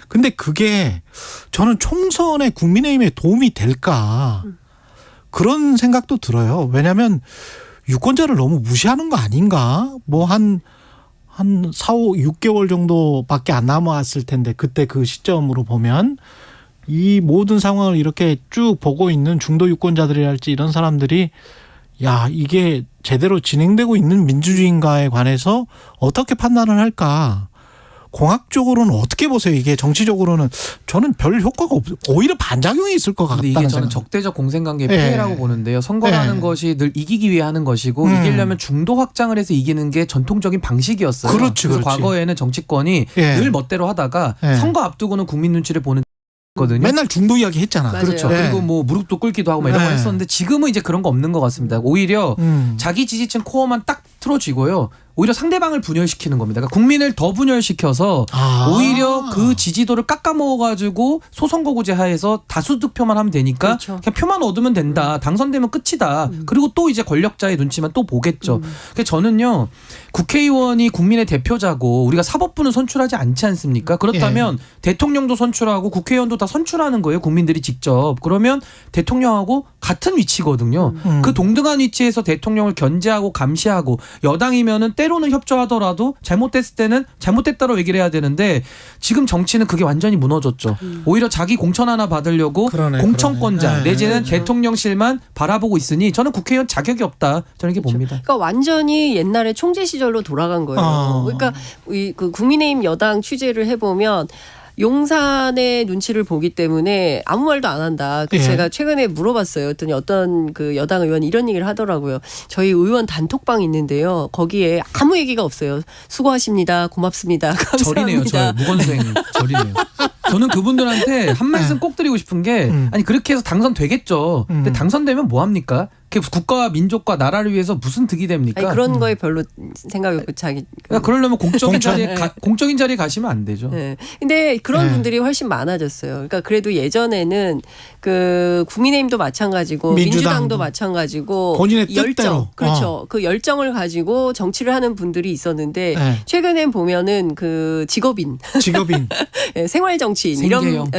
B: 근데 그게 저는 총선에 국민의힘에 도움이 될까 그런 생각도 들어요. 왜냐하면 유권자를 너무 무시하는 거 아닌가? 뭐 한 4, 5, 6개월 정도밖에 안 남았을 텐데 그때 그 시점으로 보면 이 모든 상황을 이렇게 쭉 보고 있는 중도 유권자들이랄지 이런 사람들이 야 이게 제대로 진행되고 있는 민주주의인가에 관해서 어떻게 판단을 할까? 공학적으로는 어떻게 보세요? 이게 정치적으로는 저는 별 효과가 없어요. 오히려 반작용이 있을 것 같다는
S: 이게 저는
B: 생각.
S: 적대적 공생관계의 피해라고 보는데요. 선거라는 것이 늘 이기기 위해 하는 것이고 이기려면 중도 확장을 해서 이기는 게 전통적인 방식이었어요.
B: 그렇지,
S: 그래서
B: 그렇지.
S: 과거에는 정치권이 늘 멋대로 하다가 선거 앞두고는 국민 눈치를 보는 거든요.
B: 맨날 중도 이야기 했잖아.
R: 맞아요.
S: 그렇죠. 그리고 뭐 무릎도 꿇기도 하고 막 이런 거 했었는데 지금은 이제 그런 거 없는 것 같습니다. 오히려 자기 지지층 코어만 딱 틀어지고요. 오히려 상대방을 분열시키는 겁니다. 그러니까 국민을 더 분열시켜서 오히려 그 지지도를 깎아먹어가지고 소선거구제 하에서 다수 득표만 하면 되니까 그냥 표만 얻으면 된다. 당선되면 끝이다. 그리고 또 이제 권력자의 눈치만 또 보겠죠. 그래서 저는요. 국회의원이 국민의 대표자고 우리가 사법부는 선출하지 않지 않습니까? 그렇다면 대통령도 선출하고 국회의원도 다 선출하는 거예요. 국민들이 직접. 그러면 대통령하고 같은 위치거든요. 그 동등한 위치에서 대통령을 견제하고 감시하고 여당이면은 때로는 협조하더라도 잘못됐을 때는 잘못됐다고 얘기를 해야 되는데 지금 정치는 그게 완전히 무너졌죠. 오히려 자기 공천 하나 받으려고 공천권자 내지는 대통령실만 바라보고 있으니 저는 국회의원 자격이 없다. 저는 이렇게 봅니다.
R: 그러니까 완전히 옛날에 총재 시절로 돌아간 거예요. 그러니까 그 국민의힘 여당 취재를 해보면 용산의 눈치를 보기 때문에 아무 말도 안 한다. 그래서 제가 최근에 물어봤어요. 그랬더니 어떤 그 여당 의원이 이런 얘기를 하더라고요. 저희 의원 단톡방 있는데요. 거기에 아무 얘기가 없어요. 수고하십니다. 고맙습니다. 감사합니다.
S: 절이네요. 저 무건수행 절이네요. 저는 그분들한테 한 말씀 꼭 드리고 싶은 게 아니 그렇게 해서 당선되겠죠. 근데 당선되면 뭐 합니까? 국가와 민족과 나라를 위해서 무슨 득이 됩니까?
R: 아니, 그런 거에 별로 생각이 없고 자기.
S: 그러니까 그러려면 공적인 자리에 가시면 안 되죠.
R: 네. 근데 그런 분들이 훨씬 많아졌어요. 그러니까 그래도 예전에는 그 국민의힘도 마찬가지고 민주당도 마찬가지고
B: 본인의
R: 열정,
B: 뜻대로.
R: 그렇죠. 그 열정을 가지고 정치를 하는 분들이 있었는데 최근엔 보면은 그 직업인 생활 정치인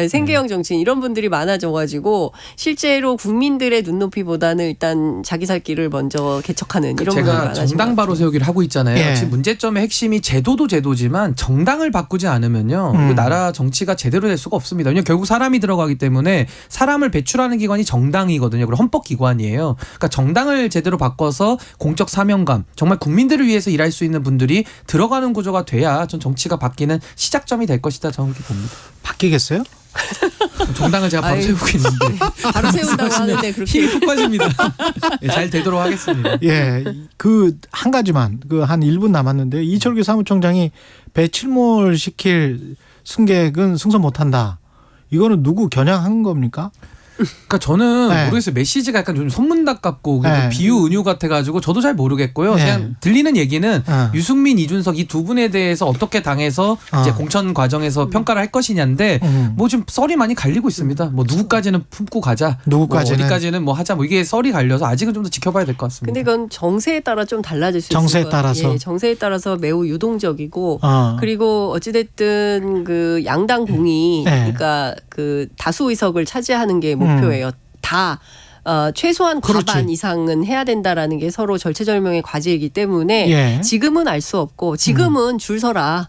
R: 생계형 정치인 이런 분들이 많아져가지고 실제로 국민들의 눈높이보다는 일단 자기 살 길을 먼저 개척하는 이런 분들이 많아진
S: 제가 정당 바로 세우기를 하고 있잖아요. 지금 문제점의 핵심이 제도도 제도지만 정당을 바꾸지 않으면요. 그 나라 정치가 제대로 될 수가 없습니다. 왜냐하면 결국 사람이 들어가기 때문에 사람을 배출하는 기관이 정당이거든요. 그리고 헌법기관이에요. 그러니까 정당을 제대로 바꿔서 공적 사명감 정말 국민들을 위해서 일할 수 있는 분들이 들어가는 구조가 돼야 전 정치가 바뀌는 시작점이 될 것이다. 저는 그렇게 봅니다.
B: 바뀌겠어요?
S: 정당을 제가 바로 세우고 있는데
R: 바로 세운다고 하는데 그렇게
S: 힘이 푹 빠집니다. 잘 되도록 하겠습니다.
B: 그 한 가지만 그 한 1분 남았는데 이철규 사무총장이 배칠몰 시킬 승객은 승선 못한다. 이거는 누구 겨냥한 겁니까?
S: 그러니까 저는 모르겠어요. 메시지가 약간 좀 선문답 같고 비유 은유 같아가지고 저도 잘 모르겠고요. 그냥 들리는 얘기는 유승민, 이준석 이 두 분에 대해서 어떻게 당해서 이제 공천 과정에서 평가를 할 것이냐인데 뭐 좀 썰이 많이 갈리고 있습니다. 뭐 누구까지는 품고 가자, 누구까지는 뭐 어디까지는 뭐 하자, 뭐 이게 썰이 갈려서 아직은 좀 더 지켜봐야 될 것 같습니다.
R: 근데 그건 정세에 따라 좀 달라질 수 있어요.
B: 정세에 따라서
R: 정세에 따라서 매우 유동적이고 그리고 어찌됐든 그 양당 공이 그러니까 그 다수 의석을 차지하는 게 목표예요. 다 최소한 과반 이상은 해야 된다라는 게 서로 절체절명의 과제이기 때문에 지금은 알 수 없고 지금은 줄 서라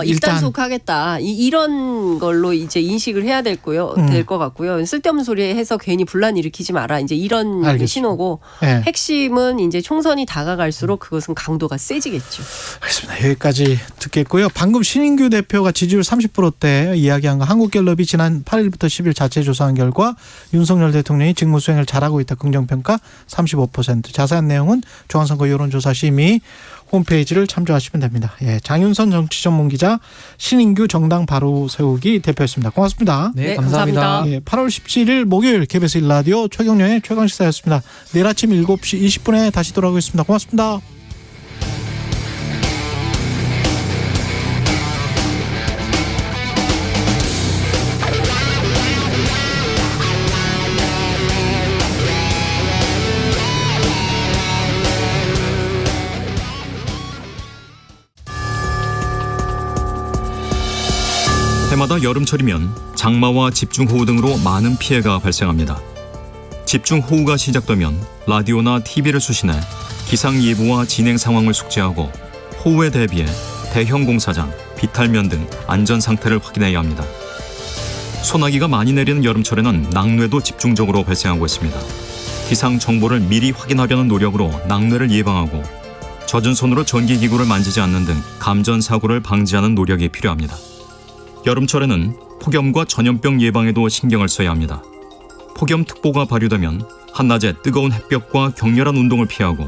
R: 입단속하겠다 이런 걸로 이제 인식을 해야 될 것 같고요. 쓸데없는 소리 해서 괜히 분란 일으키지 마라 이제 이런 신호고 핵심은 이제 총선이 다가갈수록 그것은 강도가 세지겠죠.
B: 알겠습니다. 여기까지 듣겠고요. 방금 신인규 대표가 지지율 30%대 이야기한 거 한국갤럽이 지난 8일부터 10일 자체 조사한 결과 윤석열 대통령이 직무 수행을 잘하고 있다. 긍정평가 35%. 자세한 내용은 중앙선거 여론조사심의 홈페이지를 참조하시면 됩니다. 장윤선 정치전문기자, 신인규 정당 바로 세우기 대표였습니다. 고맙습니다.
S: 네, 감사합니다.
B: 8월 17일 목요일 KBS 1라디오 최경영의 최강시사였습니다. 내일 아침 7시 20분에 다시 돌아오겠습니다. 고맙습니다.
T: 해마다 여름철이면 장마와 집중호우 등으로 많은 피해가 발생합니다. 집중호우가 시작되면 라디오나 TV를 수신해 기상예보와 진행 상황을 숙지하고 호우에 대비해 대형 공사장, 비탈면 등 안전 상태를 확인해야 합니다. 소나기가 많이 내리는 여름철에는 낙뢰도 집중적으로 발생하고 있습니다. 기상 정보를 미리 확인하려는 노력으로 낙뢰를 예방하고 젖은 손으로 전기기구를 만지지 않는 등 감전사고를 방지하는 노력이 필요합니다. 여름철에는 폭염과 전염병 예방에도 신경을 써야 합니다. 폭염특보가 발효되면 한낮에 뜨거운 햇볕과 격렬한 운동을 피하고